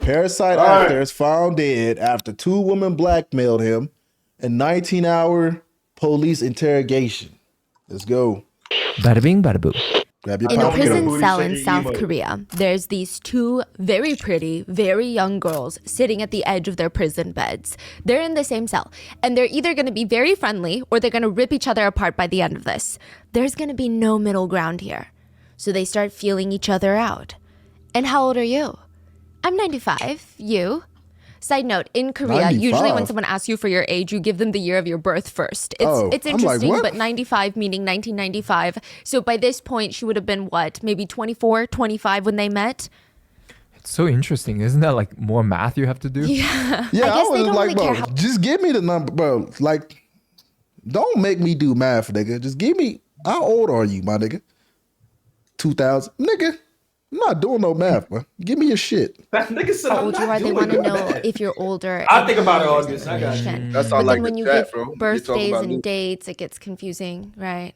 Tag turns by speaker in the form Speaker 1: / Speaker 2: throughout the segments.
Speaker 1: Parasite actors found dead after 2 women blackmailed him in 19-hour police interrogation. Let's go.
Speaker 2: Bada bing, bada boo.
Speaker 1: Grab your
Speaker 3: In a
Speaker 1: popcorn.
Speaker 3: prison cell in South Korea, there's these 2 very pretty, very young girls sitting at the edge of their prison beds. They're in the same cell, and they're either going to be very friendly or they're going to rip each other apart by the end of this. There's going to be no middle ground here. So they start feeling each other out. And how old are you? I'm 95. You? Side note, in Korea,
Speaker 1: 95?
Speaker 3: usually when someone asks you for your age, you give them the year of your birth first. It's
Speaker 1: I'm like,
Speaker 3: interesting,
Speaker 1: what?
Speaker 3: but 95 meaning 1995. So by this point, she would have been what? Maybe 24, 25 when they met?
Speaker 2: It's so interesting. Isn't that like more math you have to do?
Speaker 3: Yeah.
Speaker 1: Yeah,
Speaker 3: I guess they
Speaker 1: was
Speaker 3: don't
Speaker 1: like,
Speaker 3: really
Speaker 1: bro,
Speaker 3: care how...
Speaker 1: just give me the number, bro. Like, don't make me do math, nigga. Just give me, how old are you, my nigga? 2000. Nigga, I'm not doing no math, bro. Give me your shit.
Speaker 4: That nigga said
Speaker 3: How
Speaker 4: I'm
Speaker 3: old you
Speaker 4: not
Speaker 3: are, they
Speaker 4: doing
Speaker 3: want to
Speaker 4: no
Speaker 3: know
Speaker 4: math.
Speaker 3: if you're older.
Speaker 4: I'll
Speaker 3: and
Speaker 4: think about it,
Speaker 3: how
Speaker 4: August.
Speaker 3: there's
Speaker 4: I got you.
Speaker 3: information.
Speaker 5: That's
Speaker 3: But
Speaker 5: all
Speaker 3: then
Speaker 5: like
Speaker 3: when
Speaker 5: the
Speaker 3: you
Speaker 5: chat,
Speaker 3: give
Speaker 5: bro. You talk
Speaker 3: birthdays
Speaker 5: about
Speaker 3: and
Speaker 5: Luke.
Speaker 3: dates, it gets confusing, right?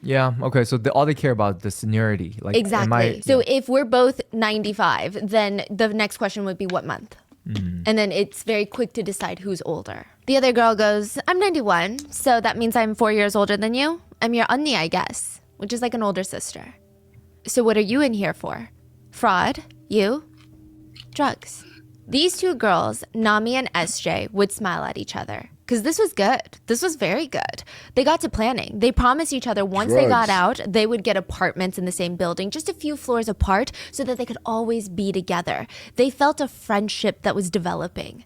Speaker 2: Yeah. Okay. So all they care about is the seniority. Like,
Speaker 3: Exactly. So if we're both 95, then the next question would be what month? And then it's very quick to decide who's older. The other girl goes, I'm 91, so that means I'm 4 years older than you. I'm your 언니, I guess, which is like an older sister. So what are you in here for? Fraud? You? Drugs. These 2 girls, Nami and SJ, would smile at each other. Because this was good. This was very good. They got to planning. They promised each other once they got out, they would get apartments in the same building, just a few floors apart, so that they could always be together. They felt a friendship that was developing.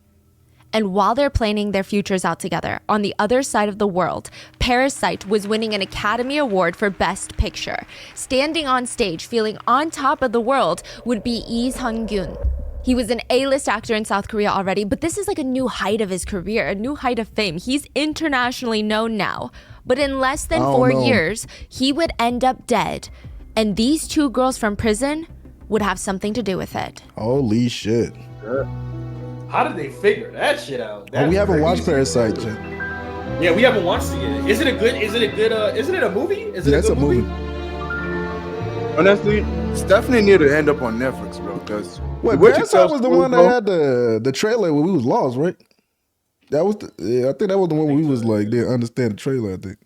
Speaker 3: And while they're planning their futures out together, on the other side of the world, Parasite was winning an Academy Award for Best Picture. Standing on stage, feeling on top of the world, would be Lee Sung-gyun. He was an A-list actor in South Korea already, but this is like a new height of his career, a new height of fame. He's internationally known now. But in less than 4 years, he would end up dead. And these 2 girls from prison would have something to do with it.
Speaker 1: Holy shit.
Speaker 4: How did they figure that shit out?
Speaker 1: Oh, we
Speaker 4: That's
Speaker 1: haven't watched
Speaker 4: crazy.
Speaker 1: Parasite yet.
Speaker 4: Yeah, we haven't watched it yet. Is it a good, isn't it a movie? Is it
Speaker 1: Yeah,
Speaker 4: a
Speaker 1: it's
Speaker 4: good
Speaker 1: a movie.
Speaker 5: Honestly, it's definitely near to end up on Netflix, bro. Because
Speaker 1: Wait, Parasite was the one that had the trailer where we was lost, right? That was I think that was the one where we was like, didn't understand the trailer, I think.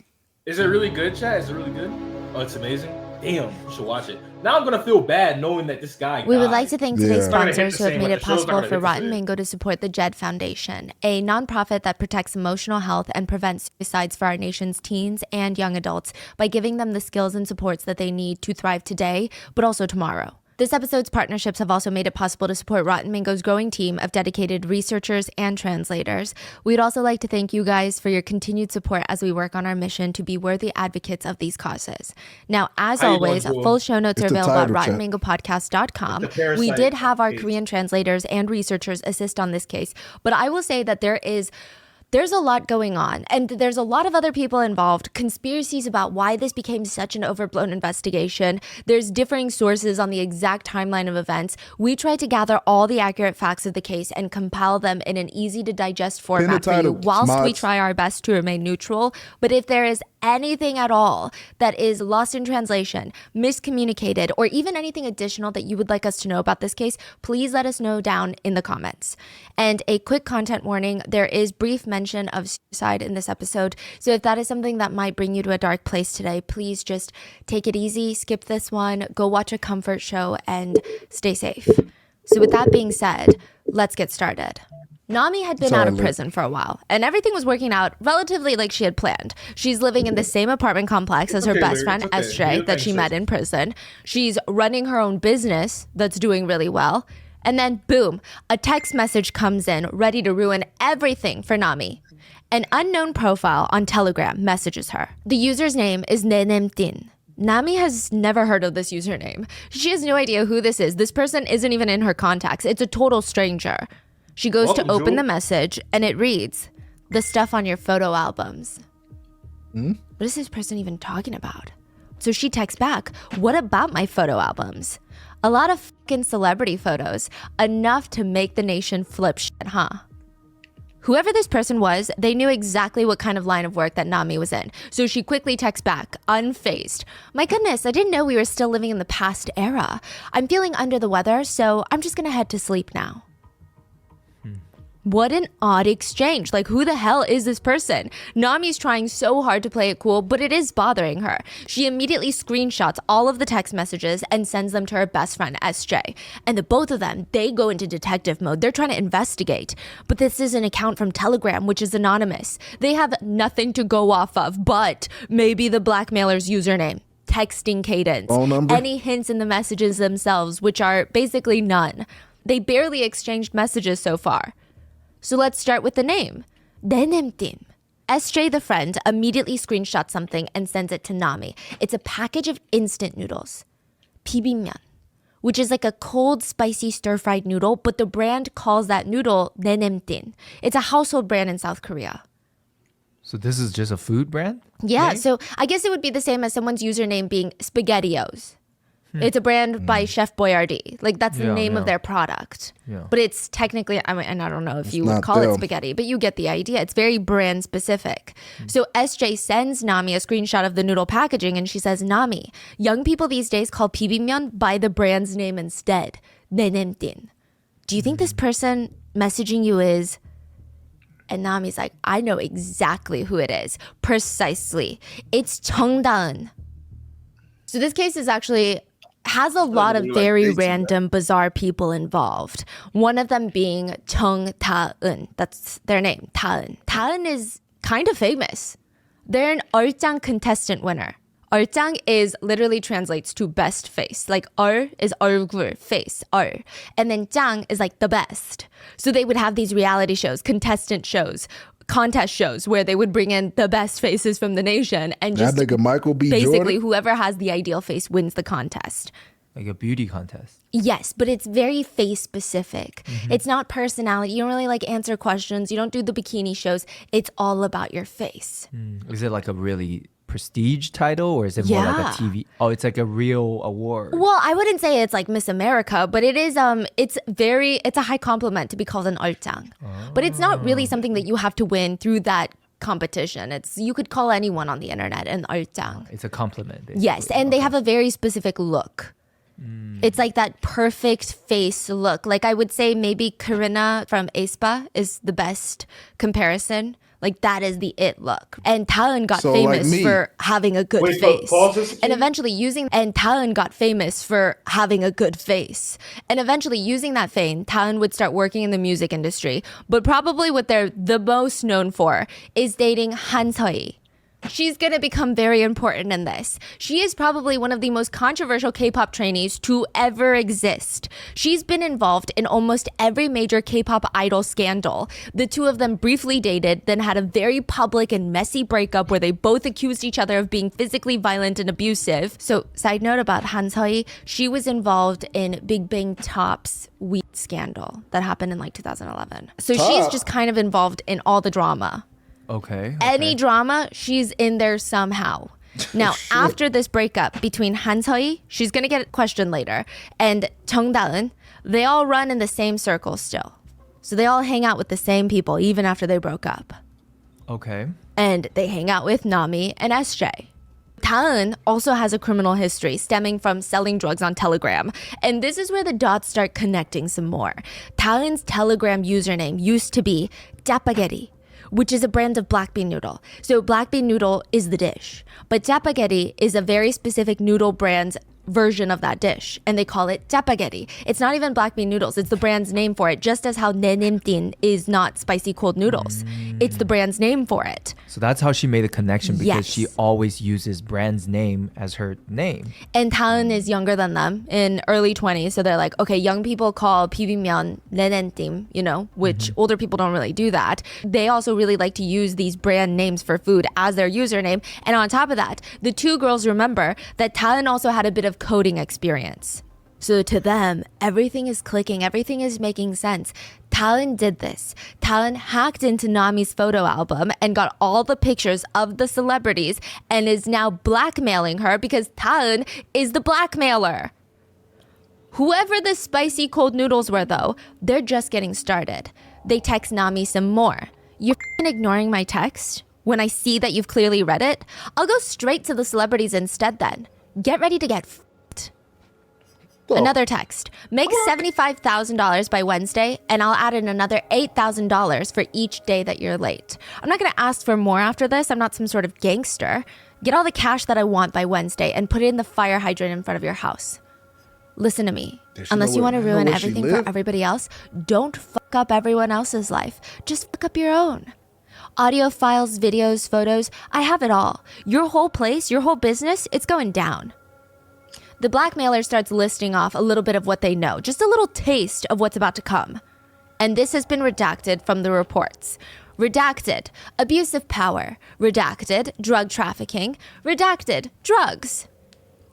Speaker 4: Is it really good, Chad? Is it really good? Oh, it's amazing. Damn, you should watch it. Now I'm gonna feel bad knowing that this guy.
Speaker 3: We would
Speaker 4: died.
Speaker 3: like to thank today's
Speaker 1: Yeah.
Speaker 3: sponsors who have
Speaker 4: Same,
Speaker 3: made
Speaker 4: like
Speaker 3: it
Speaker 4: the show's not
Speaker 3: possible
Speaker 4: gonna
Speaker 3: for
Speaker 4: hit the
Speaker 3: Rotten
Speaker 4: same.
Speaker 3: Mango to support the JED Foundation, a nonprofit that protects emotional health and prevents suicides for our nation's teens and young adults by giving them the skills and supports that they need to thrive today, but also tomorrow. This episode's partnerships have also made it possible to support Rotten Mango's growing team of dedicated researchers and translators. We'd also like to thank you guys for your continued support as we work on our mission to be worthy advocates of these causes. Now, as
Speaker 4: How you
Speaker 3: always,
Speaker 4: doing, Jewel?
Speaker 3: full show notes are
Speaker 1: It's the
Speaker 3: available at
Speaker 1: title, chat.
Speaker 3: rottenmangopodcast.com.
Speaker 4: It's the Parasite
Speaker 3: We did have our
Speaker 4: page.
Speaker 3: Korean translators and researchers assist on this case, but I will say that there's a lot going on, and there's a lot of other people involved, conspiracies about why this became such an overblown investigation. There's differing sources on the exact timeline of events. We tried to gather all the accurate facts of the case and compile them in an easy to digest format for you,
Speaker 1: title,
Speaker 3: whilst we
Speaker 1: Smots.
Speaker 3: try our best to remain neutral. But if there is anything at all that is lost in translation, miscommunicated, or even anything additional that you would like us to know about this case, please let us know down in the comments. And a quick content warning, there is brief mention of suicide in this episode. So if that is something that might bring you to a dark place today, please just take it easy, skip this one, go watch a comfort show, and stay safe. So with that being said, let's get started. Nami had been out of prison for a while, and everything was working out relatively like she had planned. She's living in the same apartment complex as her
Speaker 4: Okay,
Speaker 3: best
Speaker 4: Lyra,
Speaker 3: friend,
Speaker 4: it's okay.
Speaker 3: SJ,
Speaker 4: You
Speaker 3: that she
Speaker 4: think
Speaker 3: met
Speaker 4: so.
Speaker 3: in prison. She's running her own business that's doing really well. And then, boom, a text message comes in ready to ruin everything for Nami. An unknown profile on Telegram messages her. The user's name is Nenemtin. Nami has never heard of this username. She has no idea who this is. This person isn't even in her contacts. It's a total stranger. She goes
Speaker 4: Welcome,
Speaker 3: to open
Speaker 4: Jewel.
Speaker 3: the message, and it reads, "The stuff on your photo albums." What is this person even talking about? So she texts back, "What about my photo albums?" A lot of fucking celebrity photos, enough to make the nation flip shit, huh? Whoever this person was, they knew exactly what kind of line of work that Nami was in. So she quickly texts back, unfazed. "My goodness, I didn't know we were still living in the past era. I'm feeling under the weather, so I'm just gonna head to sleep now." What an odd exchange. Like, who the hell is this person? Nami's trying so hard to play it cool, but it is bothering her. She immediately screenshots all of the text messages and sends them to her best friend, SJ. And the both of them, they go into detective mode. They're trying to investigate. But this is an account from Telegram, which is anonymous. They have nothing to go off of, but maybe the blackmailer's username, texting cadence,
Speaker 1: phone number,
Speaker 3: any hints in the messages themselves, which are basically none. They barely exchanged messages so far. So let's start with the name. 내냄팀. SJ, the friend, immediately screenshots something and sends it to Nami. It's a package of instant noodles. 비빔면, which is like a cold, spicy, stir-fried noodle, but the brand calls that noodle 내냄팀. It's a household brand in South Korea.
Speaker 2: So this is just a food brand?
Speaker 3: Yeah,
Speaker 2: name?
Speaker 3: so I guess it would be the same as someone's username being SpaghettiOs. It's a brand by Chef Boyardee. Like, that's the
Speaker 2: Yeah,
Speaker 3: name of
Speaker 2: yeah.
Speaker 3: their product.
Speaker 2: Yeah.
Speaker 3: But it's technically, I mean, and I don't know if you would
Speaker 1: not
Speaker 3: call it
Speaker 1: them.
Speaker 3: spaghetti, but you get the idea. It's very brand specific. So SJ sends Nami a screenshot of the noodle packaging and she says, Nami, young people these days call 비빔면 by the brand's name instead. 내냄tin. Do you think this person messaging you is... And Nami's like, I know exactly who it is. Precisely. It's 정다은. So this case is actually has a lot of
Speaker 5: like
Speaker 3: very
Speaker 5: dating,
Speaker 3: random, bizarre people involved. One of them being Chung Ta-eun. That's their name, Ta-eun. Ta-eun is kind of famous. They're an 얼짱 contestant winner. 얼짱 is literally translates to best face. Like is 얼굴, face, 얼. And then 짱 is like the best. So they would have these reality shows, contestant shows, contest shows where they would bring in the best faces from the nation and
Speaker 1: that
Speaker 3: just
Speaker 1: nigga Michael B.
Speaker 3: basically
Speaker 1: Jordan.
Speaker 3: whoever has the ideal face wins the contest.
Speaker 2: Like a beauty contest.
Speaker 3: Yes, but it's very face specific. It's not personality. You don't really like answer questions. You don't do the bikini shows. It's all about your face.
Speaker 2: Is it like a really prestige title or is it more like
Speaker 3: Yeah.
Speaker 2: a TV? Oh, it's like a real award.
Speaker 3: Well, I wouldn't say it's like Miss America, but it is it's a high compliment to be called an 얼짱. But it's not really something that you have to win through that competition. It's you could call anyone on the internet an 얼짱.
Speaker 2: It's a compliment. Basically.
Speaker 3: Yes, and they have a very specific look. It's like that perfect face look. Like I would say maybe Karina from aespa is the best comparison. Like that is the it look. And Taeun got
Speaker 1: So, like
Speaker 3: famous
Speaker 1: me.
Speaker 3: for having a good
Speaker 4: Wait,
Speaker 3: face.
Speaker 4: pause this
Speaker 3: And
Speaker 4: again?
Speaker 3: eventually Taeun got famous for having a good face. And eventually using that fame, Taeun would start working in the music industry. But probably what they're the most known for is dating Han Seo. She's going to become very important in this. She is probably one of the most controversial K-pop trainees to ever exist. She's been involved in almost every major K-pop idol scandal. The two of them briefly dated, then had a very public and messy breakup where they both accused each other of being physically violent and abusive. So, side note about Han Seo, she was involved in Big Bang Top's weed scandal that happened in like 2011. So she's just kind of involved in all the drama.
Speaker 2: Okay.
Speaker 3: Any drama, she's in there somehow. Now, after this breakup between Han Seo, she's going to get questioned later, and Chung Da-eun, they all run in the same circle still. So they all hang out with the same people even after they broke up.
Speaker 2: Okay.
Speaker 3: And they hang out with Nami and SJ. Da-eun also has a criminal history stemming from selling drugs on Telegram. And this is where the dots start connecting some more. Da-eun's Telegram username used to be 짜파게티, which is a brand of black bean noodle. So black bean noodle is the dish, but 짜파게티 is a very specific noodle brand's version of that dish, and they call it 짜파게티. It's not even black bean noodles, it's the brand's name for it, just as how 내냄tin is not spicy cold noodles. It's the brand's name for it.
Speaker 2: So that's how she made the connection because
Speaker 3: Yes.
Speaker 2: she always uses brand's name as her name.
Speaker 3: And Taeun is younger than them in early 20s. So they're like, okay, young people call 비빔면 내냄tim, you know, which older people don't really do that. They also really like to use these brand names for food as their username. And on top of that, the two girls remember that Taeun also had a bit of coding experience. So to them, everything is clicking, everything is making sense. Taeun did this. Taeun hacked into Nami's photo album and got all the pictures of the celebrities and is now blackmailing her because Taeun is the blackmailer. Whoever the spicy cold noodles were though, they're just getting started. They text Nami some more. You're f***ing ignoring my text? When I see that you've clearly read it, I'll go straight to the celebrities instead then. Get ready to get f***ed. Another text. Make $75,000 by Wednesday, and I'll add in another $8,000 for each day that you're late. I'm not going to ask for more after this. I'm not some sort of gangster. Get all the cash that I want by Wednesday and put it in the fire hydrant in front of your house. Listen to me. Unless you want to ruin everything for everybody else, don't fuck up everyone else's life. Just fuck up your own. Audio files, videos, photos, I have it all. Your whole place, your whole business, it's going down. The blackmailer starts listing off a little bit of what they know, just a little taste of what's about to come. And this has been redacted from the reports. Redacted, abuse of power. Redacted, drug trafficking. Redacted, drugs.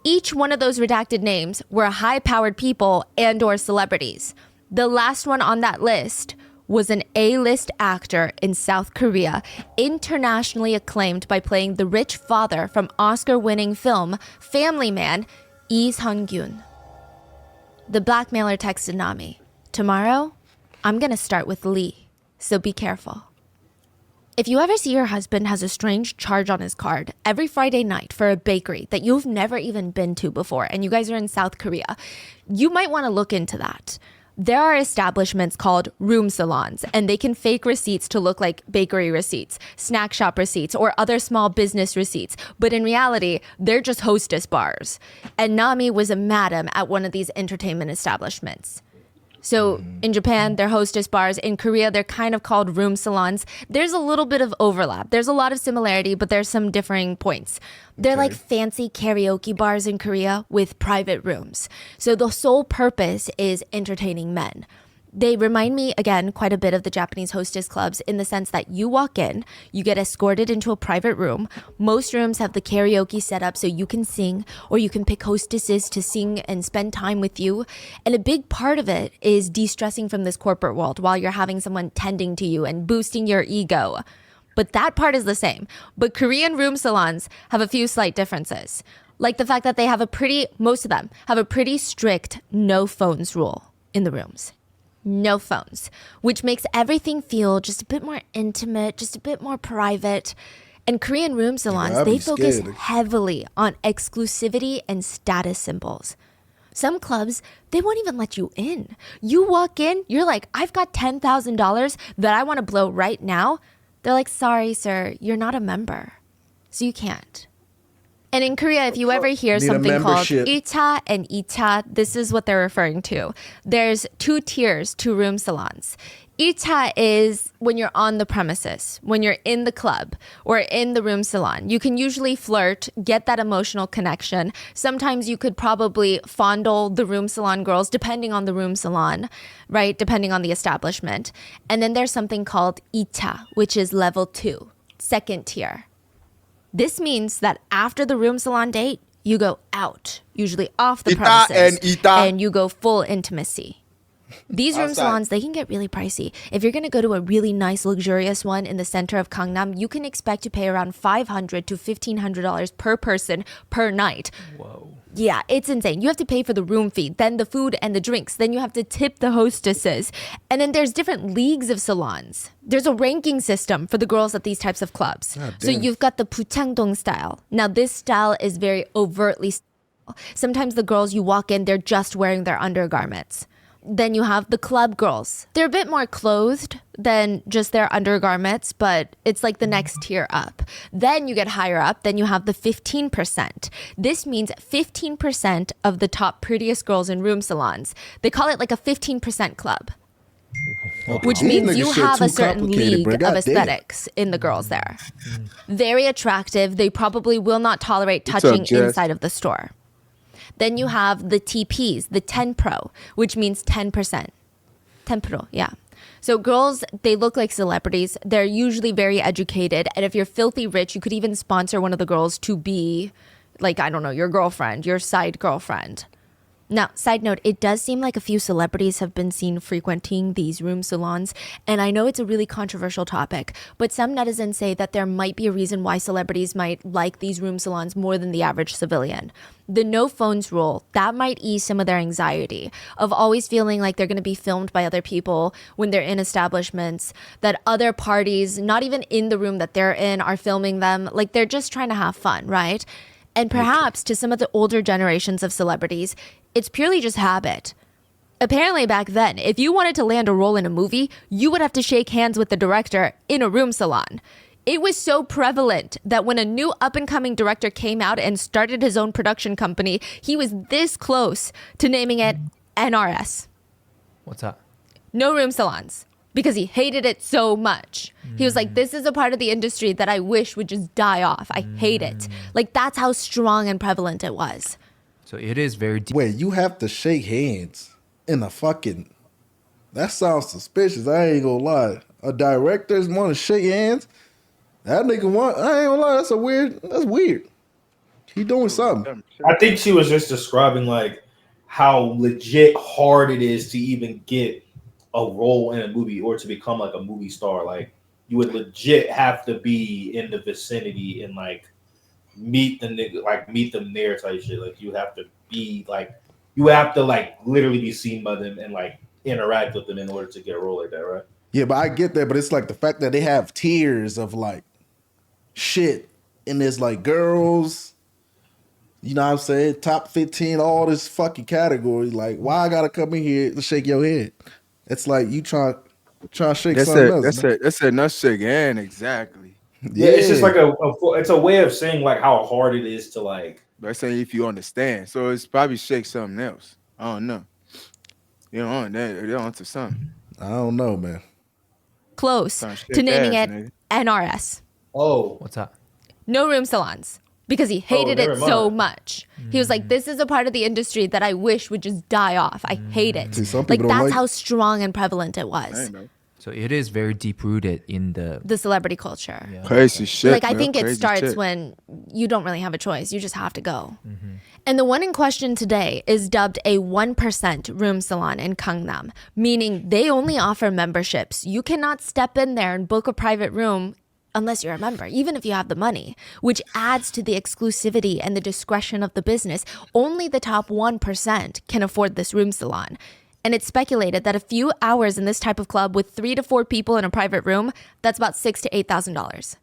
Speaker 3: Each one of those redacted names were high-powered people and or celebrities. The last one on that list was an A-list actor in South Korea, internationally acclaimed by playing the rich father from Oscar-winning film Family Man, Lee Sung-gyun. The blackmailer texted Nami, "Tomorrow, I'm gonna start with Lee, so be careful." If you ever see your husband has a strange charge on his card every Friday night for a bakery that you've never even been to before, and you guys are in South Korea, you might want to look into that. There are establishments called room salons, and they can fake receipts to look like bakery receipts, snack shop receipts, or other small business receipts. But in reality, they're just hostess bars. And Nami was a madam at one of these entertainment establishments. So in Japan, they're hostess bars. In Korea, they're kind of called room salons. There's a little bit of overlap. There's a lot of similarity, but there's some differing points. They're like fancy karaoke bars in Korea with private rooms. So the sole purpose is entertaining men. They remind me, again, quite a bit of the Japanese hostess clubs in the sense that you walk in, you get escorted into a private room. Most rooms have the karaoke set up so you can sing, or you can pick hostesses to sing and spend time with you. And a big part of it is de-stressing from this corporate world while you're having someone tending to you and boosting your ego. But that part is the same. But Korean room salons have a few slight differences. Like the fact that they have most of them have a pretty strict no phones rule in the rooms. No phones, which makes everything feel just a bit more intimate, just a bit more private. And Korean room salons, they focus heavily on exclusivity and status symbols. Some clubs, they won't even let you in. You walk in, you're like, I've got $10,000 that I want to blow right now. They're like, sorry, sir, you're not a member, so you can't. And in Korea, if you ever hear something called 1차 and 2차, this is what they're referring to. There's 2 tiers to room salons. 1차 is when you're on the premises, when you're in the club or in the room salon. You can usually flirt, get that emotional connection. Sometimes you could probably fondle the room salon girls, depending on the room salon, right? Depending on the establishment. And then there's something called 2차, which is level 2, second tier. This means that after the room salon date, you go out, usually off the premises, and you go full intimacy. These room salons, they can get really pricey. If you're going to go to a really nice, luxurious one in the center of Gangnam, you can expect to pay around $500 to $1,500 per person per night.
Speaker 2: Whoa.
Speaker 3: Yeah, it's insane. You have to pay for the room fee, then the food and the drinks. Then you have to tip the hostesses. And then there's different leagues of salons. There's a ranking system for the girls at these types of clubs. So you've got the Puchangdong style. Now, this style is very overtly style. Sometimes the girls you walk in, they're just wearing their undergarments. Then you have the club girls. They're a bit more clothed than just their undergarments, but it's like the next tier up. Then you get higher up, then you have the 15%. This means 15% of the top prettiest girls in room salons. They call it like a 15% club. Which means you have a certain league of aesthetics in the girls there. Very attractive. They probably will not tolerate touching inside of the store. Then you have the TPs, the 10 Pro, which means 10%. 10 Pro, yeah. So girls, they look like celebrities. They're usually very educated. And if you're filthy rich, you could even sponsor one of the girls to be, like, I don't know, your girlfriend, your side girlfriend. Now, side note, it does seem like a few celebrities have been seen frequenting these room salons, and I know it's a really controversial topic, but some netizens say that there might be a reason why celebrities might like these room salons more than the average civilian. The no phones rule, that might ease some of their anxiety of always feeling like they're going to be filmed by other people when they're in establishments, that other parties, not even in the room that they're in, are filming them. Like, they're just trying to have fun, right? And perhaps to some of the older generations of celebrities, It's purely just habit. Apparently back then, if you wanted to land a role in a movie, you would have to shake hands with the director in a room salon. It was so prevalent that when a new up-and-coming director came out and started his own production company, he was this close to naming it NRS.
Speaker 2: What's that?
Speaker 3: No room salons. Because he hated it so much. He was like, this is a part of the industry that I wish would just die off. I hate it. Like, that's how strong and prevalent it was.
Speaker 2: So it is very deep.
Speaker 1: Wait, you have to shake hands in a fucking... That sounds suspicious. I ain't gonna lie. A director's want to shake hands? That nigga want... I ain't gonna lie. That's weird. He doing something.
Speaker 4: I think she was just describing like how legit hard it is to even get a role in a movie or to become like a movie star. Like you would legit have to be in the vicinity and like meet the nigga, like meet them there type shit. Like you have to be like, you have to like literally be seen by them and like interact with them in order to get a role like that, right?
Speaker 1: Yeah, but I get that. But it's like the fact that they have tiers of like shit, and there's like girls, you know what I'm saying? Top 15, all this fucking category. Like, why I gotta come in here to shake your head? It's like you try to shake something else.
Speaker 5: That's a not shake hand, exactly.
Speaker 4: Yeah, it's just like it's a way of saying like how hard it is to like.
Speaker 5: But I say if you understand, so it's probably shake something else. I don't know. You know, they're onto something.
Speaker 1: I don't know, man.
Speaker 3: Close to naming it NRS.
Speaker 4: Oh,
Speaker 2: What's that?
Speaker 3: No room salons. Because he hated it so much. He was like, this is a part of the industry that I wish would just die off. I hate it.
Speaker 1: See, some
Speaker 3: Like,
Speaker 1: people don't
Speaker 3: that's
Speaker 1: like-
Speaker 3: how strong and prevalent it was.
Speaker 2: So it is very deep rooted in the
Speaker 3: Celebrity culture.
Speaker 2: Yeah.
Speaker 5: Crazy shit.
Speaker 3: Like, I
Speaker 5: man.
Speaker 3: think it
Speaker 5: Crazy
Speaker 3: starts
Speaker 5: shit.
Speaker 3: when you don't really have a choice. You just have to go. And the one in question today is dubbed a 1% room salon in Gangnam, meaning they only offer memberships. You cannot step in there and book a private room unless you're a member, even if you have the money, which adds to the exclusivity and the discretion of the business. Only the top 1% can afford this room salon. And it's speculated that a few hours in this type of club with 3 to 4 people in a private room, that's about $6,000 to $8,000.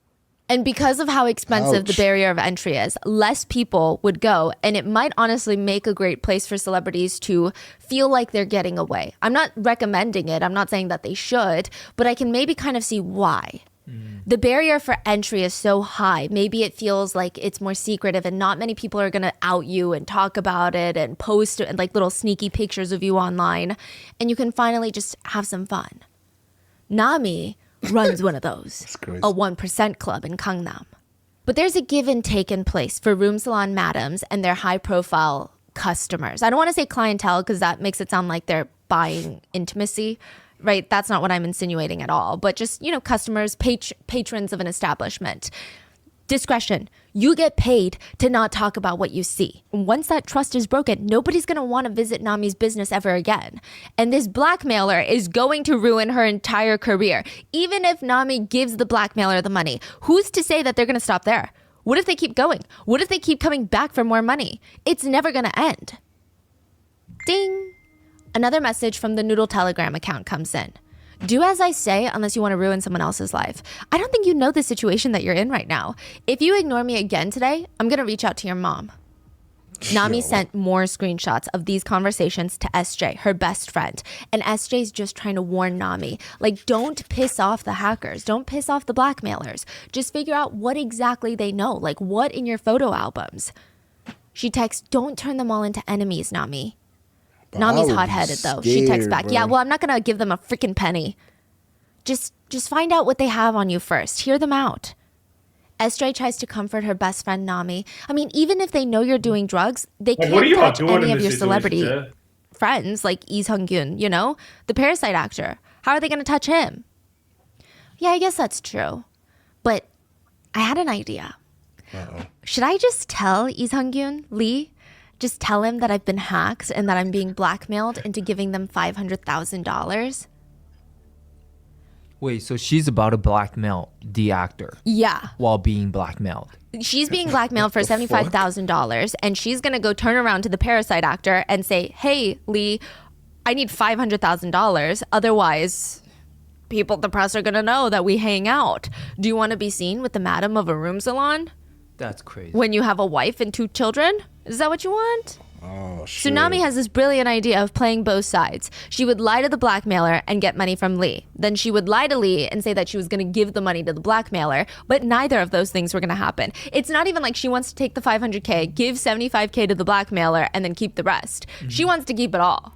Speaker 3: And because of how expensive the
Speaker 1: Ouch.
Speaker 3: barrier of entry is, less people would go, and it might honestly make a great place for celebrities to feel like they're getting away. I'm not recommending it. I'm not saying that they should, but I can maybe kind of see why. The barrier for entry is so high. Maybe it feels like it's more secretive and not many people are going to out you and talk about it and post and like little sneaky pictures of you online. And you can finally just have some fun. Nami runs one of those,
Speaker 1: crazy.
Speaker 3: a 1% club in Gangnam. But there's a give and take in place for room salon madams and their high profile customers. I don't want to say clientele because that makes it sound like they're buying intimacy. Right? That's not what I'm insinuating at all. But just, customers, patrons of an establishment. Discretion. You get paid to not talk about what you see. Once that trust is broken, nobody's going to want to visit Nami's business ever again. And this blackmailer is going to ruin her entire career. Even if Nami gives the blackmailer the money, who's to say that they're going to stop there? What if they keep going? What if they keep coming back for more money? It's never going to end. Ding. Another message from the Noodle Telegram account comes in. Do as I say unless you want to ruin someone else's life. I don't think you know the situation that you're in right now. If you ignore me again today, I'm going to reach out to your mom. Nami sent more screenshots of these conversations to SJ, her best friend. And SJ's just trying to warn Nami. Like, don't piss off the hackers. Don't piss off the blackmailers. Just figure out what exactly they know. Like, what in your photo albums? She texts, don't turn them all into enemies, Nami. Nami's hot-headed though. She texts back, yeah, well, I'm not gonna give them a freaking penny. Just find out what they have on you first. Hear them out. SJ tries to comfort her best friend Nami. I mean, even if they know you're doing drugs, they
Speaker 4: Like, what are
Speaker 3: can't
Speaker 4: you all
Speaker 3: touch
Speaker 4: doing
Speaker 3: any
Speaker 4: in
Speaker 3: of your
Speaker 4: this
Speaker 3: celebrity
Speaker 4: situation, Chad?
Speaker 3: friends like Lee Sung-gyun, the Parasite actor. How are they gonna touch him? Yeah, I guess that's true. But I had an idea. Should I just tell Lee Sung-gyun, Lee? Just tell him that I've been hacked and that I'm being blackmailed into giving them $500,000?
Speaker 2: Wait, so she's about to blackmail the actor
Speaker 3: Yeah.
Speaker 2: while being blackmailed.
Speaker 3: She's being blackmailed for $75,000 and she's going to go turn around to the Parasite actor and say, hey, Lee, I need $500,000. Otherwise, people at the press are going to know that we hang out. Do you want to be seen with the madam of a room salon
Speaker 2: That's crazy.
Speaker 3: when you have a wife and 2 children? Is that what you want?
Speaker 1: Oh, shit.
Speaker 3: Tsunami has this brilliant idea of playing both sides. She would lie to the blackmailer and get money from Lee. Then she would lie to Lee and say that she was going to give the money to the blackmailer, but neither of those things were going to happen. It's not even like she wants to take the $500K, give $75K to the blackmailer, and then keep the rest. She wants to keep it all.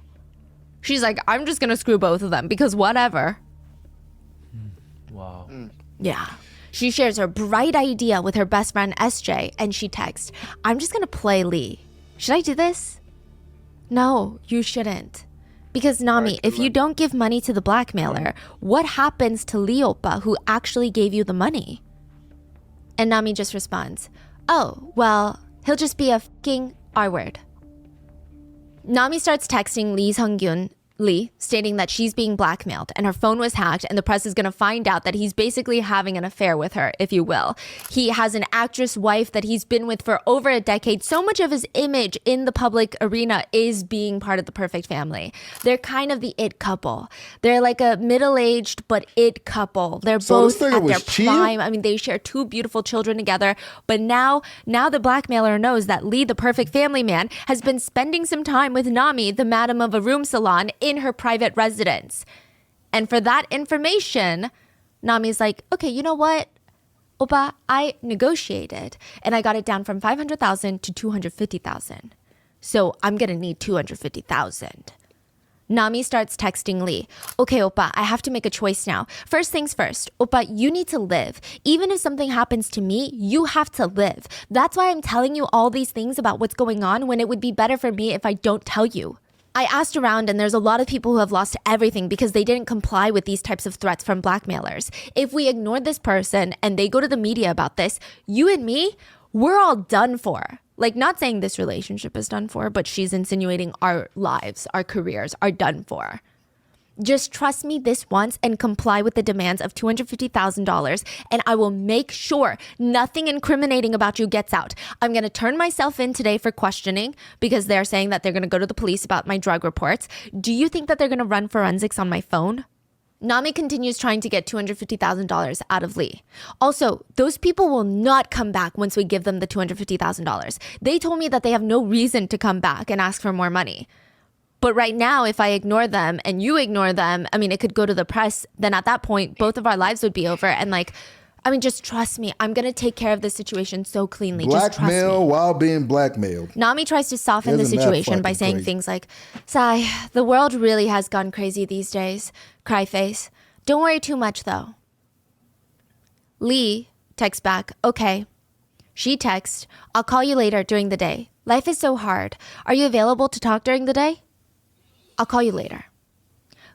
Speaker 3: She's like, I'm just going to screw both of them because whatever.
Speaker 2: Wow.
Speaker 3: Yeah. She shares her bright idea with her best friend SJ, and she texts, I'm just going to play Lee. Should I do this? No, you shouldn't. Because Nami, if you don't give money to the blackmailer, what happens to Lee Oppa who actually gave you the money? And Nami just responds, oh, well, he'll just be a f***ing R-word. Nami starts texting Lee Sung-gyun, Lee, stating that she's being blackmailed and her phone was hacked and the press is going to find out that he's basically having an affair with her, if you will. He has an actress wife that he's been with for over a decade. So much of his image in the public arena is being part of the perfect family. They're kind of the it couple. They're like a middle-aged but it couple. They're
Speaker 1: So this
Speaker 3: both
Speaker 1: nigga
Speaker 3: at
Speaker 1: was
Speaker 3: their
Speaker 1: cheating?
Speaker 3: prime. I mean, they share 2 beautiful children together. But now the blackmailer knows that Lee, the perfect family man, has been spending some time with Nami, the madam of a room salon, in her private residence. And for that information, Nami's like, okay, you know what? Oppa, I negotiated and I got it down from 500,000 to 250,000. So I'm going to need 250,000. Nami starts texting Lee. Okay, Oppa, I have to make a choice now. First things first, Oppa, you need to live. Even if something happens to me, you have to live. That's why I'm telling you all these things about what's going on when it would be better for me if I don't tell you. I asked around and there's a lot of people who have lost everything because they didn't comply with these types of threats from blackmailers. If we ignore this person and they go to the media about this, you and me, we're all done for. Like, not saying this relationship is done for, but she's insinuating our lives, our careers are done for. Just trust me this once and comply with the demands of $250,000 and I will make sure nothing incriminating about you gets out. I'm going to turn myself in today for questioning because they're saying that they're going to go to the police about my drug reports. Do you think that they're going to run forensics on my phone? Nami continues trying to get $250,000 out of Lee. Also, those people will not come back once we give them the $250,000. They told me that they have no reason to come back and ask for more money. But right now, if I ignore them and you ignore them, I mean, it could go to the press. Then at that point, both of our lives would be over. And like, I mean, just trust me. I'm going to take care of this situation so cleanly. Just trust
Speaker 1: Blackmail
Speaker 3: me.
Speaker 1: while being blackmailed.
Speaker 3: Nami tries to soften the
Speaker 1: Isn't that
Speaker 3: situation by
Speaker 1: fucking
Speaker 3: saying
Speaker 1: crazy?
Speaker 3: things like, Sai, the world really has gone crazy these days. Cry face. Don't worry too much, though. Lee texts back, okay. She texts, I'll call you later during the day. Life is so hard. Are you available to talk during the day? I'll call you later.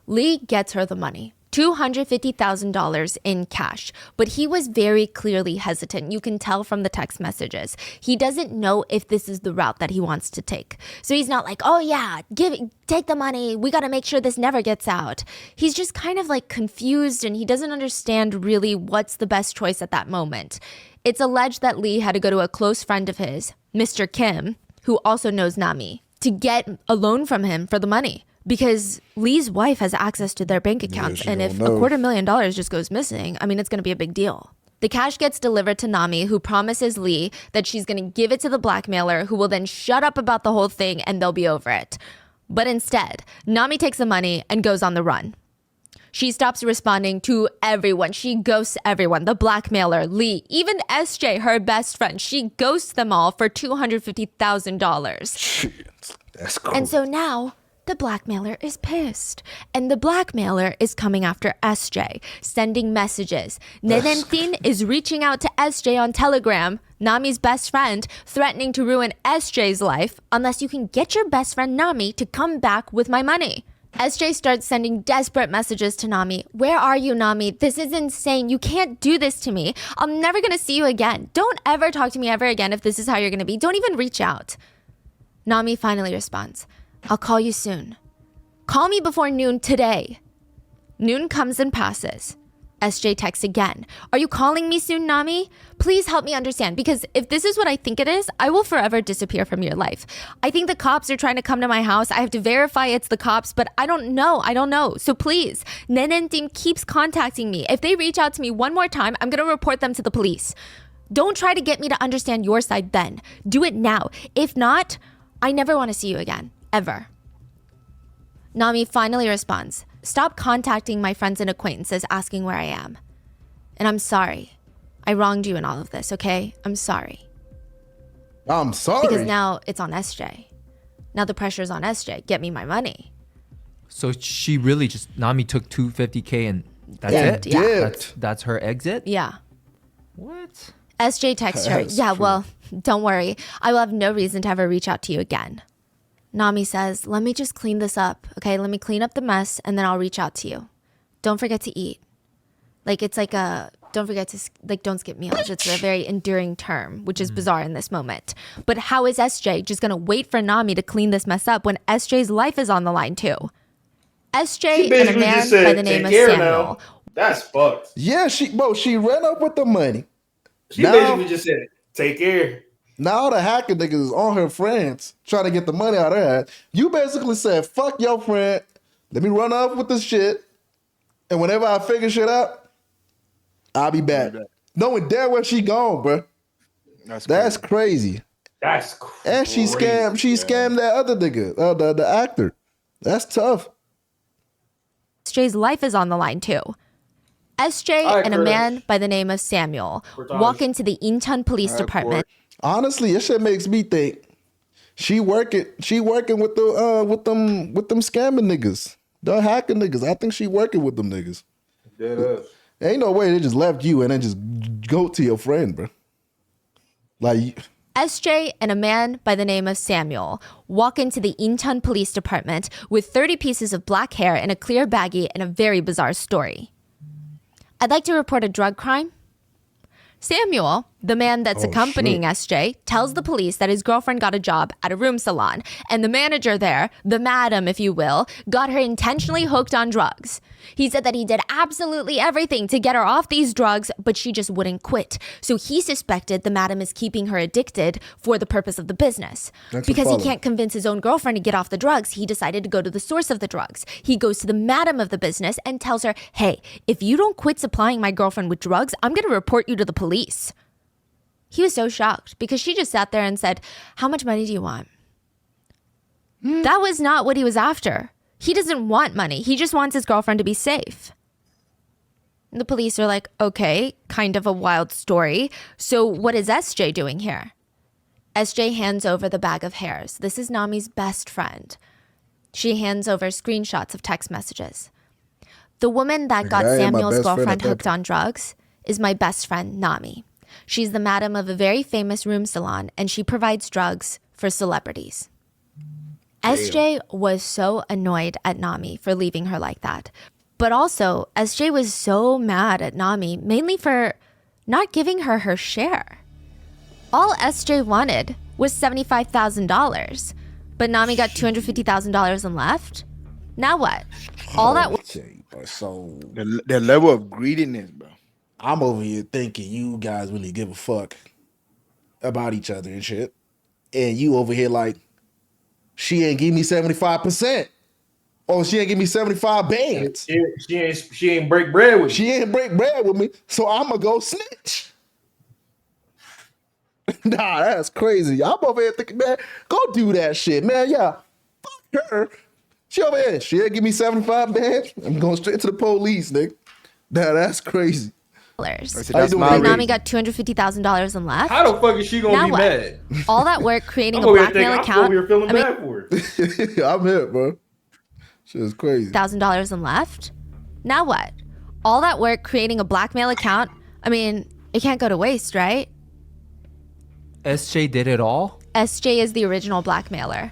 Speaker 3: Lee gets her the money, $250,000 in cash, but he was very clearly hesitant. You can tell from the text messages. He doesn't know if this is the route that he wants to take. So he's not like, oh yeah, take the money. We got to make sure this never gets out. He's just kind of like confused and he doesn't understand really what's the best choice at that moment. It's alleged that Lee had to go to a close friend of his, Mr. Kim, who also knows Nami, to get a loan from him for the money. Because Lee's wife has access to their bank accounts,
Speaker 1: she
Speaker 3: and if
Speaker 1: don't know.
Speaker 3: $250,000 just goes missing, I mean, it's going to be a big deal. The cash gets delivered to Nami, who promises Lee that she's going to give it to the blackmailer, who will then shut up about the whole thing and they'll be over it. But instead, Nami takes the money and goes on the run. She stops responding to everyone. She ghosts everyone. The blackmailer, Lee, even SJ, her best friend. She ghosts them all for $250,000.
Speaker 1: Shit, that's cool.
Speaker 3: And so now the blackmailer is pissed. And the blackmailer is coming after SJ, sending messages. Nenentin is reaching out to SJ on Telegram, Nami's best friend, threatening to ruin SJ's life unless you can get your best friend Nami to come back with my money. SJ starts sending desperate messages to Nami. Where are you, Nami? This is insane. You can't do this to me. I'm never going to see you again. Don't ever talk to me ever again if this is how you're going to be. Don't even reach out. Nami finally responds, I'll call you soon. Call me before noon today. Noon comes and passes. SJ texts again. Are you calling me soon, Nami? Please help me understand, because if this is what I think it is, I will forever disappear from your life. I think the cops are trying to come to my house. I have to verify it's the cops, but I don't know. So please, Nenen team keeps contacting me. If they reach out to me one more time, I'm going to report them to the police. Don't try to get me to understand your side then. Do it now. If not, I never want to see you again, ever. Nami finally responds, stop contacting my friends and acquaintances asking where I am. And I'm sorry. I wronged you in all of this, okay? I'm sorry.
Speaker 1: I'm sorry.
Speaker 3: Because now it's on SJ. Now the pressure's on SJ. Get me my money.
Speaker 2: So she really just Nami took 250K and that's
Speaker 3: Yeah,
Speaker 2: it.
Speaker 3: yeah.
Speaker 2: That's her exit.
Speaker 3: Yeah.
Speaker 2: What?
Speaker 3: SJ texts her,
Speaker 1: That's
Speaker 3: yeah,
Speaker 1: true.
Speaker 3: well, don't worry. I will have no reason to ever reach out to you again. Nami says, let me just clean this up, okay? Let me clean up the mess and then I'll reach out to you. Don't forget to eat. Like, it's like a, don't forget to, like, don't skip meals. It's a very endearing term, which is bizarre in this moment. But how is SJ just gonna wait for Nami to clean this mess up when SJ's life is on the line too? SJ
Speaker 4: She
Speaker 3: and a
Speaker 4: basically
Speaker 3: man
Speaker 4: just said,
Speaker 3: by the name
Speaker 4: take
Speaker 3: of
Speaker 4: care
Speaker 3: Samuel.
Speaker 4: now. That's fucked.
Speaker 1: Yeah, she ran up with the money.
Speaker 4: She
Speaker 1: Now-
Speaker 4: basically just said, take care.
Speaker 1: Now the hacker niggas is on her friends trying to get the money out of her ass. You basically said, fuck your friend. Let me run off with this shit. And whenever I figure shit out, I'll be back. Knowing damn where she gone, bro. That's crazy.
Speaker 4: That's crazy.
Speaker 1: And she scammed that other nigga, the actor. That's tough.
Speaker 3: SJ's life is on the line too. SJ
Speaker 4: All right,
Speaker 3: and a
Speaker 4: Curtis.
Speaker 3: man by the name of Samuel
Speaker 4: Portage.
Speaker 3: walk into the Incheon Police
Speaker 5: All right,
Speaker 3: Department.
Speaker 1: Honestly, this shit makes me think she working with the with them scamming niggas. The hacking niggas. I think she working with them niggas.
Speaker 4: Dead ass.
Speaker 1: Ain't no way they just left you and then just go to your friend, bro. Like,
Speaker 3: SJ and a man by the name of Samuel walk into the Incheon Police Department with 30 pieces of black hair in a clear baggie and a very bizarre story. I'd like to report a drug crime. Samuel, the man that's accompanying SJ, tells the police that his girlfriend got a job at a room salon, and the manager there, the madam if you will, got her intentionally hooked on drugs. He said that he did absolutely everything to get her off these drugs, but she just wouldn't quit. So he suspected the madam is keeping her addicted for the purpose of the business.
Speaker 1: Thanks for
Speaker 3: Because he
Speaker 1: following.
Speaker 3: can't convince his own girlfriend to get off the drugs, he decided to go to the source of the drugs. He goes to the madam of the business and tells her, hey, if you don't quit supplying my girlfriend with drugs, I'm going to report you to the police. He was so shocked because she just sat there and said, how much money do you want? That was not what he was after. He doesn't want money. He just wants his girlfriend to be safe. And the police are like, okay, kind of a wild story. So what is SJ doing here? SJ hands over the bag of hairs. This is Nami's best friend. She hands over screenshots of text messages. The woman that got
Speaker 1: that ain't my
Speaker 3: Samuel's
Speaker 1: best friend
Speaker 3: girlfriend
Speaker 1: at that
Speaker 3: hooked on drugs is my best friend, Nami. She's the madam of a very famous room salon, and she provides drugs for celebrities. SJ was so annoyed at Nami for leaving her like that. But also, SJ was so mad at Nami, mainly for not giving her her share. All SJ wanted was $75,000, but Nami got $250,000 and left. Now what? All that
Speaker 1: okay, bro, so
Speaker 5: The level of greediness, bro.
Speaker 1: I'm over here thinking you guys really give a fuck about each other and shit. And you over here like, she ain't give me 75%. Or she ain't give me 75 bands.
Speaker 4: She ain't break bread with me.
Speaker 1: She ain't break bread with me, so I'ma go snitch. Nah, that's crazy. I'm over here thinking, man, go do that shit, man. Yeah, fuck her. She over here, she ain't give me 75 bands. I'm going straight to the police, nigga. Nah, that's crazy.
Speaker 3: dollars.
Speaker 1: How you doing,
Speaker 3: But
Speaker 1: baby?
Speaker 3: Nami got $250,000 and left.
Speaker 4: How the fuck is she gonna
Speaker 3: Now
Speaker 4: be
Speaker 3: what?
Speaker 4: mad?
Speaker 3: All that work creating
Speaker 4: I'm
Speaker 3: a
Speaker 4: over here
Speaker 3: blackmail
Speaker 4: thinking, I'm over
Speaker 3: account.
Speaker 4: here feeling
Speaker 3: I mean,
Speaker 4: bad for her.
Speaker 1: I'm hit, bro. Shit is crazy.
Speaker 3: $1,000 and left. Now what? All that work creating a blackmail account. I mean, it can't go to waste, right?
Speaker 2: SJ did it all?
Speaker 3: SJ is the original blackmailer.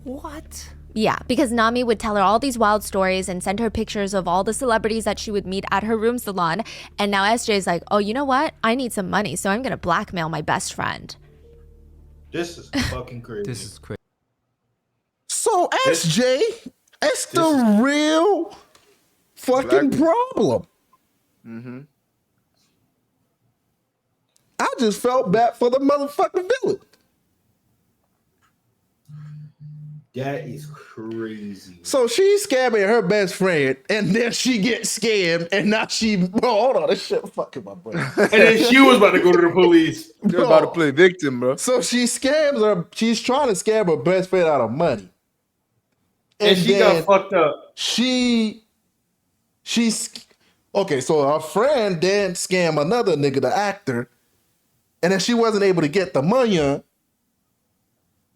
Speaker 2: What?
Speaker 3: Yeah, because Nami would tell her all these wild stories and send her pictures of all the celebrities that she would meet at her room salon. And now SJ is like, oh, you know what? I need some money, so I'm going to blackmail my best friend.
Speaker 4: This is fucking crazy.
Speaker 2: This is crazy.
Speaker 1: So SJ, that's the real fucking problem. I just felt bad for the motherfucking villain.
Speaker 4: That is crazy.
Speaker 1: So she's scamming her best friend, and then she gets scammed, and now hold on, this shit fucking my brain.
Speaker 4: And then she was about to go to the police.
Speaker 5: You're about to play victim, bro.
Speaker 1: So she scams her. She's trying to scam her best friend out of money,
Speaker 4: And she got fucked up.
Speaker 1: She's okay. So her friend then scammed another nigga, the actor, and then she wasn't able to get the money on.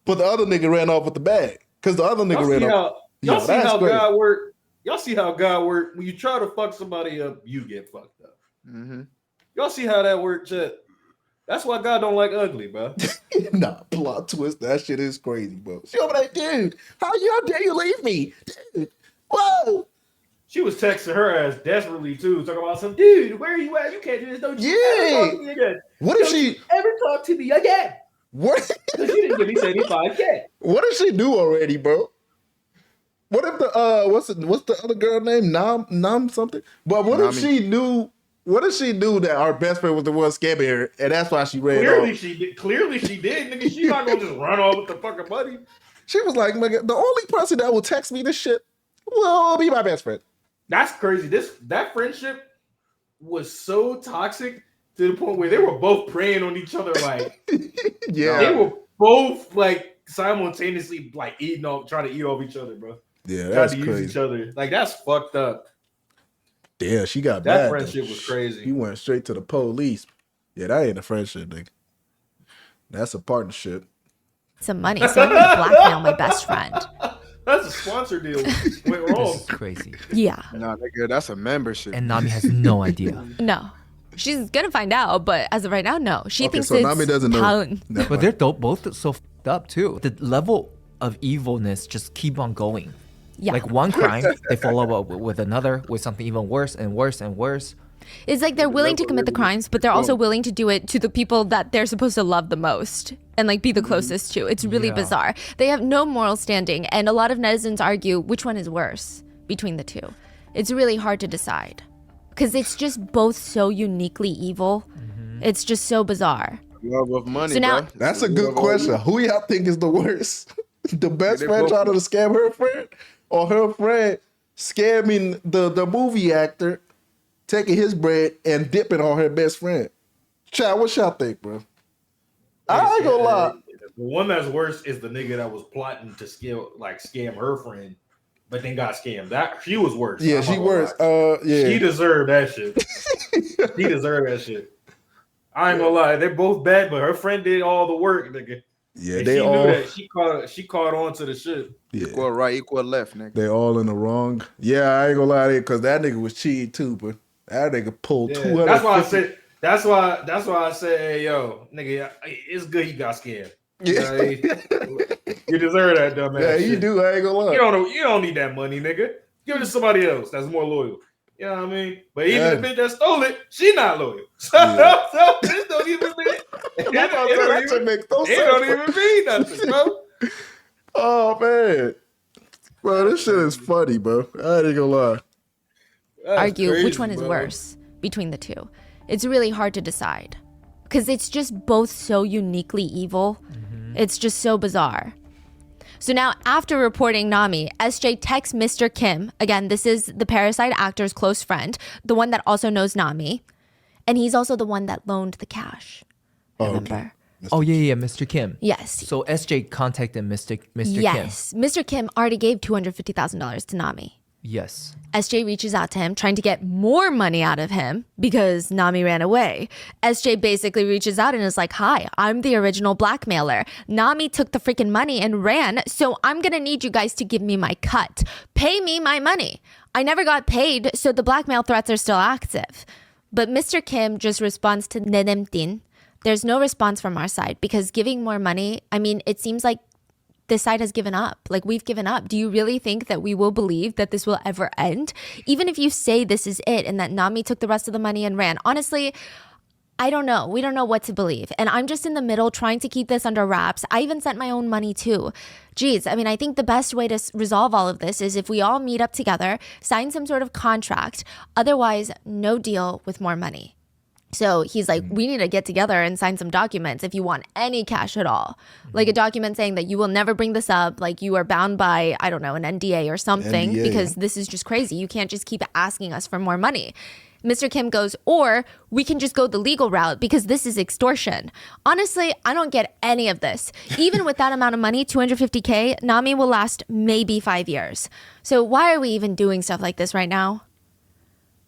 Speaker 1: But the other nigga ran off with the bag because the other nigga ran off.
Speaker 4: Y'all see how God work? Y'all see how God work? When you try to fuck somebody up, you get fucked up.
Speaker 5: Mm-hmm.
Speaker 4: Y'all see how that works, Chet? That's why God don't like ugly, bro.
Speaker 1: Nah, plot twist. That shit is crazy, bro. She over there, dude. How dare you leave me, dude? Whoa.
Speaker 4: She was texting her ass desperately too, talking about some dude. Where are you at? You can't do this. Don't you ever talk to me again?
Speaker 1: What if she
Speaker 4: ever talk to me again?
Speaker 1: What?
Speaker 4: She didn't give me 75K.
Speaker 1: What did she do already, bro? What if the what's the other girl name? Nam something? But what if she knew? What if she knew that our best friend was the one scamming her, and that's why she ran
Speaker 4: Clearly
Speaker 1: off?
Speaker 4: she did. Clearly she did, nigga. She not gonna just run off with the fucking money.
Speaker 1: She was like, "Nigga, the only person that will text me this shit will be my best friend."
Speaker 4: That's crazy. That friendship was so toxic to the point where they were both preying on each other. Like,
Speaker 1: Yeah,
Speaker 4: they were both like simultaneously like trying to eat off each other, bro.
Speaker 1: yeah,
Speaker 4: Trying
Speaker 1: that's
Speaker 4: to
Speaker 1: crazy.
Speaker 4: use each other. Like, that's fucked up.
Speaker 1: Yeah, she got
Speaker 4: That
Speaker 1: bad,
Speaker 4: friendship
Speaker 1: though.
Speaker 4: was crazy.
Speaker 1: He went straight to the police. Yeah, that ain't a friendship, nigga. That's a partnership.
Speaker 3: Some money, so I'm gonna blackmail my best friend.
Speaker 4: That's a sponsor deal. Went
Speaker 2: This
Speaker 4: wrong.
Speaker 2: is crazy.
Speaker 3: Yeah.
Speaker 5: Nah, nigga, that's a membership.
Speaker 2: And Nami has no idea.
Speaker 3: No. She's gonna find out, but as of right now, no. She thinks
Speaker 1: so
Speaker 3: it's
Speaker 1: Nami doesn't know.
Speaker 3: talent.
Speaker 1: Never
Speaker 2: But
Speaker 1: mind.
Speaker 2: they're both so fucked up too. The level of evilness just keep on going.
Speaker 3: Yeah.
Speaker 2: Like one crime, they follow up with another, with something even worse and worse and worse.
Speaker 3: It's like they're willing to commit the crimes, but they're also willing to do it to the people that they're supposed to love the most and like be the closest to. It's really bizarre. They have no moral standing, and a lot of netizens argue which one is worse between the two. It's really hard to decide because it's just both so uniquely evil. It's just so bizarre.
Speaker 5: Love of money,
Speaker 3: So now-
Speaker 5: bro.
Speaker 1: That's a good question. Who y'all think is the worst? The best friend trying to scam her friend, or her friend scamming the movie actor, taking his bread and dipping on her best friend? Chad, what y'all think, bro? I ain't gonna lie.
Speaker 4: The one that's worse is the nigga that was plotting to scam her friend, but then got scammed. That she was worse.
Speaker 1: Yeah,
Speaker 4: I'm
Speaker 1: she
Speaker 4: not gonna
Speaker 1: worse.
Speaker 4: lie.
Speaker 1: Yeah.
Speaker 4: She deserved that shit. She deserved that shit. I ain't gonna lie, they're both bad, but her friend did all the work, nigga.
Speaker 1: Yeah,
Speaker 4: And
Speaker 1: they
Speaker 4: she
Speaker 1: all.
Speaker 4: knew that. She caught on to the shit.
Speaker 1: Yeah,
Speaker 5: Equal right, equal left, nigga.
Speaker 1: they all in the wrong. Yeah, I ain't gonna lie, because that nigga was cheating too, but that nigga pulled
Speaker 4: Yeah,
Speaker 1: 250.
Speaker 4: that's why I said. That's why I said, hey, yo, nigga, it's good he got scared.
Speaker 1: Yeah.
Speaker 4: You deserve that, dumbass.
Speaker 1: Yeah, you
Speaker 4: shit.
Speaker 1: do. I ain't gonna lie.
Speaker 4: You don't need that money, nigga. Give it to somebody else that's more loyal. You know what I mean? But even the bitch that stole it, she not loyal. So,
Speaker 1: Yeah.
Speaker 4: so this don't even mean it
Speaker 1: That shit makes no sense,
Speaker 4: don't
Speaker 1: bro.
Speaker 4: even mean nothing, bro.
Speaker 1: Oh man, bro, this shit is funny, bro. I ain't gonna lie.
Speaker 4: That's
Speaker 3: Argue which
Speaker 4: crazy,
Speaker 3: one is
Speaker 4: bro.
Speaker 3: worse between the two. It's really hard to decide because it's just both so uniquely evil. It's just so bizarre. So now, after reporting Nami, SJ texts Mr. Kim. Again, this is the Parasite actor's close friend, the one that also knows Nami. And he's also the one that loaned the cash. Remember?
Speaker 2: Oh yeah, Mr. Kim.
Speaker 3: Yes.
Speaker 2: So SJ contacted Mr.
Speaker 3: Yes. Mr. Kim already gave $250,000 to Nami.
Speaker 2: Kim. Yes.
Speaker 3: SJ reaches out to him, trying to get more money out of him because Nami ran away. SJ basically reaches out and is like, hi, I'm the original blackmailer. Nami took the freaking money and ran, so I'm gonna need you guys to give me my cut. Pay me my money. I never got paid, so the blackmail threats are still active. But Mr. Kim just responds to Nedemtin. There's no response from our side because giving more money, I mean, it seems like this side has given up. Like, we've given up. Do you really think that we will believe that this will ever end? Even if you say this is it and that Nami took the rest of the money and ran. Honestly, I don't know. We don't know what to believe. And I'm just in the middle trying to keep this under wraps. I even sent my own money too. Geez, I mean, I think the best way to resolve all of this is if we all meet up together, sign some sort of contract. Otherwise, no deal with more money. So he's like, we need to get together and sign some documents if you want any cash at all. Like a document saying that you will never bring this up, like you are bound by, I don't know, an NDA or something,
Speaker 1: NDA,
Speaker 3: because this is just crazy. You can't just keep asking us for more money. Mr. Kim goes, or we can just go the legal route because this is extortion. Honestly, I don't get any of this. Even with that amount of money, 250K, Nami will last maybe 5 years. So why are we even doing stuff like this right now?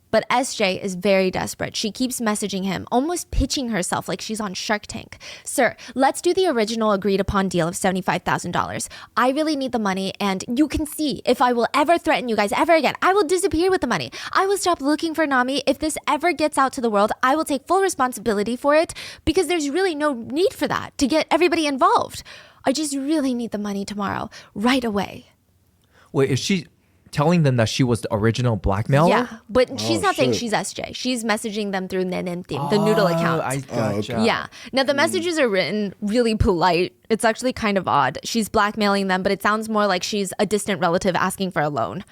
Speaker 3: But SJ is very desperate. She keeps messaging him, almost pitching herself like she's on Shark Tank. Sir, let's do the original agreed upon deal of $75,000. I really need the money, and you can see if I will ever threaten you guys ever again, I will disappear with the money. I will stop looking for Nami. If this ever gets out to the world, I will take full responsibility for it because there's really no need for that to get everybody involved. I just really need the money tomorrow, right away.
Speaker 2: Wait, is she telling them that she was the original blackmailer?
Speaker 3: Yeah, but she's not saying
Speaker 1: shit.
Speaker 3: she's SJ. She's messaging them through Nenentim, the noodle account.
Speaker 2: I gotcha.
Speaker 3: Yeah. Now the messages are written really polite. It's actually kind of odd. She's blackmailing them, but it sounds more like she's a distant relative asking for a loan.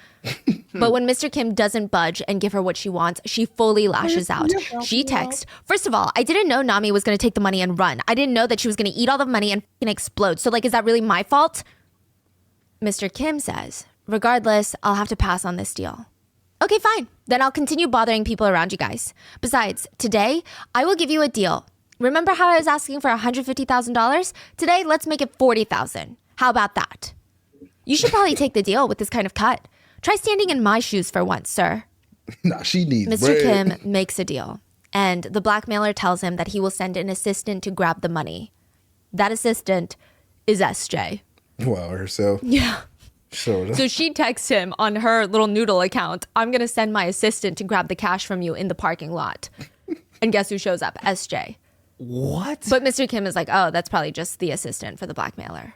Speaker 3: But when Mr. Kim doesn't budge and give her what she wants, she fully lashes out. She texts, first of all, I didn't know Nami was going to take the money and run. I didn't know that she was going to eat all the money and f***ing explode. So like, is that really my fault? Mr. Kim says, regardless, I'll have to pass on this deal. Okay, fine. Then I'll continue bothering people around you guys. Besides, today, I will give you a deal. Remember how I was asking for $150,000? Today, let's make it $40,000. How about that? You should probably take the deal with this kind of cut. Try standing in my shoes for once, sir.
Speaker 1: Nah, she needs
Speaker 3: Mr.
Speaker 1: bread.
Speaker 3: Kim makes a deal, and the blackmailer tells him that he will send an assistant to grab the money. That assistant is SJ.
Speaker 1: Wow, herself.
Speaker 3: Yeah.
Speaker 1: Sure.
Speaker 3: So she texts him on her little noodle account, I'm going to send my assistant to grab the cash from you in the parking lot. And guess who shows up? SJ.
Speaker 2: What?
Speaker 3: But Mr. Kim is like, oh, that's probably just the assistant for the blackmailer.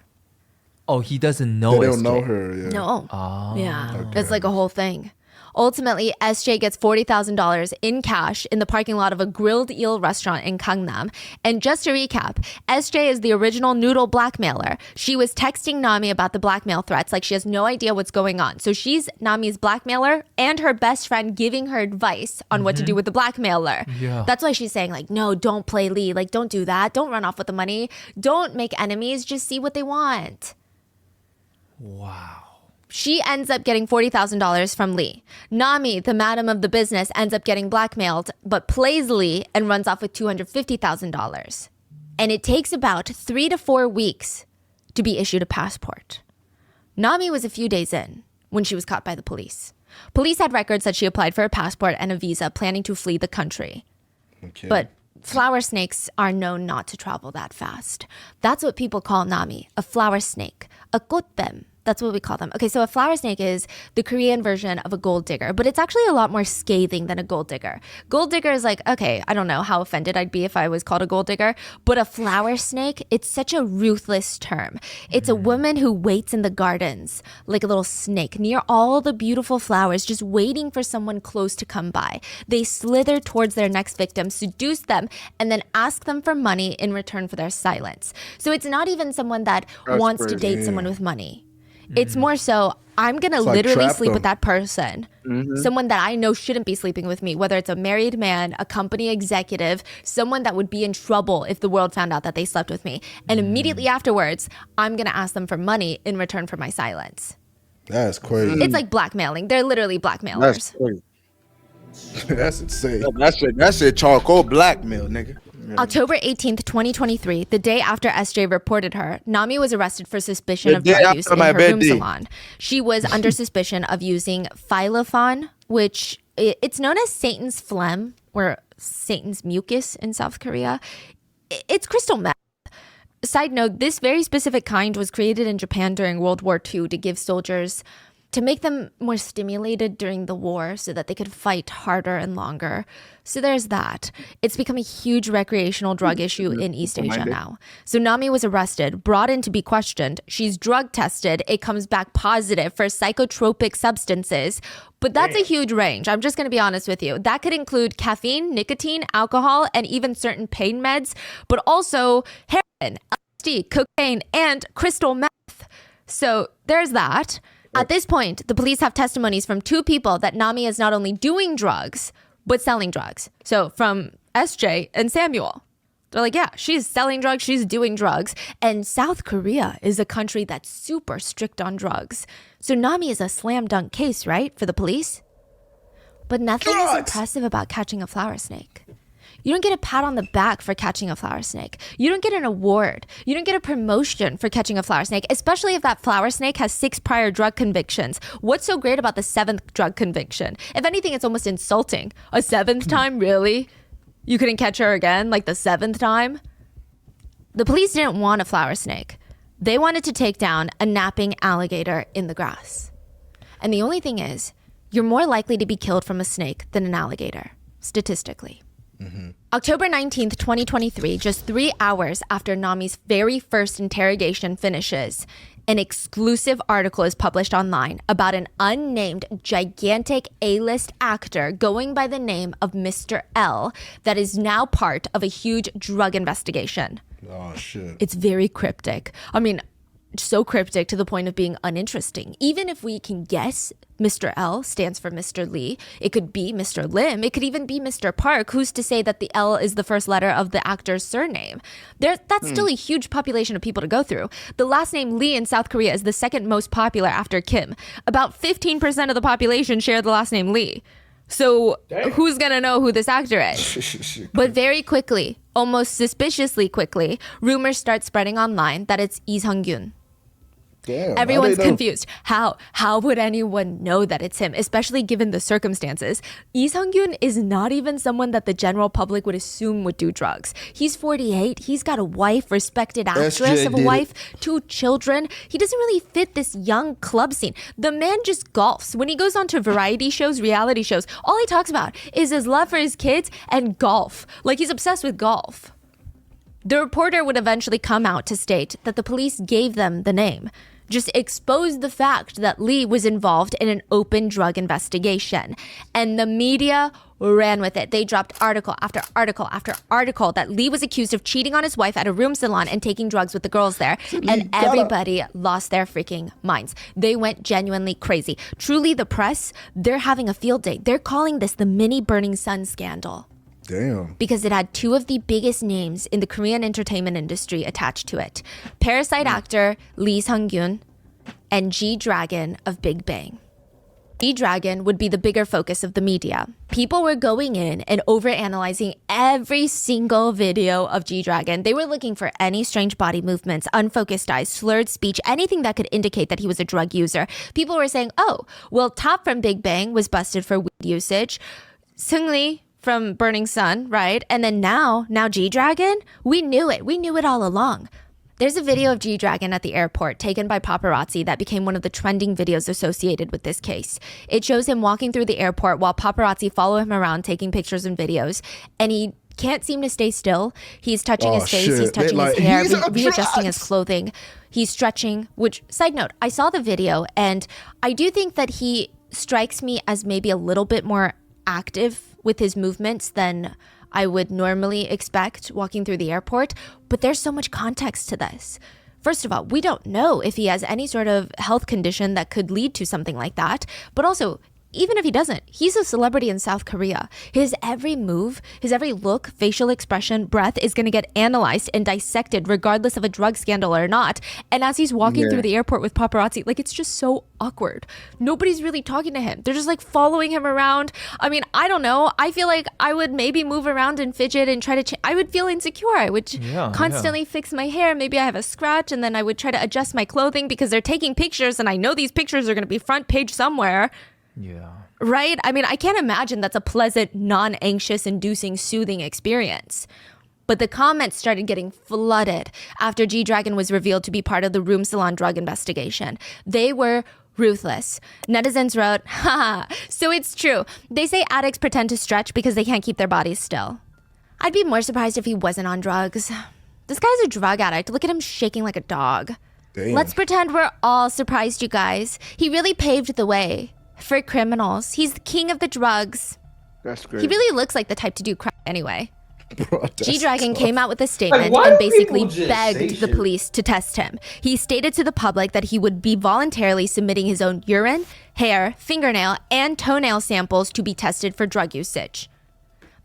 Speaker 2: Oh, he doesn't know
Speaker 1: They don't
Speaker 2: SJ.
Speaker 1: know her. Yeah.
Speaker 3: No. Yeah. It's like a whole thing. Ultimately, SJ gets $40,000 in cash in the parking lot of a grilled eel restaurant in Gangnam. And just to recap, SJ is the original noodle blackmailer. She was texting Nami about the blackmail threats like she has no idea what's going on. So she's Nami's blackmailer and her best friend giving her advice on what to do with the blackmailer.
Speaker 2: Yeah.
Speaker 3: That's why she's saying like, no, don't play Lee. Like, don't do that. Don't run off with the money. Don't make enemies. Just see what they want.
Speaker 2: Wow.
Speaker 3: She ends up getting $40,000 from Lee. Nami, the madam of the business, ends up getting blackmailed, but plays Lee and runs off with $250,000. And it takes about 3 to 4 weeks to be issued a passport. Nami was a few days in when she was caught by the police. Police had records that she applied for a passport and a visa planning to flee the country.
Speaker 1: Okay.
Speaker 3: But flower snakes are known not to travel that fast. That's what people call Nami, a flower snake, a 꽃뱀. That's what we call them. Okay, so a flower snake is the Korean version of a gold digger, but it's actually a lot more scathing than a gold digger. Gold digger is like, okay, I don't know how offended I'd be if I was called a gold digger, but a flower snake, it's such a ruthless term. It's a woman who waits in the gardens like a little snake near all the beautiful flowers, just waiting for someone close to come by. They slither towards their next victim, seduce them, and then ask them for money in return for their silence. So it's not even someone that wants to
Speaker 5: crazy.
Speaker 3: date someone with money. It's more so, I'm going to
Speaker 1: like
Speaker 3: literally
Speaker 1: trap
Speaker 3: sleep with
Speaker 1: them.
Speaker 3: that person. Someone that I know shouldn't be sleeping with me, whether it's a married man, a company executive, someone that would be in trouble if the world found out that they slept with me. And immediately afterwards, I'm going to ask them for money in return for my silence.
Speaker 1: That's crazy.
Speaker 3: It's like blackmailing. They're literally blackmailers.
Speaker 5: That's crazy.
Speaker 1: That's insane.
Speaker 5: That's it. Charcoal blackmail, nigga.
Speaker 3: October 18th, 2023, the day after SJ reported her, Nami was arrested for suspicion
Speaker 5: The
Speaker 3: of
Speaker 5: day
Speaker 3: drug use
Speaker 5: after
Speaker 3: in
Speaker 5: my
Speaker 3: her room
Speaker 5: birthday.
Speaker 3: salon. She was under suspicion of using phylofon, which it's known as Satan's phlegm or Satan's mucus in South Korea. It's crystal meth. Side note, this very specific kind was created in Japan during World War II to give soldiers, to make them more stimulated during the war so that they could fight harder and longer. So there's that. It's become a huge recreational drug issue in East Asia now. So Nami was arrested, brought in to be questioned. She's drug tested. It comes back positive for psychotropic substances. But that's a huge range. I'm just going to be honest with you. That could include caffeine, nicotine, alcohol, and even certain pain meds, but also heroin, LSD, cocaine, and crystal meth. So there's that. At this point, the police have testimonies from 2 people that Nami is not only doing drugs, but selling drugs. So from SJ and Samuel. They're like, yeah, she's selling drugs, she's doing drugs. And South Korea is a country that's super strict on drugs. So Nami is a slam dunk case, right, for the police? But nothing is impressive about catching a flower snake. You don't get a pat on the back for catching a flower snake. You don't get an award. You don't get a promotion for catching a flower snake, especially if that flower snake has 6 prior drug convictions. What's so great about the 7th drug conviction? If anything, it's almost insulting. A 7th time, really? You couldn't catch her again, like the 7th time? The police didn't want a flower snake. They wanted to take down a napping alligator in the grass. And the only thing is, you're more likely to be killed from a snake than an alligator, statistically. October 19th, 2023, just 3 hours after Nami's very first interrogation finishes, an exclusive article is published online about an unnamed gigantic A-list actor going by the name of Mr. L that is now part of a huge drug investigation.
Speaker 1: Oh, shit.
Speaker 3: It's very cryptic. I mean, so cryptic to the point of being uninteresting. Even if we can guess Mr. L stands for Mr. Lee, it could be Mr. Lim, it could even be Mr. Park. Who's to say that the L is the first letter of the actor's surname? That's still a huge population of people to go through. The last name Lee in South Korea is the second most popular after Kim. About 15% of the population share the last name Lee. So who's gonna know who this actor is? But very quickly, almost suspiciously quickly, rumors start spreading online that it's Lee Sung-gyun.
Speaker 1: Damn.
Speaker 3: Everyone's confused. How would anyone know that it's him, especially given the circumstances? Lee Sung-gyun is not even someone that the general public would assume would do drugs. He's 48. He's got a wife, respected actress of a wife, 2 children. He doesn't really fit this young club scene. The man just golfs. When he goes on to variety shows, reality shows, all he talks about is his love for his kids and golf. Like he's obsessed with golf. The reporter would eventually come out to state that the police gave them the name, just exposed the fact that Lee was involved in an open drug investigation. And the media ran with it. They dropped article after article after article that Lee was accused of cheating on his wife at a room salon and taking drugs with the girls there. And everybody lost their freaking minds. They went genuinely crazy. Truly, the press, they're having a field day. They're calling this the mini Burning Sun scandal.
Speaker 1: Damn.
Speaker 3: Because it had 2 of the biggest names in the Korean entertainment industry attached to it. Parasite actor Lee Sung-gyun and G-Dragon of Big Bang. G-Dragon would be the bigger focus of the media. People were going in and overanalyzing every single video of G-Dragon. They were looking for any strange body movements, unfocused eyes, slurred speech, anything that could indicate that he was a drug user. People were saying, oh, well, Top from Big Bang was busted for weed usage. Seungri from Burning Sun, right? And then now G-Dragon? We knew it. We knew it all along. There's a video of G-Dragon at the airport taken by paparazzi that became one of the trending videos associated with this case. It shows him walking through the airport while paparazzi follow him around taking pictures and videos. And he can't seem to stay still. He's touching his face. He's touching his hair, readjusting his clothing. He's stretching, which, side note, I saw the video and I do think that he strikes me as maybe a little bit more active with his movements than I would normally expect walking through the airport, but there's so much context to this. First of all, we don't know if he has any sort of health condition that could lead to something like that, but also, even if he doesn't, he's a celebrity in South Korea. His every move, his every look, facial expression, breath is going to get analyzed and dissected regardless of a drug scandal or not. And as he's walking through the airport with paparazzi, like it's just so awkward. Nobody's really talking to him. They're just like following him around. I mean, I don't know. I feel like I would maybe move around and fidget and try to I would feel insecure. I would constantly fix my hair. Maybe I have a scratch and then I would try to adjust my clothing because they're taking pictures and I know these pictures are going to be front page somewhere.
Speaker 2: Yeah.
Speaker 3: Right? I mean, I can't imagine that's a pleasant, non-anxious, inducing, soothing experience. But the comments started getting flooded after G-Dragon was revealed to be part of the room salon drug investigation. They were ruthless. Netizens wrote, haha, so it's true. They say addicts pretend to stretch because they can't keep their bodies still. I'd be more surprised if he wasn't on drugs. This guy's a drug addict. Look at him shaking like a dog.
Speaker 1: Damn.
Speaker 3: Let's pretend we're all surprised, you guys. He really paved the way for criminals. He's the king of the drugs.
Speaker 5: That's great.
Speaker 3: He really looks like the type to do crap anyway.
Speaker 1: Bro, that's
Speaker 3: G-Dragon
Speaker 1: tough.
Speaker 3: came out with a statement
Speaker 4: why
Speaker 3: and
Speaker 4: do
Speaker 3: basically
Speaker 4: people just say
Speaker 3: begged the
Speaker 4: shit?
Speaker 3: police to test him. He stated to the public that he would be voluntarily submitting his own urine, hair, fingernail, and toenail samples to be tested for drug usage.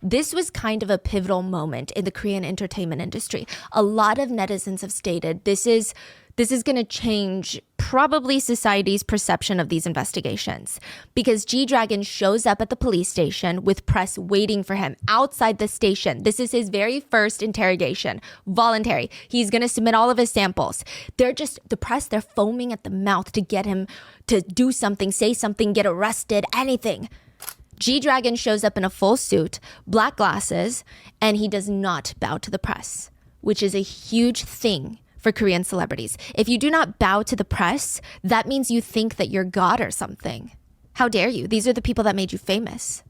Speaker 3: This was kind of a pivotal moment in the Korean entertainment industry. A lot of netizens have stated this is going to change probably society's perception of these investigations, because G-Dragon shows up at the police station with press waiting for him outside the station. This is his very first interrogation, voluntary. He's going to submit all of his samples. The press, they're foaming at the mouth to get him to do something, say something, get arrested, anything. G-Dragon shows up in a full suit, black glasses, and he does not bow to the press, which is a huge thing for Korean celebrities. If you do not bow to the press, that means you think that you're God or something. How dare you? These are the people that made you famous.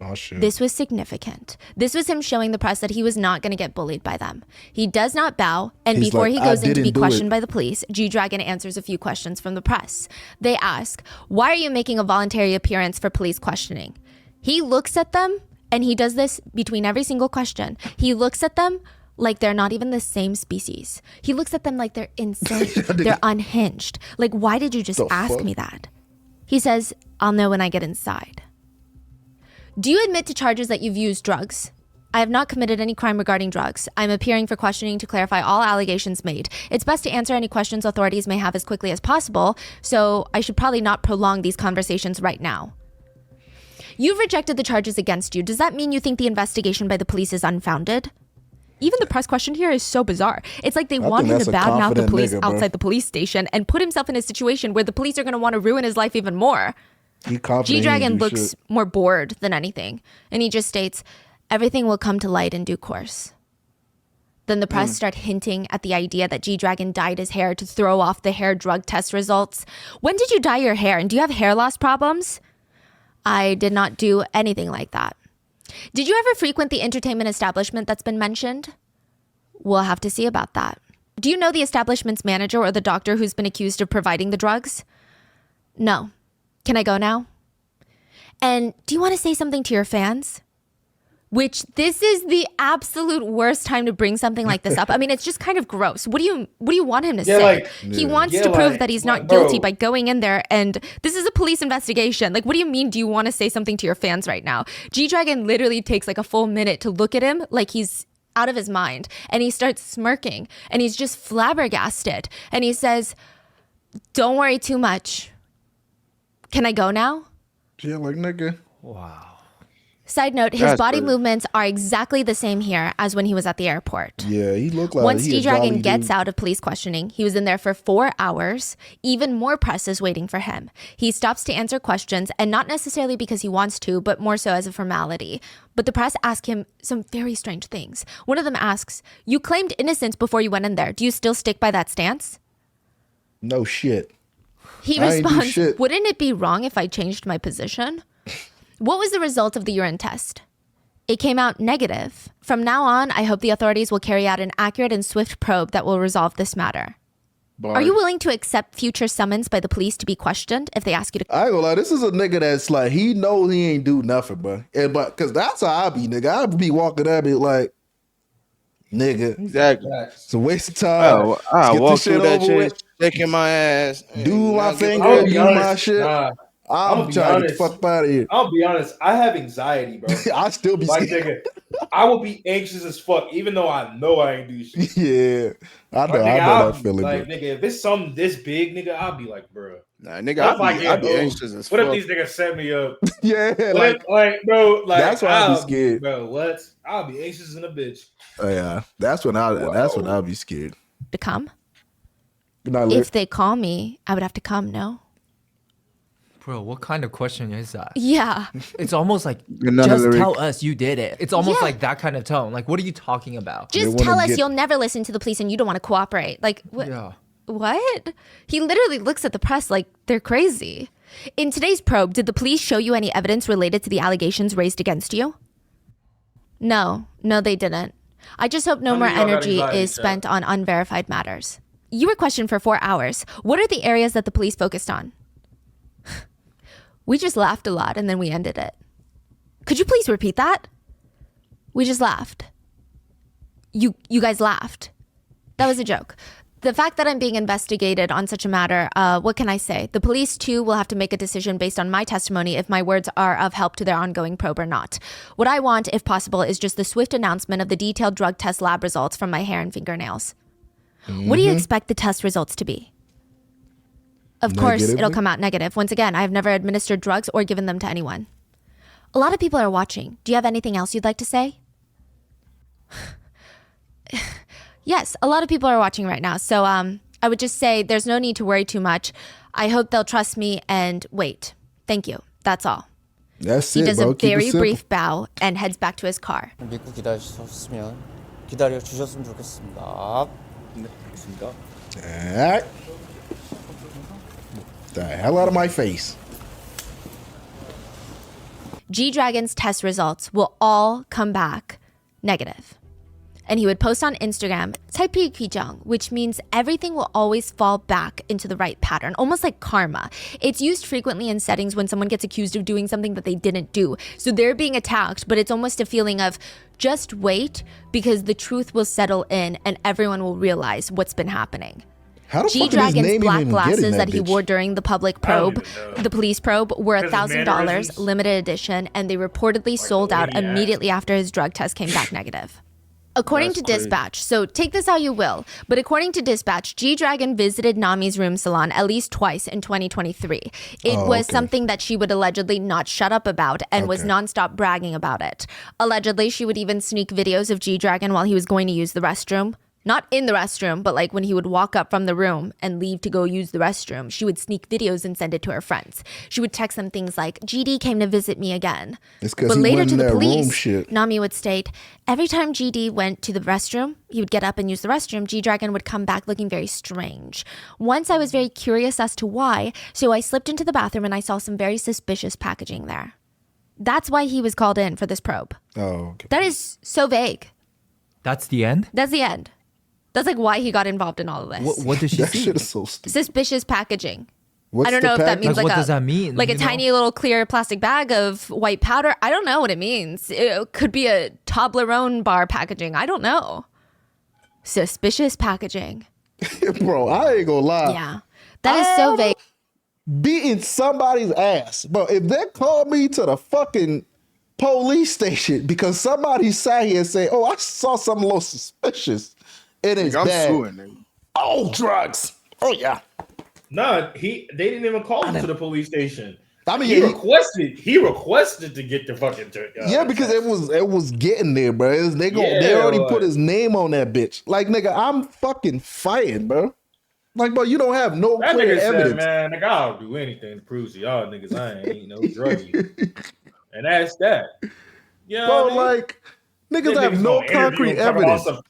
Speaker 1: Oh, shit.
Speaker 3: This was significant. This was him showing the press that he was not going to get bullied by them. He does not bow, and
Speaker 1: He's
Speaker 3: before
Speaker 1: like,
Speaker 3: he
Speaker 1: "I
Speaker 3: goes in to
Speaker 1: didn't
Speaker 3: be
Speaker 1: do
Speaker 3: questioned
Speaker 1: it."
Speaker 3: by the police, G-Dragon answers a few questions from the press. They ask, "Why are you making a voluntary appearance for police questioning?" He looks at them, and he does this between every single question. He looks at them like they're not even the same species. He looks at them like they're insane. They're unhinged. Like, why did you just ask
Speaker 1: fuck?
Speaker 3: me that? He says, "I'll know when I get inside." Do you admit to charges that you've used drugs? I have not committed any crime regarding drugs. I'm appearing for questioning to clarify all allegations made. It's best to answer any questions authorities may have as quickly as possible, so I should probably not prolong these conversations right now. You've rejected the charges against you. Does that mean you think the investigation by the police is unfounded? Even the press question here is so bizarre. It's like they want him
Speaker 1: that's
Speaker 3: to
Speaker 1: a
Speaker 3: badmouth the
Speaker 1: confident
Speaker 3: police
Speaker 1: nigga, bro.
Speaker 3: outside the police station and put himself in a situation where the police are going to want to ruin his life even more.
Speaker 1: He confident he
Speaker 3: G-Dragon
Speaker 1: ain't do
Speaker 3: looks
Speaker 1: shit.
Speaker 3: more bored than anything. And he just states, everything will come to light in due course. Then the press start hinting at the idea that G-Dragon dyed his hair to throw off the hair drug test results. When did you dye your hair? And do you have hair loss problems? I did not do anything like that. Did you ever frequent the entertainment establishment that's been mentioned? We'll have to see about that. Do you know the establishment's manager or the doctor who's been accused of providing the drugs? No. Can I go now? And do you want to say something to your fans? Which this is the absolute worst time to bring something like this up. I mean, it's just kind of gross. What do you want him to say? He wants to prove that he's not guilty by going in there, and this is a police investigation. Like, what do you mean? Do you want to say something to your fans right now? G-Dragon literally takes like a full minute to look at him like he's out of his mind, and he starts smirking, and he's just flabbergasted, and he says, "Don't worry too much. Can I go now?"
Speaker 1: Yeah, like, nigga.
Speaker 2: Wow.
Speaker 3: Side note, his
Speaker 5: That's
Speaker 3: body
Speaker 5: crazy.
Speaker 3: movements are exactly the same here as when he was at the airport.
Speaker 1: Yeah, he looked like
Speaker 3: Once
Speaker 1: he a
Speaker 3: D-Dragon
Speaker 1: jolly
Speaker 3: gets
Speaker 1: dude.
Speaker 3: out of police questioning, he was in there for 4 hours. Even more press is waiting for him. He stops to answer questions, and not necessarily because he wants to, but more so as a formality. But the press ask him some very strange things. One of them asks, "You claimed innocence before you went in there. Do you still stick by that stance?"
Speaker 1: No shit.
Speaker 3: He
Speaker 1: I ain't do
Speaker 3: responds,
Speaker 1: shit.
Speaker 3: "Wouldn't it be wrong if I changed my position?" What was the result of the urine test? It came out negative. From now on, I hope the authorities will carry out an accurate and swift probe that will resolve this matter. Are you willing to accept future summons by the police to be questioned if they ask you to?
Speaker 1: I ain't gonna lie, this is a nigga that's like, he knows he ain't do nothing, bro. And but cause that's how I be, nigga. I be walking at me like, nigga,
Speaker 5: Exactly.
Speaker 1: it's a waste of time.
Speaker 5: I
Speaker 1: Let's get
Speaker 5: walk
Speaker 1: this
Speaker 5: through
Speaker 1: shit
Speaker 5: that
Speaker 1: over
Speaker 5: shit,
Speaker 1: with.
Speaker 5: shaking my ass.
Speaker 1: Do my
Speaker 5: Not giving
Speaker 1: finger,
Speaker 5: a
Speaker 4: I'll be
Speaker 1: do
Speaker 5: fuck.
Speaker 1: my
Speaker 4: honest,
Speaker 1: shit.
Speaker 4: nah.
Speaker 1: I'm
Speaker 4: be
Speaker 1: trying to get
Speaker 4: honest.
Speaker 1: the fuck out of here.
Speaker 4: I'll be honest. I have anxiety, bro.
Speaker 1: I still be
Speaker 4: Like,
Speaker 1: scared.
Speaker 4: nigga, I would be anxious as fuck, even though I know I ain't do shit.
Speaker 1: Yeah, I know.
Speaker 4: Like, nigga,
Speaker 1: I know
Speaker 4: I'll
Speaker 1: that
Speaker 4: be-
Speaker 1: feeling,
Speaker 4: like,
Speaker 1: bro.
Speaker 4: nigga, if it's something this big, nigga, I'll be like, bro.
Speaker 5: Nah, nigga,
Speaker 4: What if
Speaker 5: I
Speaker 4: get
Speaker 5: be
Speaker 4: old?
Speaker 5: anxious as
Speaker 4: What if
Speaker 5: fuck.
Speaker 4: these niggas set me up?
Speaker 1: Yeah,
Speaker 4: What if, like, bro, like,
Speaker 1: that's why I be
Speaker 4: I'll
Speaker 1: scared.
Speaker 4: Bro, what? I'll be anxious in a bitch.
Speaker 1: Yeah, that's when I'll be scared.
Speaker 3: To come?
Speaker 1: Good night, Larry.
Speaker 3: If they call me, I would have to come, no?
Speaker 2: Bro, what kind of question is that?
Speaker 3: Yeah.
Speaker 2: It's almost like,
Speaker 5: Another
Speaker 2: just
Speaker 5: lyric.
Speaker 2: tell us you did it. It's almost
Speaker 3: Yeah.
Speaker 2: like that kind of tone. Like, what are you talking about?
Speaker 3: Just
Speaker 1: wanna
Speaker 3: tell us
Speaker 1: get-
Speaker 3: you'll never listen to the police and you don't want to cooperate. Like, what?
Speaker 2: Yeah.
Speaker 3: What? He literally looks at the press like they're crazy. In today's probe, did the police show you any evidence related to the allegations raised against you? No, they didn't. I just hope no
Speaker 4: How
Speaker 3: more
Speaker 4: many of y'all got
Speaker 3: energy
Speaker 4: anxiety,
Speaker 3: is
Speaker 4: chat?
Speaker 3: spent on unverified matters. You were questioned for 4 hours. What are the areas that the police focused on? We just laughed a lot and then we ended it. Could you please repeat that? We just laughed. You guys laughed. That was a joke. The fact that I'm being investigated on such a matter, what can I say? The police, too, will have to make a decision based on my testimony if my words are of help to their ongoing probe or not. What I want, if possible, is just the swift announcement of the detailed drug test lab results from my hair and fingernails. What do you expect the test results to be? Of course, it'll come out negative. Once again, I have never administered drugs or given them to anyone. A lot of people are watching. Do you have anything else you'd like to say? Yes, a lot of people are watching right now. So I would just say there's no need to worry too much. I hope they'll trust me and wait. Thank you. That's all.
Speaker 1: That's
Speaker 3: He
Speaker 1: it,
Speaker 3: does
Speaker 1: bro.
Speaker 3: a
Speaker 1: Keep it
Speaker 3: very
Speaker 1: simple.
Speaker 3: brief bow and heads back to his car.
Speaker 6: 믿고 기다리셨으면 기다려 주셨으면 좋겠습니다.
Speaker 5: 네, 알겠습니다.
Speaker 1: Alright. The hell out of my face.
Speaker 3: G-Dragon's test results will all come back negative. And he would post on Instagram, 살필 규정, which means everything will always fall back into the right pattern, almost like karma. It's used frequently in settings when someone gets accused of doing something that they didn't do. So they're being attacked, but it's almost a feeling of just wait because the truth will settle in and everyone will realize what's been happening.
Speaker 1: How the fuck did his
Speaker 3: G-Dragon's
Speaker 1: name
Speaker 3: black
Speaker 1: even get in
Speaker 3: glasses
Speaker 1: that
Speaker 3: that he
Speaker 1: bitch?
Speaker 3: wore during the public probe, the police probe, were
Speaker 4: Because of
Speaker 3: $1,000,
Speaker 4: mannerisms?
Speaker 3: limited edition, and they reportedly sold
Speaker 4: the way
Speaker 3: out
Speaker 4: he acts.
Speaker 3: immediately after his drug test came back negative. According
Speaker 4: That's
Speaker 3: to
Speaker 4: crazy.
Speaker 3: Dispatch, so take this how you will, but according to Dispatch, G-Dragon visited Nami's room salon at least twice in 2023. It was
Speaker 1: okay.
Speaker 3: something that she would allegedly not shut up about and was
Speaker 1: Okay.
Speaker 3: nonstop bragging about it. Allegedly, she would even sneak videos of G-Dragon while he was going to use the restroom. Not in the restroom, but like when he would walk up from the room and leave to go use the restroom, she would sneak videos and send it to her friends. She would text them things like, GD came to visit me again.
Speaker 1: It's 'cause
Speaker 3: But
Speaker 1: he
Speaker 3: later
Speaker 1: went
Speaker 3: to
Speaker 1: in
Speaker 3: the
Speaker 1: that room
Speaker 3: police,
Speaker 1: shit.
Speaker 3: Nami would state, every time GD went to the restroom, he would get up and use the restroom, G-Dragon would come back looking very strange. Once I was very curious as to why, so I slipped into the bathroom and I saw some very suspicious packaging there. That's why he was called in for this probe.
Speaker 1: Oh, okay.
Speaker 3: That is so vague.
Speaker 2: That's the end?
Speaker 3: That's the end. That's like why he got involved in all of this.
Speaker 2: What does she
Speaker 1: That
Speaker 2: see?
Speaker 1: shit is so stupid.
Speaker 3: Suspicious packaging.
Speaker 1: What's
Speaker 3: I don't
Speaker 1: the
Speaker 3: know if that
Speaker 1: package?
Speaker 3: means
Speaker 2: Like,
Speaker 3: like
Speaker 2: what
Speaker 3: a,
Speaker 2: does that mean,
Speaker 3: like a
Speaker 2: you know?
Speaker 3: tiny little clear plastic bag of white powder. I don't know what it means. It could be a Toblerone bar packaging. I don't know. Suspicious packaging.
Speaker 1: Bro, I ain't gonna lie.
Speaker 3: Yeah. That is so vague.
Speaker 1: Beating somebody's ass. But if they call me to the fucking police station because somebody sat here and say, oh, I saw something a little suspicious in his
Speaker 5: I'm
Speaker 1: bag.
Speaker 5: suing, nigga.
Speaker 1: Oh, drugs. Oh, yeah.
Speaker 4: Nah, they didn't even call him to the police station.
Speaker 1: I mean,
Speaker 4: He
Speaker 1: yeah,
Speaker 4: requested to get the fucking
Speaker 1: yeah, because it was getting there, bro. They already
Speaker 4: like-
Speaker 1: put his name on that bitch. Like, nigga, I'm fucking fighting, bro. Like, bro, you don't have no
Speaker 4: that
Speaker 1: clear
Speaker 4: nigga
Speaker 1: evidence.
Speaker 4: said, man, nigga, I'll do anything to prove to y'all niggas I ain't no druggie. And that's that. You know
Speaker 1: Bro,
Speaker 4: what I mean?
Speaker 1: like, niggas
Speaker 4: Then
Speaker 1: have
Speaker 4: niggas
Speaker 1: no
Speaker 4: gonna interview
Speaker 1: concrete
Speaker 4: him, talk about
Speaker 1: evidence.
Speaker 4: some-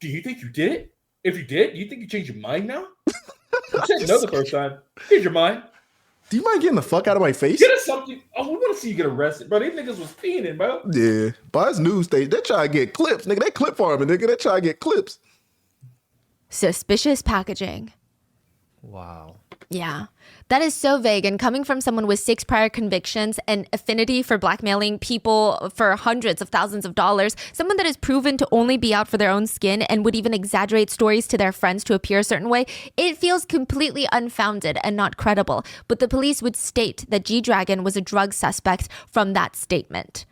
Speaker 4: Do you think you did it? If you did, do you think you changed your mind now? You said no the first time. Change your mind.
Speaker 1: Do you mind getting the fuck out of my face?
Speaker 4: Get us something. Oh, we want to see you get arrested, bro. These niggas was fiending, bro.
Speaker 1: Yeah, but it's news stage. They try to get clips, nigga. They clip farming, nigga. They try to get clips.
Speaker 3: Suspicious packaging.
Speaker 2: Wow.
Speaker 3: Yeah. That is so vague. And coming from someone with 6 prior convictions and affinity for blackmailing people for hundreds of thousands of dollars, someone that is proven to only be out for their own skin and would even exaggerate stories to their friends to appear a certain way, it feels completely unfounded and not credible. But the police would state that G-Dragon was a drug suspect from that statement.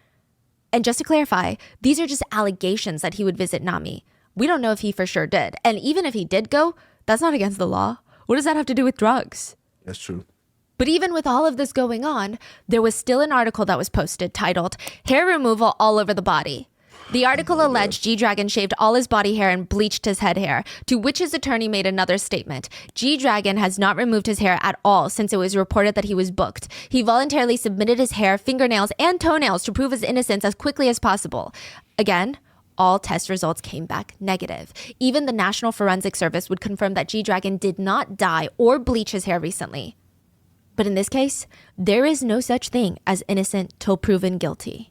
Speaker 3: And just to clarify, these are just allegations that he would visit Nami. We don't know if he for sure did. And even if he did go, that's not against the law. What does that have to do with drugs?
Speaker 1: That's true.
Speaker 3: But even with all of this going on, there was still an article that was posted titled, Hair Removal All Over the Body. The article alleged G-Dragon shaved all his body hair and bleached his head hair, to which his attorney made another statement. G-Dragon has not removed his hair at all since it was reported that he was booked. He voluntarily submitted his hair, fingernails, and toenails to prove his innocence as quickly as possible. Again, all test results came back negative. Even the National Forensic Service would confirm that G-Dragon did not dye or bleach his hair recently. But in this case, there is no such thing as innocent till proven guilty.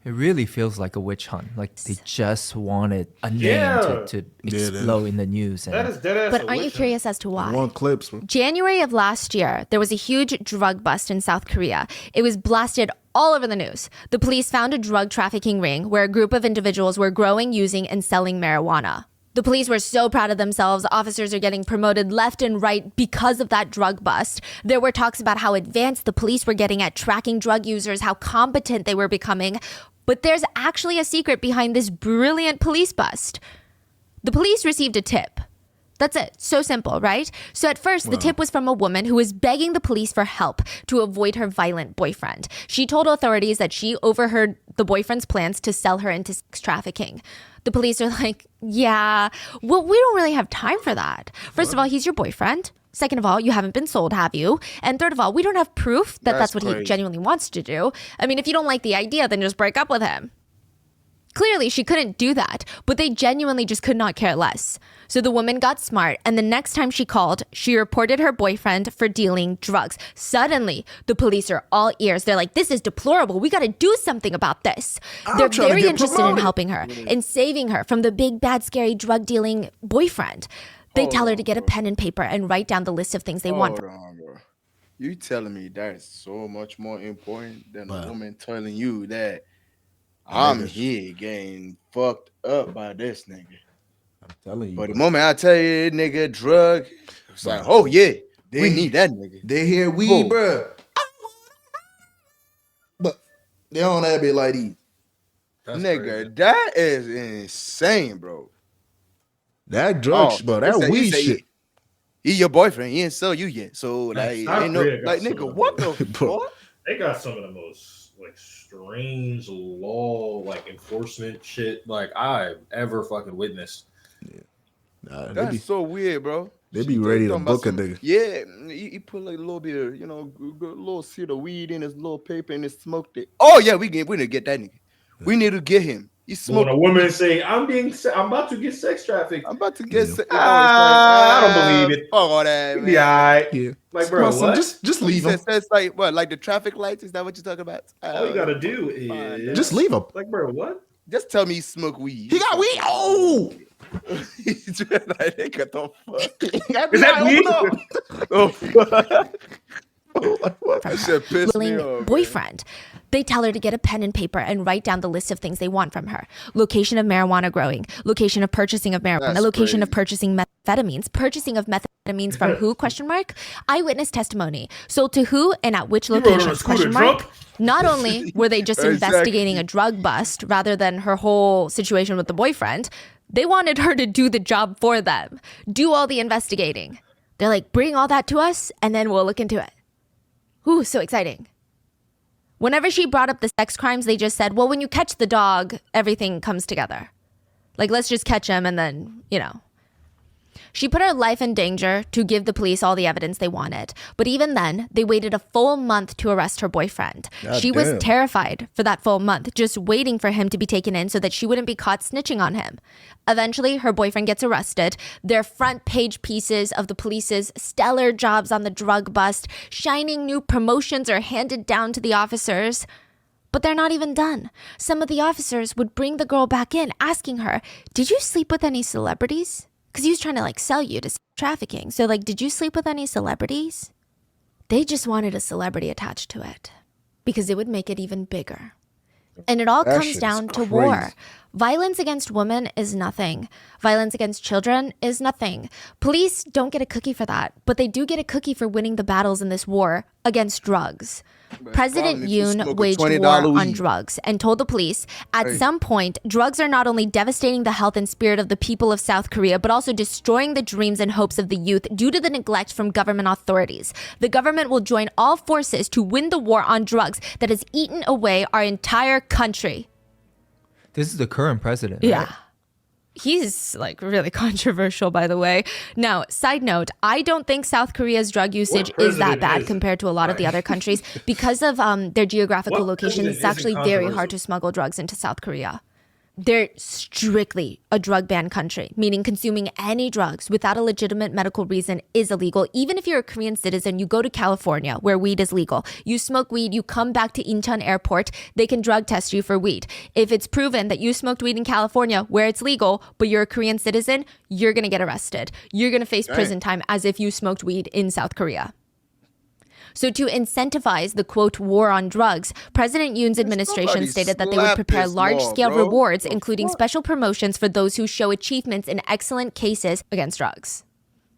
Speaker 2: It really feels like a witch hunt. Like they just wanted a name
Speaker 4: Yeah.
Speaker 2: to
Speaker 1: Yeah, it is.
Speaker 2: explode in the news. And
Speaker 4: That is dead ass.
Speaker 3: But aren't you curious as to
Speaker 1: I
Speaker 3: why?
Speaker 1: want clips, bro.
Speaker 3: January of last year, there was a huge drug bust in South Korea. It was blasted all over the news. The police found a drug trafficking ring where a group of individuals were growing, using, and selling marijuana. The police were so proud of themselves. Officers are getting promoted left and right because of that drug bust. There were talks about how advanced the police were getting at tracking drug users, how competent they were becoming. But there's actually a secret behind this brilliant police bust. The police received a tip. That's it. So simple, right? So at first, the tip was from a woman who was begging the police for help to avoid her violent boyfriend. She told authorities that she overheard the boyfriend's plans to sell her into sex trafficking. The police are like, yeah, well, we don't really have time for that. First of all, he's your boyfriend. Second of all, you haven't been sold, have you? And third of all, we don't have proof that that's what he genuinely wants to do. I mean, if you don't like the idea, then just break up with him. Clearly, she couldn't do that, but they genuinely just could not care less. So the woman got smart, and the next time she called, she reported her boyfriend for dealing drugs. Suddenly, the police are all ears. They're like, this is deplorable. We got to do something about this. They're very interested in helping her and saving her from the big, bad, scary drug dealing boyfriend. They tell her to get a pen and paper and write down the list of things they want.
Speaker 5: Hold on, bro. You telling me that's so much more important than a woman telling you that I'm here getting fucked up by this nigga.
Speaker 1: I'm telling you.
Speaker 5: But the moment I tell you, nigga, drug, it's like, oh yeah, we need that nigga.
Speaker 1: They hear weed, bro. But they don't have it like these.
Speaker 5: Nigga, that is insane, bro.
Speaker 1: That drugs, bro. That weed shit.
Speaker 5: He your boyfriend. He ain't sell you yet. So like, ain't no, like nigga, what the fuck?
Speaker 4: They got some of the most like strange law like enforcement shit like I've ever fucking witnessed.
Speaker 1: Yeah.
Speaker 5: That's so weird, bro.
Speaker 1: They be ready to book a nigga.
Speaker 5: Yeah, he put like a little bit of, a little seed of weed in his little paper and he smoked it. Oh yeah, we need to get that nigga. We need to get him. He smoked.
Speaker 4: When a woman say, "I'm about to get sex trafficked,"
Speaker 5: I'm about to get.
Speaker 4: I don't believe it.
Speaker 5: Fuck all that. Man.
Speaker 4: Yeah,
Speaker 1: Yeah.
Speaker 4: like bro, what?
Speaker 1: Just leave him.
Speaker 5: It's like what? Like the traffic lights? Is that what you're talking about?
Speaker 4: All you gotta do is
Speaker 1: just leave him.
Speaker 4: Like, bro, what?
Speaker 5: Just tell me he smoke weed.
Speaker 1: He got weed. Oh.
Speaker 5: He's like, what the fuck?
Speaker 4: Is that weed?
Speaker 5: Oh, that shit pissed me off,
Speaker 3: boyfriend. They tell her to get a pen and paper and write down the list of things they want from her. Location of marijuana growing, location of purchasing of marijuana, location of purchasing methamphetamines, purchasing of methamphetamines from who, question mark? Eyewitness testimony. Sold to who and at which location, question mark? Not only were they just investigating a drug bust rather than her whole situation with the boyfriend, they wanted her to do the job for them, do all the investigating. They're like, bring all that to us and then we'll look into it. Ooh, so exciting. Whenever she brought up the sex crimes, they just said, well, when you catch the dog, everything comes together. Like, let's just catch him and then, She put her life in danger to give the police all the evidence they wanted. But even then, they waited a full month to arrest her boyfriend. She was terrified for that full month, just waiting for him to be taken in so that she wouldn't be caught snitching on him. Eventually, her boyfriend gets arrested. Their front page pieces of the police's stellar jobs on the drug bust, shining new promotions are handed down to the officers. But they're not even done. Some of the officers would bring the girl back in, asking her, did you sleep with any celebrities? Because he was trying to sell you to trafficking. So did you sleep with any celebrities? They just wanted a celebrity attached to it because it would make it even bigger. And it all comes down to war. Violence against women is nothing. Violence against children is nothing. Police don't get a cookie for that, but they do get a cookie for winning the battles in this war against drugs. President Yoon waged war on drugs and told the police, at some point, drugs are not only devastating the health and spirit of the people of South Korea, but also destroying the dreams and hopes of the youth due to the neglect from government authorities. The government will join all forces to win the war on drugs that has eaten away our entire country.
Speaker 2: This is the current president, right?
Speaker 3: Yeah. He's really controversial, by the way. Now, side note, I don't think South Korea's drug usage is that bad compared to a lot of the other countries. Because of their geographical location, it's actually very hard to smuggle drugs into South Korea. They're strictly a drug ban country, meaning consuming any drugs without a legitimate medical reason is illegal. Even if you're a Korean citizen, you go to California where weed is legal. You smoke weed, you come back to Incheon Airport, they can drug test you for weed. If it's proven that you smoked weed in California where it's legal, but you're a Korean citizen, you're going to get arrested. You're going to face prison time as if you smoked weed in South Korea. So to incentivize the quote war on drugs, President Yoon's administration
Speaker 5: somebody
Speaker 3: stated that they would
Speaker 5: slap
Speaker 3: prepare
Speaker 5: this
Speaker 3: large-scale
Speaker 5: law, bro.
Speaker 3: rewards,
Speaker 5: The
Speaker 3: including
Speaker 5: fuck?
Speaker 3: special promotions for those who show achievements in excellent cases against drugs.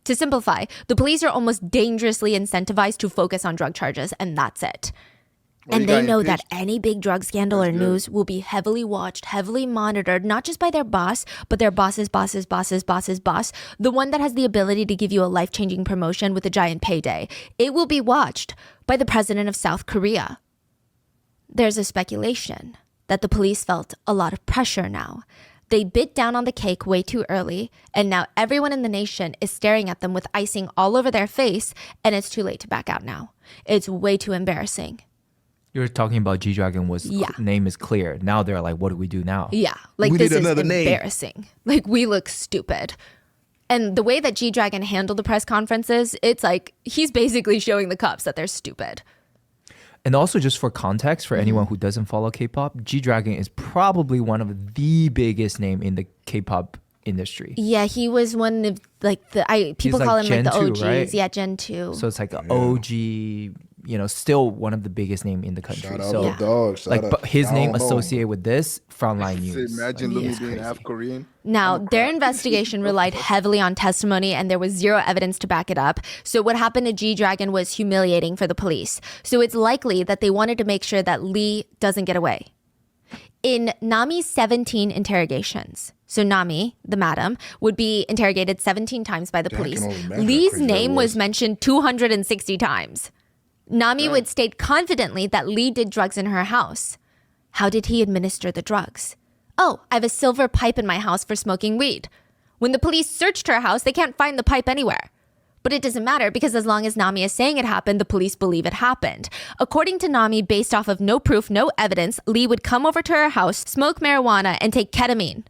Speaker 3: To simplify, the police are almost dangerously incentivized to focus on drug charges, and that's it.
Speaker 5: Well,
Speaker 3: And
Speaker 5: you
Speaker 3: they
Speaker 5: got
Speaker 3: know that
Speaker 5: impeached.
Speaker 3: any big drug scandal or
Speaker 5: That's good.
Speaker 3: news will be heavily watched, heavily monitored, not just by their boss, but their boss's boss's boss's boss's boss, the one that has the ability to give you a life-changing promotion with a giant payday. It will be watched by the president of South Korea. There's a speculation that the police felt a lot of pressure now. They bit down on the cake way too early, and now everyone in the nation is staring at them with icing all over their face, and it's too late to back out now. It's way too embarrassing.
Speaker 2: You're talking about G-Dragon
Speaker 3: Yeah.
Speaker 2: name is clear. Now they're like, what do we do now?
Speaker 3: Yeah, like
Speaker 1: We
Speaker 3: this
Speaker 1: need
Speaker 3: is
Speaker 1: another name.
Speaker 3: embarrassing. Like we look stupid. And the way that G-Dragon handled the press conferences, it's like he's basically showing the cops that they're stupid.
Speaker 2: And also, just for context, for anyone who doesn't follow K-pop, G-Dragon is probably one of the biggest name in the K-pop industry.
Speaker 3: Yeah, he was one of like people
Speaker 2: like
Speaker 3: call him like
Speaker 2: Gen
Speaker 3: the
Speaker 2: 2,
Speaker 3: OGs.
Speaker 2: right?
Speaker 3: Yeah, Gen 2.
Speaker 2: So it's like an OG, still one of the biggest name in the country.
Speaker 1: Shout out
Speaker 2: so
Speaker 1: to Dog. Shout
Speaker 2: like,
Speaker 1: out.
Speaker 2: but his
Speaker 1: I
Speaker 2: name
Speaker 1: don't know.
Speaker 2: associated with this frontline news.
Speaker 5: Imagine
Speaker 2: Like,
Speaker 5: Lumi
Speaker 2: it's
Speaker 5: being
Speaker 2: crazy.
Speaker 5: half Korean.
Speaker 3: Now, their investigation relied heavily on testimony and there was zero evidence to back it up. So what happened to G-Dragon was humiliating for the police. So it's likely that they wanted to make sure that Lee doesn't get away. In Nami's 17 interrogations, so Nami, the madam, would be interrogated 17 times by the
Speaker 1: Yeah, I can
Speaker 3: police.
Speaker 1: only imagine how
Speaker 3: Lee's
Speaker 1: crazy that
Speaker 3: name was
Speaker 1: was.
Speaker 3: mentioned 260 times. Nami would state confidently that Lee did drugs in her house. How did he administer the drugs? Oh, I have a silver pipe in my house for smoking weed. When the police searched her house, they can't find the pipe anywhere. But it doesn't matter because as long as Nami is saying it happened, the police believe it happened. According to Nami, based off of no proof, no evidence, Lee would come over to her house, smoke marijuana, and take ketamine.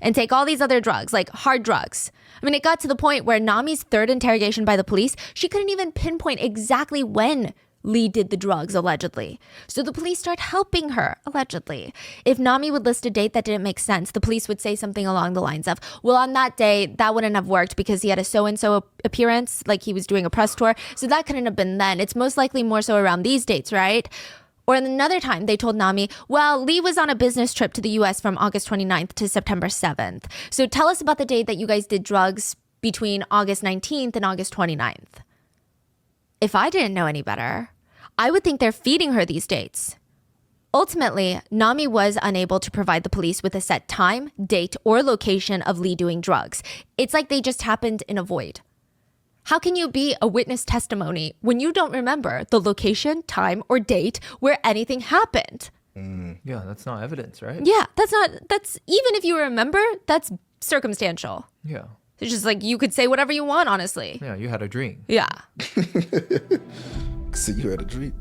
Speaker 3: And take all these other drugs, like hard drugs. I mean, it got to the point where Nami's third interrogation by the police, she couldn't even pinpoint exactly when Lee did the drugs, allegedly. So the police start helping her, allegedly. If Nami would list a date that didn't make sense, the police would say something along the lines of, well, on that day, that wouldn't have worked because he had a so-and-so appearance, like he was doing a press tour. So that couldn't have been then. It's most likely more so around these dates, right? Or another time, they told Nami, well, Lee was on a business trip to the U.S. from August 29th to September 7th. So tell us about the date that you guys did drugs between August 19th and August 29th. If I didn't know any better, I would think they're feeding her these dates. Ultimately, Nami was unable to provide the police with a set time, date, or location of Lee doing drugs. It's like they just happened in a void. How can you be a witness testimony when you don't remember the location, time, or date where anything happened?
Speaker 2: Yeah, that's not evidence, right?
Speaker 3: Yeah, that's even if you remember, that's circumstantial.
Speaker 2: Yeah.
Speaker 3: It's just like you could say whatever you want, honestly.
Speaker 2: Yeah, you had a dream.
Speaker 3: Yeah.
Speaker 1: See, you had a dream.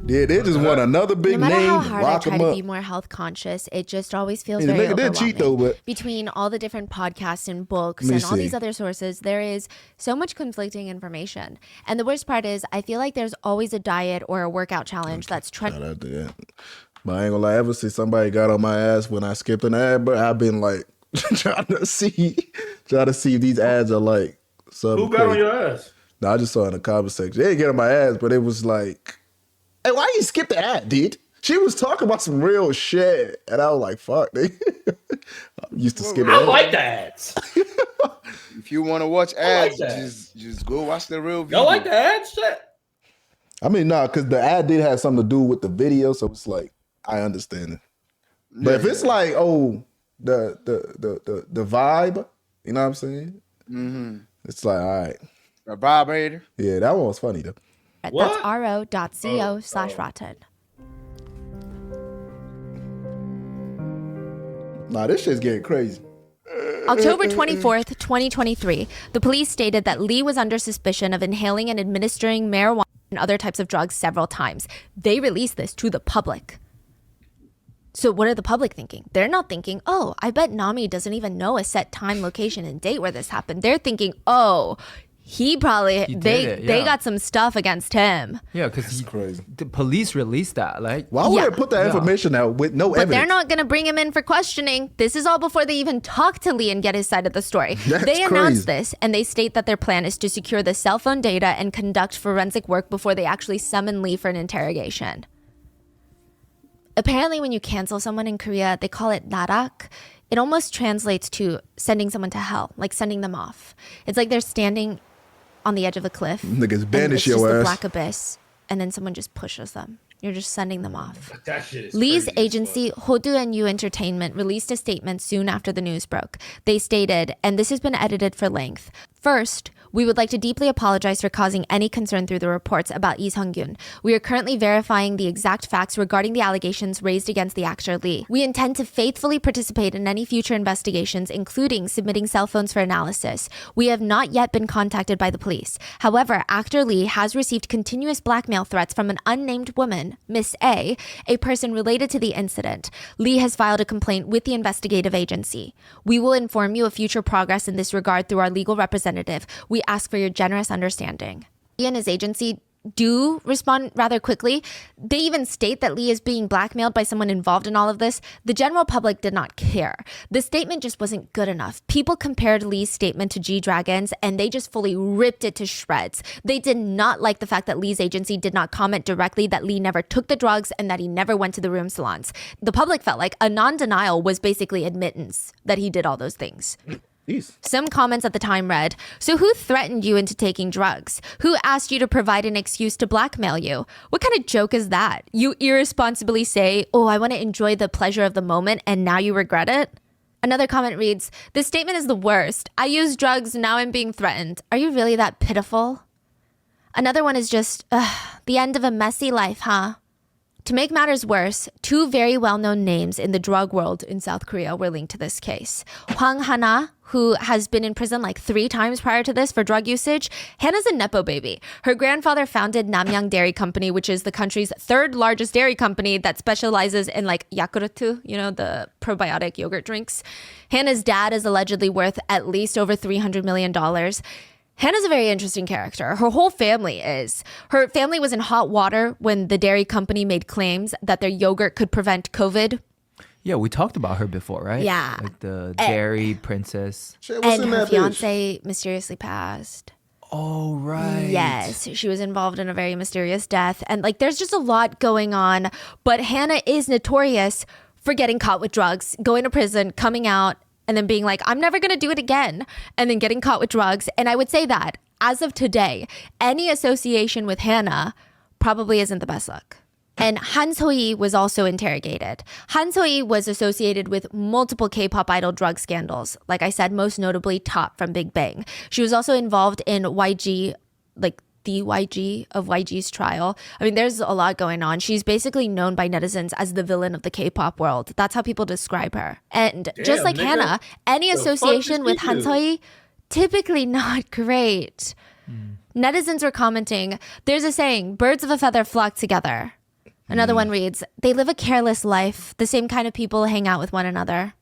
Speaker 1: Yeah, they just want another big
Speaker 3: No matter
Speaker 1: name.
Speaker 3: how hard I
Speaker 1: Lock
Speaker 3: try
Speaker 1: them
Speaker 3: to
Speaker 1: up.
Speaker 3: be more health conscious, it just always feels
Speaker 1: Yeah, the
Speaker 3: very
Speaker 1: nigga did
Speaker 3: overwhelming.
Speaker 1: cheat, though, but-
Speaker 3: Between all the different podcasts and books
Speaker 1: Let me
Speaker 3: and all
Speaker 1: see.
Speaker 3: these other sources, there is so much conflicting information. And the worst part is, I feel like there's always a diet or a workout challenge that's
Speaker 1: Shout
Speaker 3: trending.
Speaker 1: out to that. But I ain't gonna lie, ever since somebody got on my ass when I skipped an ad, but I've been like trying to see if these ads are like something.
Speaker 4: Who got on
Speaker 1: crazy.
Speaker 4: your ass?
Speaker 1: No, I just saw it in the comment section. They didn't get on my ass, but it was like, hey, why you skip the ad, dude? She was talking about some real shit. And I was like, fuck, they I'm used to skipping
Speaker 4: I
Speaker 1: ads.
Speaker 4: like the ads.
Speaker 5: If you want to watch
Speaker 4: I like
Speaker 5: ads,
Speaker 4: that.
Speaker 5: just go watch the real video.
Speaker 4: Y'all like the ads? Shit.
Speaker 1: I mean, nah, because the ad did have something to do with the video, so it's like, I understand it. But if it's like, oh, the vibe, you know what I'm saying?
Speaker 5: Mm-hmm.
Speaker 1: It's like, all right.
Speaker 5: A vibrator.
Speaker 1: Yeah, that one was funny though.
Speaker 3: That's
Speaker 4: What?
Speaker 3: ro.co/rotten.
Speaker 1: Nah, this shit's getting crazy.
Speaker 3: October 24th, 2023, the police stated that Lee was under suspicion of inhaling and administering marijuana and other types of drugs several times. They released this to the public. So what are the public thinking? They're not thinking, oh, I bet Nami doesn't even know a set time, location, and date where this happened. They're thinking, oh, he probably
Speaker 2: He did
Speaker 3: they
Speaker 2: it,
Speaker 3: they
Speaker 2: yeah.
Speaker 3: got some stuff against him.
Speaker 2: Yeah, because
Speaker 1: crazy.
Speaker 2: the police released that. Like,
Speaker 1: Why would
Speaker 3: Yeah.
Speaker 1: they put that information out with no
Speaker 3: But
Speaker 1: evidence?
Speaker 3: they're not going to bring him in for questioning. This is all before they even talk to Lee and get his side of the story.
Speaker 1: That's
Speaker 3: They announced
Speaker 1: crazy.
Speaker 3: this, and they state that their plan is to secure the cell phone data and conduct forensic work before they actually summon Lee for an interrogation. Apparently, when you cancel someone in Korea, they call it narak. It almost translates to sending someone to hell, like sending them off. It's like they're standing on the edge of a cliff.
Speaker 1: Niggas
Speaker 3: and
Speaker 1: banish
Speaker 3: it's just
Speaker 1: your
Speaker 3: the
Speaker 1: ass.
Speaker 3: black abyss, and then someone just pushes them. You're just sending them off.
Speaker 4: That shit is
Speaker 3: Lee's
Speaker 4: crazy as
Speaker 3: agency, Hodu and You Entertainment, released a statement soon after the news broke. They stated, and this has been edited for length. First, we would like to deeply apologize for causing any concern through the reports about Lee Sung-gyun. We are currently verifying the exact facts regarding the allegations raised against the actor Lee. We intend to faithfully participate in any future investigations, including submitting cell phones for analysis. We have not yet been contacted by the police. However, actor Lee has received continuous blackmail threats from an unnamed woman, Miss A person related to the incident. Lee has filed a complaint with the investigative agency. We will inform you of future progress in this regard through our legal representative. We ask for your generous understanding. Lee and his agency do respond rather quickly. They even state that Lee is being blackmailed by someone involved in all of this. The general public did not care. The statement just wasn't good enough. People compared Lee's statement to G-Dragon's and they just fully ripped it to shreds. They did not like the fact that Lee's agency did not comment directly that Lee never took the drugs and that he never went to the room salons. The public felt like a non-denial was basically admittance that he did all those things.
Speaker 1: Jeez.
Speaker 3: Some comments at the time read, "So who threatened you into taking drugs? Who asked you to provide an excuse to blackmail you? What kind of joke is that? You irresponsibly say, oh, I want to enjoy the pleasure of the moment and now you regret it?" Another comment reads, "This statement is the worst. I used drugs, now I'm being threatened. Are you really that pitiful?" Another one is just, the end of a messy life, huh? To make matters worse, two very well-known names in the drug world in South Korea were linked to this case. Hwang Hana, who has been in prison like 3 times prior to this for drug usage. Hannah's a Nepo baby. Her grandfather founded Namyang Dairy Company, which is the country's 3rd largest dairy company that specializes in like Yakult, you know, the probiotic yogurt drinks. Hannah's dad is allegedly worth at least over $300 million. Hannah's a very interesting character. Her whole family is. Her family was in hot water when the dairy company made claims that their yogurt could prevent COVID.
Speaker 2: Yeah, we talked about her before, right?
Speaker 3: Yeah.
Speaker 2: Like the dairy princess.
Speaker 1: Shit, what's
Speaker 3: And
Speaker 1: in
Speaker 3: her
Speaker 1: that bitch?
Speaker 3: fiance mysteriously passed.
Speaker 2: Oh, right.
Speaker 3: Yes, she was involved in a very mysterious death. And like there's just a lot going on. But Hannah is notorious for getting caught with drugs, going to prison, coming out, and then being like, I'm never going to do it again. And then getting caught with drugs. And I would say that as of today, any association with Hannah probably isn't the best look. And Han So-hee was also interrogated. Han So-hee was associated with multiple K-pop idol drug scandals. Like I said, most notably Top from Big Bang. She was also involved in YG, like the YG of YG's trial. I mean, there's a lot going on. She's basically known by netizens as the villain of the K-pop world. That's how people describe her. And just like
Speaker 4: nigga.
Speaker 3: Hannah, any
Speaker 4: The fuck
Speaker 3: association
Speaker 4: does
Speaker 3: with
Speaker 4: she
Speaker 3: Han
Speaker 4: do?
Speaker 3: So-hee, typically not great. Netizens were commenting, there's a saying, birds of a feather flock together. Another one reads, they live a careless life. The same kind of people hang out with one another.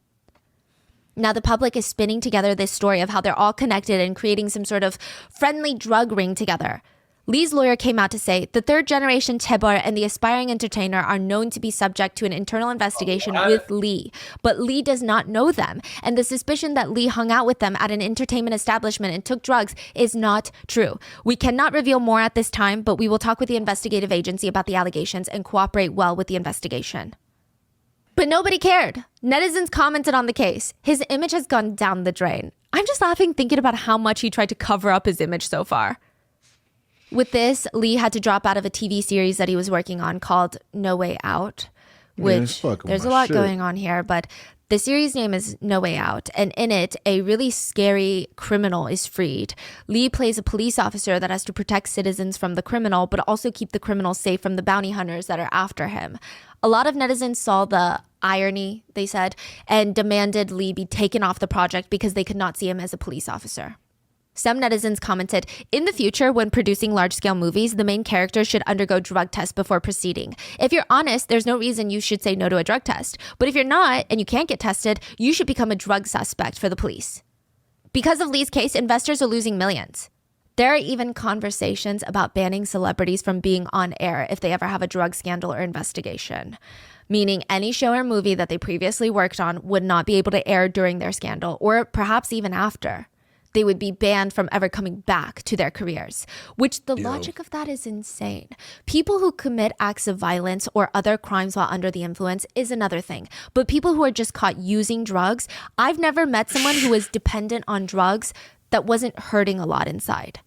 Speaker 3: Now the public is spinning together this story of how they're all connected and creating some sort of friendly drug ring together. Lee's lawyer came out to say the 3rd generation Chaebol and the aspiring entertainer are known to be subject to an internal investigation with Lee, but Lee does not know them. And the suspicion that Lee hung out with them at an entertainment establishment and took drugs is not true. We cannot reveal more at this time, but we will talk with the investigative agency about the allegations and cooperate well with the investigation. But nobody cared. Netizens commented on the case. His image has gone down the drain. I'm just laughing thinking about how much he tried to cover up his image so far. With this, Lee had to drop out of a TV series that he was working on called No Way Out, which there's a lot going on here, but the series name is No Way Out, and in it, a really scary criminal is freed. Lee plays a police officer that has to protect citizens from the criminal, but also keep the criminal safe from the bounty hunters that are after him. A lot of netizens saw the irony, they said, and demanded Lee be taken off the project because they could not see him as a police officer. Some netizens commented, in the future, when producing large-scale movies, the main character should undergo drug tests before proceeding. If you're honest, there's no reason you should say no to a drug test. But if you're not, and you can't get tested, you should become a drug suspect for the police. Because of Lee's case, investors are losing millions. There are even conversations about banning celebrities from being on air if they ever have a drug scandal or investigation. Meaning any show or movie that they previously worked on would not be able to air during their scandal or perhaps even after. They would be banned from ever coming back to their careers, which the logic of that is insane. People who commit acts of violence or other crimes while under the influence is another thing. But people who are just caught using drugs, I've never met someone who was dependent on drugs that wasn't hurting a lot inside.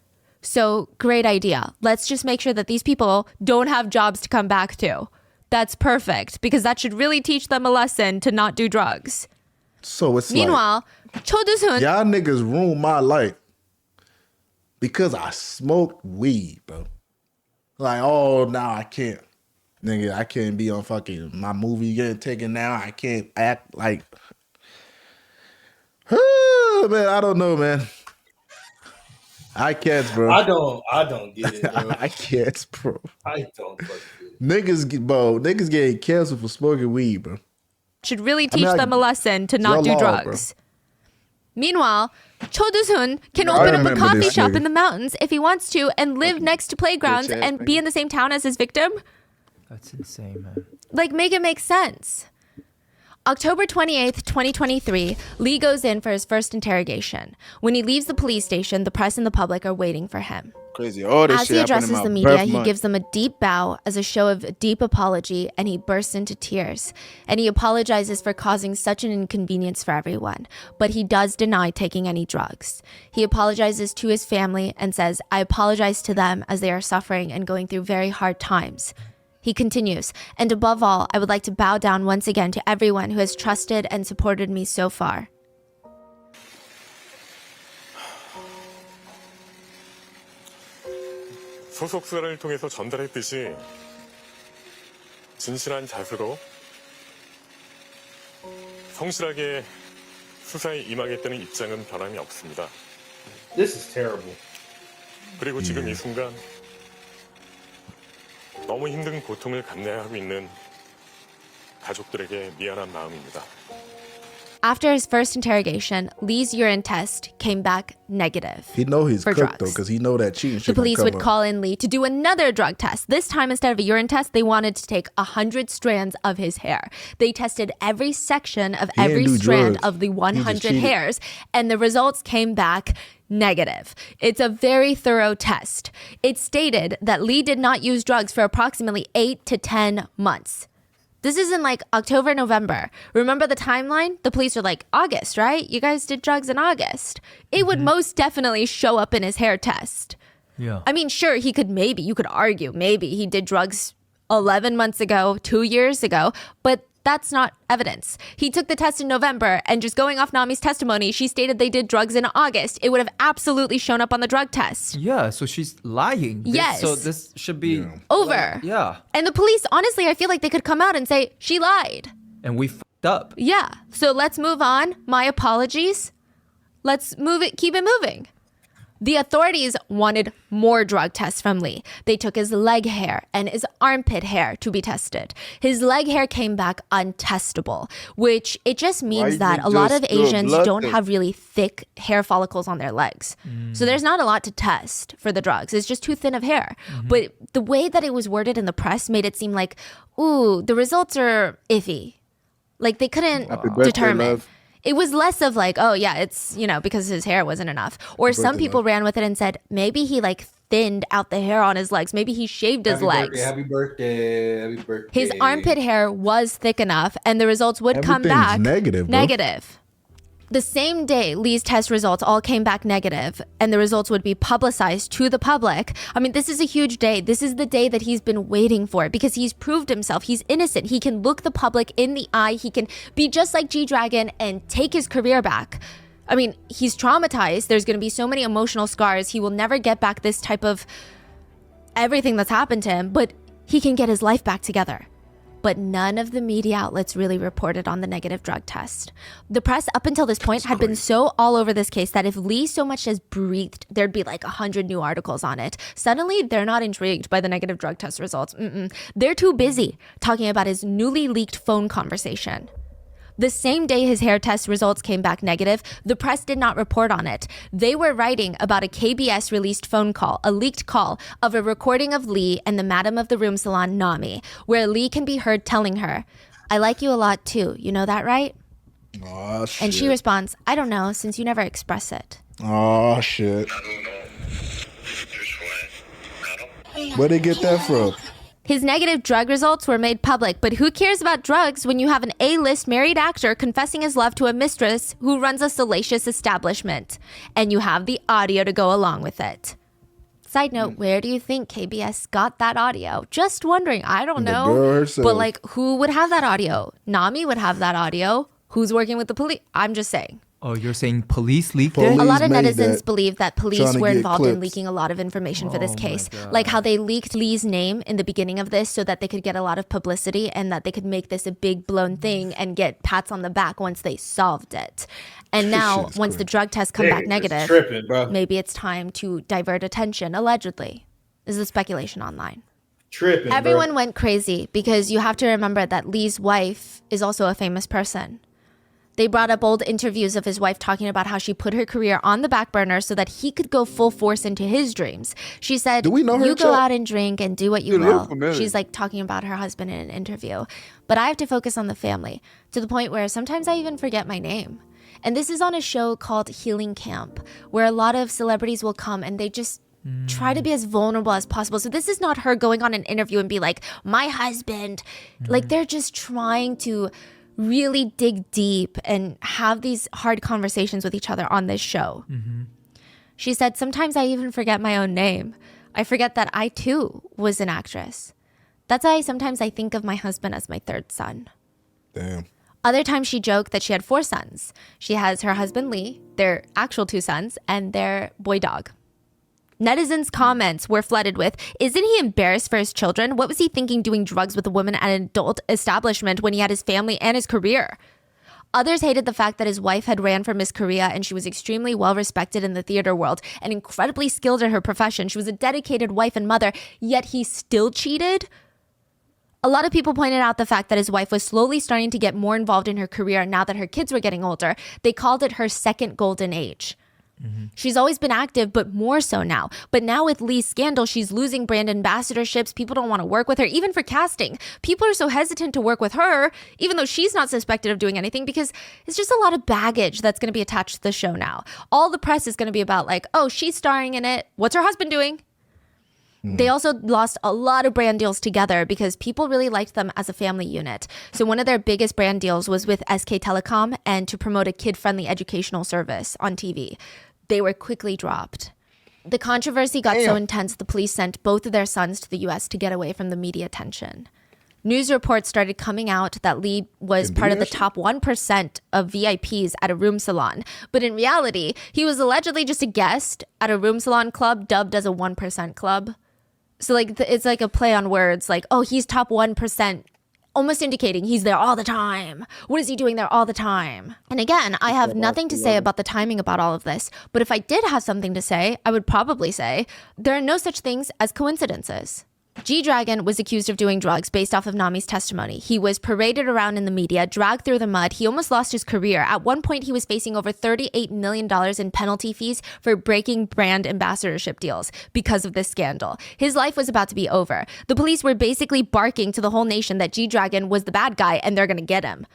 Speaker 3: So great idea. Let's just make sure that these people don't have jobs to come back to. That's perfect because that should really teach them a lesson to not do drugs.
Speaker 1: So it's
Speaker 3: Meanwhile, 초두순
Speaker 1: y'all niggas ruined my life because I smoked weed, bro. Like, oh, now I can't. Nigga, I can't be on fucking my movie getting taken now. I can't act like. Man, I don't know, man. I can't, bro.
Speaker 4: I don't get it, bro.
Speaker 1: I can't, bro.
Speaker 4: I don't fucking get it.
Speaker 1: Niggas getting canceled for smoking weed, bro.
Speaker 3: should really teach them a lesson to not do
Speaker 1: your law,
Speaker 3: drugs. Meanwhile, Chodusun can
Speaker 1: I
Speaker 3: open up a
Speaker 1: remember
Speaker 3: coffee
Speaker 1: this
Speaker 3: shop
Speaker 1: nigga.
Speaker 3: in the mountains if he wants to and live next to playgrounds
Speaker 5: Bitch ass
Speaker 3: and
Speaker 5: nigga.
Speaker 3: be in the same town as his victim.
Speaker 2: That's insane, man.
Speaker 3: Like, make it make sense. October 28th, 2023, Lee goes in for his first interrogation. When he leaves the police station, the press and the public are waiting for him.
Speaker 5: Crazy. All this
Speaker 3: As
Speaker 5: shit
Speaker 3: he
Speaker 5: happened in
Speaker 3: addresses
Speaker 5: my
Speaker 3: the media,
Speaker 5: birth
Speaker 3: he
Speaker 5: month.
Speaker 3: gives them a deep bow as a show of deep apology, and he bursts into tears. And he apologizes for causing such an inconvenience for everyone, but he does deny taking any drugs. He apologizes to his family and says, "I apologize to them as they are suffering and going through very hard times." He continues, "And above all, I would like to bow down once again to everyone who has trusted and supported me so far."
Speaker 7: 소속사를 통해서 전달했듯이 진실한 자세로 성실하게 수사에 임하겠다는 입장은 변함이 없습니다.
Speaker 4: This is terrible.
Speaker 7: 그리고 지금 이 순간 너무 힘든 고통을 감내하고 있는 가족들에게 미안한 마음입니다.
Speaker 3: After his first interrogation, Lee's urine test came back negative.
Speaker 1: He know he's
Speaker 3: For
Speaker 1: cooked
Speaker 3: drugs.
Speaker 1: though, because he know that cheating
Speaker 3: The
Speaker 1: shit.
Speaker 3: police
Speaker 1: gonna
Speaker 3: would
Speaker 1: come up.
Speaker 3: call in Lee to do another drug test. This time, instead of a urine test, they wanted to take 100 strands of his hair. They tested every section of
Speaker 1: He didn't
Speaker 3: every
Speaker 1: do
Speaker 3: strand
Speaker 1: drugs.
Speaker 3: of the
Speaker 1: He just
Speaker 3: 100
Speaker 1: cheated.
Speaker 3: hairs, and the results came back negative. It's a very thorough test. It stated that Lee did not use drugs for approximately 8 to 10 months. This is in like October, November. Remember the timeline? The police were like, August, right? You guys did drugs in August. It would most definitely show up in his hair test.
Speaker 2: Yeah.
Speaker 3: I mean, sure, you could argue maybe he did drugs 11 months ago, 2 years ago, but that's not evidence. He took the test in November, and just going off Nami's testimony, she stated they did drugs in August. It would have absolutely shown up on the drug test.
Speaker 2: Yeah, so she's lying.
Speaker 3: Yes.
Speaker 2: So this should be
Speaker 3: Over.
Speaker 2: yeah.
Speaker 3: And the police, honestly, I feel like they could come out and say, she lied.
Speaker 2: And we fucked up.
Speaker 3: Yeah. So let's move on. My apologies. Let's keep it moving. The authorities wanted more drug tests from Lee. They took his leg hair and his armpit hair to be tested. His leg hair came back untestable, which it just means
Speaker 5: you
Speaker 3: that a lot of
Speaker 5: just do a
Speaker 3: Asians
Speaker 5: blood
Speaker 3: don't
Speaker 5: test?
Speaker 3: have really thick hair follicles on their legs. So there's not a lot to test for the drugs. It's just too thin of hair. But the way that it was worded in the press made it seem like, ooh, the results are iffy. Like they couldn't
Speaker 5: Happy birthday,
Speaker 3: determine.
Speaker 5: love.
Speaker 3: It was less of like, oh yeah, it's, because his hair wasn't enough. Or some people ran with it and said maybe he like thinned out the hair on his legs. Maybe he shaved his legs.
Speaker 4: Happy birthday.
Speaker 3: His armpit hair was thick enough and the results would come
Speaker 1: Everything's
Speaker 3: back
Speaker 1: negative, bro.
Speaker 3: negative. The same day, Lee's test results all came back negative and the results would be publicized to the public. I mean, this is a huge day. This is the day that he's been waiting for because he's proved himself. He's innocent. He can look the public in the eye. He can be just like G-Dragon and take his career back. I mean, he's traumatized. There's going to be so many emotional scars. He will never get back this type of everything that's happened to him, but he can get his life back together. But none of the media outlets really reported on the negative drug test. The press up until this point had been so all over this case that if Lee so much as breathed, there'd be like 100 new articles on it. Suddenly, they're not intrigued by the negative drug test results. They're too busy talking about his newly leaked phone conversation. The same day his hair test results came back negative, the press did not report on it. They were writing about a KBS released phone call, a leaked call of a recording of Lee and the madam of the room salon, Nami, where Lee can be heard telling her, "I like you a lot too. You know that, right?"
Speaker 1: Oh, shit.
Speaker 3: And she responds, "I don't know, since you never express it."
Speaker 1: Oh, shit. Where'd they get that from?
Speaker 3: His negative drug results were made public, but who cares about drugs when you have an A-list married actor confessing his love to a mistress who runs a salacious establishment? And you have the audio to go along with it. Side note, where do you think KBS got that audio? Just wondering. I don't
Speaker 1: The
Speaker 3: know.
Speaker 1: girl herself.
Speaker 3: But like, who would have that audio? Nami would have that audio. Who's working with the police? I'm just saying.
Speaker 2: Oh, you're saying police leaked
Speaker 1: Police-
Speaker 2: it?
Speaker 3: A lot of
Speaker 1: made
Speaker 3: netizens
Speaker 1: that,
Speaker 3: believe that police
Speaker 1: trying to
Speaker 3: were
Speaker 1: get
Speaker 3: involved in
Speaker 1: clips.
Speaker 3: leaking a lot of information for this
Speaker 2: Oh my
Speaker 3: case.
Speaker 2: God.
Speaker 3: Like how they leaked Lee's name in the beginning of this so that they could get a lot of publicity and that they could make this a big blown thing and get pats on the back once they solved it. And now,
Speaker 1: shit's
Speaker 3: once the
Speaker 1: crazy.
Speaker 3: drug tests come back
Speaker 4: Niggas is
Speaker 3: negative,
Speaker 4: tripping, bro.
Speaker 3: maybe it's time to divert attention, allegedly. This is the speculation online.
Speaker 4: Tripping, bro.
Speaker 3: Everyone went crazy because you have to remember that Lee's wife is also a famous person. They brought up old interviews of his wife talking about how she put her career on the back burner so that he could go full force into his dreams. She said,
Speaker 1: Do we know her,
Speaker 3: "You go
Speaker 1: Chuck?
Speaker 3: out and drink and do what you
Speaker 5: You look
Speaker 3: will."
Speaker 5: familiar.
Speaker 3: She's like talking about her husband in an interview. But I have to focus on the family to the point where sometimes I even forget my name. And this is on a show called Healing Camp, where a lot of celebrities will come and they just try to be as vulnerable as possible. So this is not her going on an interview and be like, "My husband." Like they're just trying to really dig deep and have these hard conversations with each other on this show. She said, "Sometimes I even forget my own name. I forget that I too was an actress. That's why sometimes I think of my husband as my third son."
Speaker 1: Damn.
Speaker 3: Other times she joked that she had 4 sons. She has her husband Lee, their actual 2 sons, and their boy dog. Netizens' comments were flooded with, "Isn't he embarrassed for his children? What was he thinking doing drugs with a woman at an adult establishment when he had his family and his career?" Others hated the fact that his wife had ran for Miss Korea and she was extremely well respected in the theater world and incredibly skilled at her profession. She was a dedicated wife and mother, yet he still cheated. A lot of people pointed out the fact that his wife was slowly starting to get more involved in her career now that her kids were getting older. They called it her second golden age. She's always been active, but more so now. But now with Lee's scandal, she's losing brand ambassadorships. People don't want to work with her, even for casting. People are so hesitant to work with her, even though she's not suspected of doing anything, because it's just a lot of baggage that's going to be attached to the show now. All the press is going to be about like, "Oh, she's starring in it. What's her husband doing?" They also lost a lot of brand deals together because people really liked them as a family unit. So one of their biggest brand deals was with SK Telecom and to promote a kid-friendly educational service on TV. They were quickly dropped. The controversy got so intense, the police sent both of their sons to the US to get away from the media attention. News reports started coming out that Lee was part of the top 1% of VIPs at a room salon. But in reality, he was allegedly just a guest at a room salon club dubbed as a 1% club. So like it's like a play on words, like, "Oh, he's top 1%, almost indicating he's there all the time. What is he doing there all the time?" And again, I have nothing to say about the timing about all of this, but if I did have something to say, I would probably say there are no such things as coincidences. G-Dragon was accused of doing drugs based off of Nami's testimony. He was paraded around in the media, dragged through the mud. He almost lost his career. At one point, he was facing over $38 million in penalty fees for breaking brand ambassadorship deals because of this scandal. His life was about to be over. The police were basically barking to the whole nation that G-Dragon was the bad guy and they're going to get him.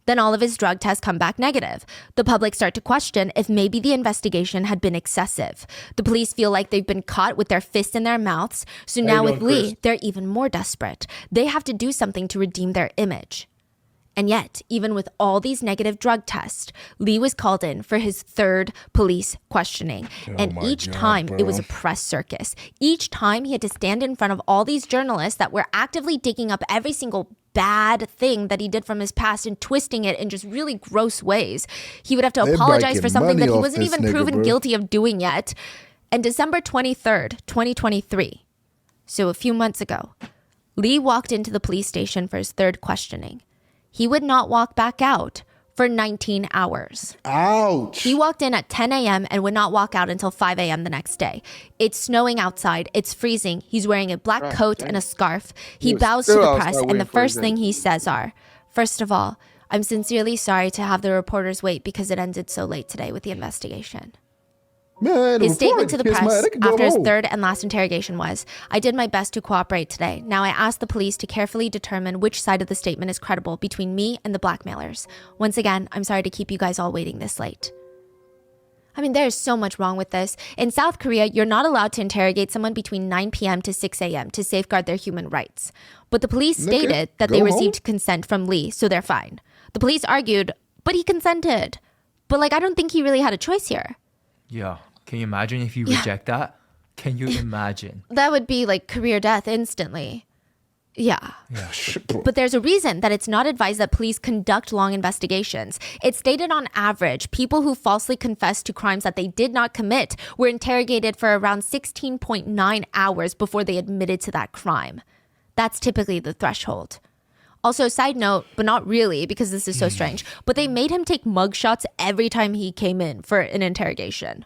Speaker 3: Then all of his drug tests come back negative. The public start to question if maybe the investigation had been excessive. The police feel like they've been caught with their fists in their mouths. So now with Lee, they're even more desperate. They have to do something to redeem their image. And yet, even with all these negative drug tests, Lee was called in for his 3rd police questioning. And each time it was a press circus. Each time he had to stand in front of all these journalists that were actively digging up every single bad thing that he did from his past and twisting it in just really gross ways. He would have to apologize for something that he wasn't even proven guilty of doing yet. And December 23rd, 2023, so a few months ago, Lee walked into the police station for his 3rd questioning. He would not walk back out for 19 hours.
Speaker 1: Ouch.
Speaker 3: He walked in at 10 a.m. and would not walk out until 5 a.m. the next day. It's snowing outside. It's freezing. He's wearing a black coat and a scarf. He bows to the press, and the first thing he says are, "First of all, I'm sincerely sorry to have the reporters wait because it ended so late today with the investigation.
Speaker 1: Man,
Speaker 3: His statement to the press
Speaker 1: they could go
Speaker 3: after his
Speaker 1: home.
Speaker 3: third and last interrogation was, I did my best to cooperate today. Now I ask the police to carefully determine which side of the statement is credible between me and the blackmailers. Once again, I'm sorry to keep you guys all waiting this late. I mean, there's so much wrong with this. In South Korea, you're not allowed to interrogate someone between 9 p.m. to 6 a.m. to safeguard their human rights. But the police stated that they
Speaker 1: go
Speaker 3: received consent from Lee, so they're fine. The police argued, but he consented. But like, I don't think he really had a choice here.
Speaker 2: Yeah. Can you imagine if you reject that? Can you imagine?
Speaker 3: That would be like career death instantly. Yeah. But there's a reason that it's not advised that police conduct long investigations. It's stated on average, people who falsely confess to crimes that they did not commit were interrogated for around 16.9 hours before they admitted to that crime. That's typically the threshold. Also, side note, but not really because this is so strange, but they made him take mugshots every time he came in for an interrogation.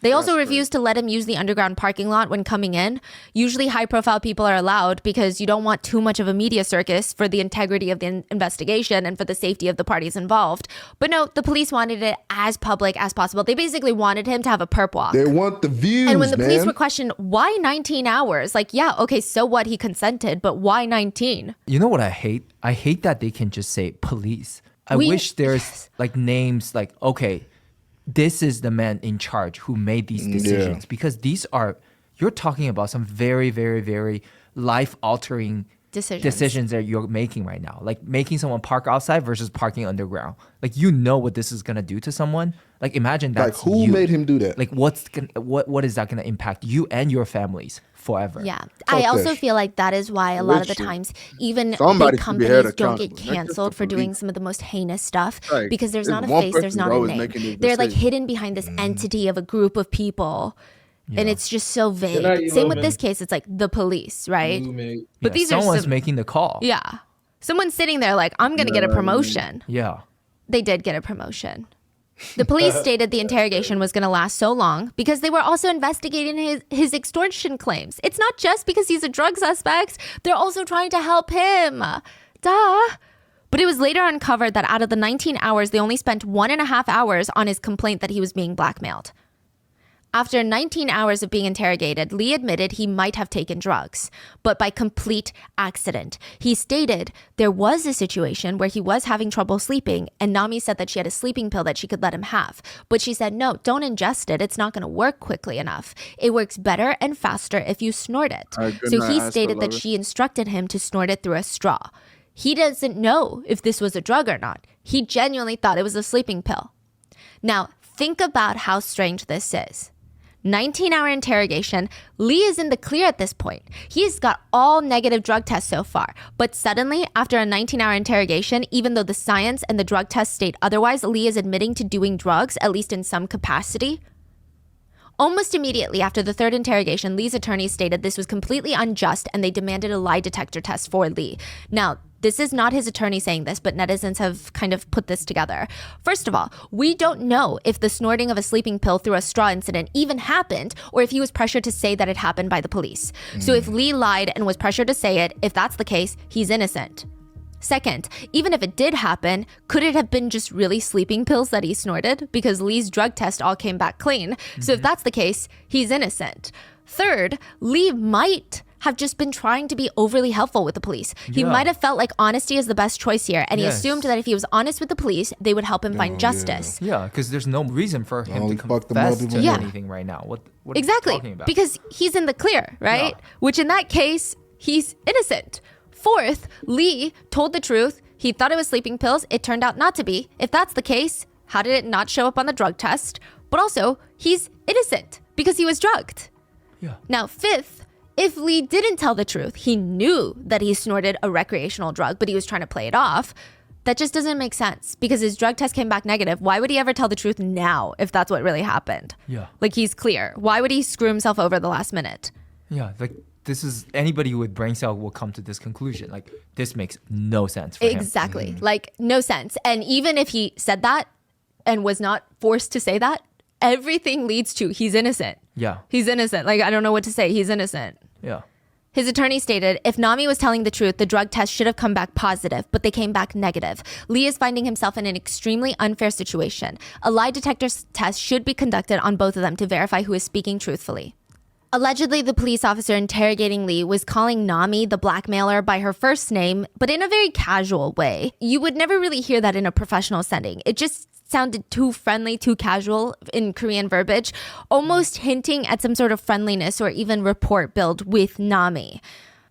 Speaker 3: They also refused to let him use the underground parking lot when coming in. Usually high-profile people are allowed because you don't want too much of a media circus for the integrity of the investigation and for the safety of the parties involved. But no, the police wanted it as public as possible. They basically wanted him to have a perp walk.
Speaker 1: They want the views,
Speaker 3: and when the police
Speaker 1: man.
Speaker 3: were questioned, why 19 hours? Like, yeah, okay, so what? He consented, but why 19?
Speaker 2: You know what I hate? I hate that they can just say police. I wish there's like names like, okay, this is the man in charge who made these decisions. Because these are, you're talking about some very, very, very life-altering decisions that you're making right now. Like making someone park outside versus parking underground. Like, you know what this is going to do to someone. Like, imagine that's
Speaker 1: Like, who
Speaker 2: you.
Speaker 1: made him do that?
Speaker 2: Like, what is that going to impact you and your families forever?
Speaker 3: Yeah. I also
Speaker 1: this.
Speaker 3: feel like that is why a lot of the
Speaker 5: Literally.
Speaker 3: times even
Speaker 5: Somebody
Speaker 3: big
Speaker 5: should be held
Speaker 3: companies don't get
Speaker 5: accountable, not just the
Speaker 3: canceled for doing
Speaker 5: police.
Speaker 3: some of the most heinous stuff
Speaker 5: Like,
Speaker 3: because there's
Speaker 5: there's
Speaker 3: not a
Speaker 5: one
Speaker 3: face,
Speaker 5: person
Speaker 3: there's not
Speaker 5: who's
Speaker 3: a
Speaker 5: always
Speaker 3: name.
Speaker 5: making these
Speaker 3: They're like
Speaker 5: decisions.
Speaker 3: hidden behind this entity of a group of people. And it's just so
Speaker 4: not
Speaker 3: vague.
Speaker 4: even
Speaker 3: Same with this case, it's like the police, right? But these are
Speaker 2: someone's
Speaker 3: some,
Speaker 2: making the call.
Speaker 3: yeah. Someone's sitting there like, I'm going to get a promotion.
Speaker 2: Yeah.
Speaker 3: They did get a promotion. The police stated the interrogation was going to last so long because they were also investigating his extortion claims. It's not just because he's a drug suspect. They're also trying to help him. Duh. But it was later uncovered that out of the 19 hours, they only spent 1.5 hours on his complaint that he was being blackmailed. After 19 hours of being interrogated, Lee admitted he might have taken drugs, but by complete accident. He stated there was a situation where he was having trouble sleeping, and Nami said that she had a sleeping pill that she could let him have. But she said, no, don't ingest it. It's not going to work quickly enough. It works better and faster if you snort it. So he stated that she instructed him to snort it through a straw. He doesn't know if this was a drug or not. He genuinely thought it was a sleeping pill. Now, think about how strange this is. 19-hour interrogation. Lee is in the clear at this point. He's got all negative drug tests so far. But suddenly, after a 19-hour interrogation, even though the science and the drug tests state otherwise, Lee is admitting to doing drugs, at least in some capacity. Almost immediately after the third interrogation, Lee's attorney stated this was completely unjust and they demanded a lie detector test for Lee. Now, this is not his attorney saying this, but netizens have kind of put this together. First of all, we don't know if the snorting of a sleeping pill through a straw incident even happened or if he was pressured to say that it happened by the police. So if Lee lied and was pressured to say it, if that's the case, he's innocent. Second, even if it did happen, could it have been just really sleeping pills that he snorted? Because Lee's drug test all came back clean. So if that's the case, he's innocent. Third, Lee might have just been trying to be overly helpful with the police. He might have felt like honesty is the best choice here, and he assumed that if he was honest with the police, they would help him find justice.
Speaker 2: Yeah, because there's no reason for him
Speaker 1: Only
Speaker 2: to
Speaker 1: fuck them up
Speaker 2: confess
Speaker 1: even
Speaker 2: to
Speaker 3: more.
Speaker 2: anything right now. What
Speaker 3: Exactly,
Speaker 2: are you talking about?
Speaker 3: because he's in the clear, right?
Speaker 2: Yeah.
Speaker 3: Which in that case, he's innocent. Fourth, Lee told the truth. He thought it was sleeping pills. It turned out not to be. If that's the case, how did it not show up on the drug test? But also, he's innocent because he was drugged.
Speaker 2: Yeah.
Speaker 3: Now, fifth, if Lee didn't tell the truth, he knew that he snorted a recreational drug, but he was trying to play it off. That just doesn't make sense because his drug test came back negative. Why would he ever tell the truth now if that's what really happened?
Speaker 2: Yeah.
Speaker 3: Like, he's clear. Why would he screw himself over the last minute?
Speaker 2: Yeah, like this is anybody with brain cell will come to this conclusion. Like this makes no sense for him.
Speaker 3: Exactly. Like, no sense. And even if he said that and was not forced to say that, everything leads to he's innocent.
Speaker 2: Yeah.
Speaker 3: He's innocent. Like, I don't know what to say. He's innocent.
Speaker 2: Yeah.
Speaker 3: His attorney stated, if Nami was telling the truth, the drug test should have come back positive, but they came back negative. Lee is finding himself in an extremely unfair situation. A lie detector test should be conducted on both of them to verify who is speaking truthfully. Allegedly, the police officer interrogating Lee was calling Nami, the blackmailer, by her first name, but in a very casual way. You would never really hear that in a professional setting. It just sounded too friendly, too casual in Korean verbiage, almost hinting at some sort of friendliness or even rapport built with Nami.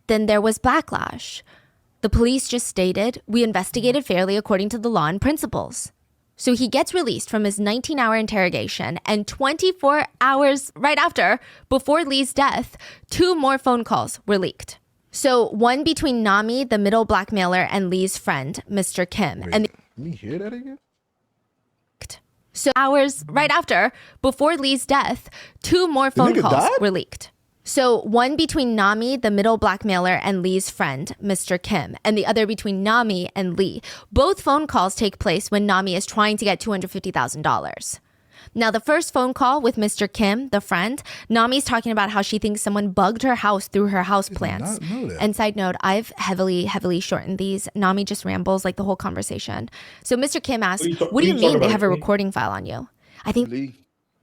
Speaker 3: Then there was backlash. The police just stated, we investigated fairly according to the law and principles. So he gets released from his 19-hour interrogation, and 24 hours right after, before Lee's death, 2 more phone calls were leaked. So one between Nami, the middle blackmailer, and Lee's friend, Mr. Kim.
Speaker 1: Wait,
Speaker 3: and
Speaker 1: let me hear that again.
Speaker 3: So hours right after, before Lee's death, 2 more phone
Speaker 1: nigga
Speaker 3: calls
Speaker 1: died?
Speaker 3: were leaked. So one between Nami, the middle blackmailer, and Lee's friend, Mr. Kim, and the other between Nami and Lee. Both phone calls take place when Nami is trying to get $250,000. Now, the first phone call with Mr. Kim, the friend, Nami's talking about how she thinks someone bugged her house through her house plants.
Speaker 1: not know that.
Speaker 3: And side note, I've heavily shortened these. Nami just rambles like the whole conversation. So Mr. Kim asks, what do you mean they have a recording file on you? I think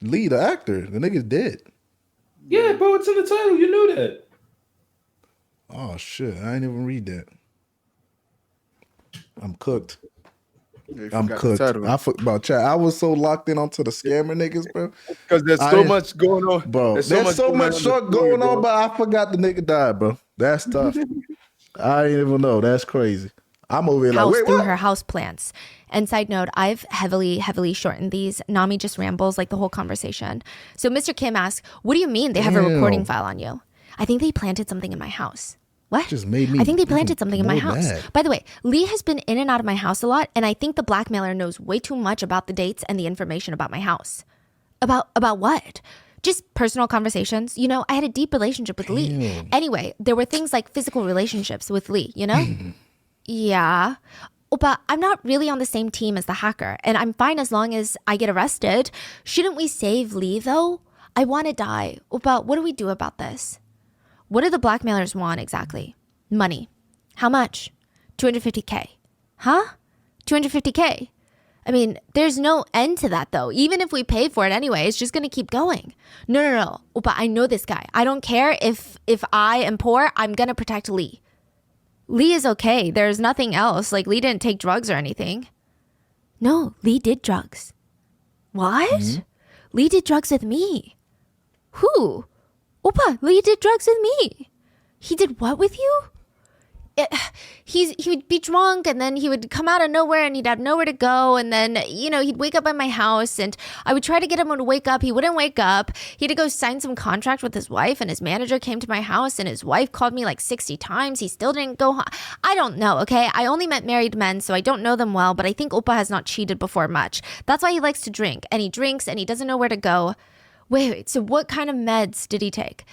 Speaker 1: Lee, the actor, the nigga's dead.
Speaker 4: Yeah, bro, it's in the title. You knew that.
Speaker 1: Oh shit, I ain't even read that. I'm cooked. I'm cooked. I about chat. I was so locked in onto the scammer niggas, bro.
Speaker 5: Because there's so much going on,
Speaker 1: bro. There's so much shit going on, but I forgot the nigga died, bro. That's tough. I didn't even know. That's crazy. I'm over here like, wait,
Speaker 3: through
Speaker 1: what?
Speaker 3: her house plants. And side note, I've heavily shortened these. Nami just rambles like the whole conversation. So Mr. Kim asks, what do you mean they have a recording file on you? I think they planted something in my house. What?
Speaker 1: Just made me
Speaker 3: I think they planted something in my
Speaker 1: more
Speaker 3: house.
Speaker 1: mad.
Speaker 3: By the way, Lee has been in and out of my house a lot, and I think the blackmailer knows way too much about the dates and the information about my house. About what? Just personal conversations. You know, I had a deep relationship with Lee. Anyway, there were things like physical relationships with Lee, you know? Yeah. But I'm not really on the same team as the hacker, and I'm fine as long as I get arrested. Shouldn't we save Lee, though? I want to die. But what do we do about this? What do the blackmailers want exactly? Money. How much? 250K. Huh? 250K? I mean, there's no end to that, though. Even if we pay for it anyway, it's just going to keep going. No. But I know this guy. I don't care if I am poor. I'm going to protect Lee. Lee is okay. There's nothing else. Like, Lee didn't take drugs or anything. No, Lee did drugs. What? Lee did drugs with me. Who? Oppa, Lee did drugs with me. He did what with you? He would be drunk, and then he would come out of nowhere, and he'd have nowhere to go, and then, you know, he'd wake up at my house, and I would try to get him to wake up. He wouldn't wake up. He had to go sign some contract with his wife, and his manager came to my house, and his wife called me like 60 times. He still didn't go home. I don't know, okay? I only met married men, so I don't know them well, but I think Oppa has not cheated before much. That's why he likes to drink, and he drinks, and he doesn't know where to go. Wait, so what kind of meds did he take?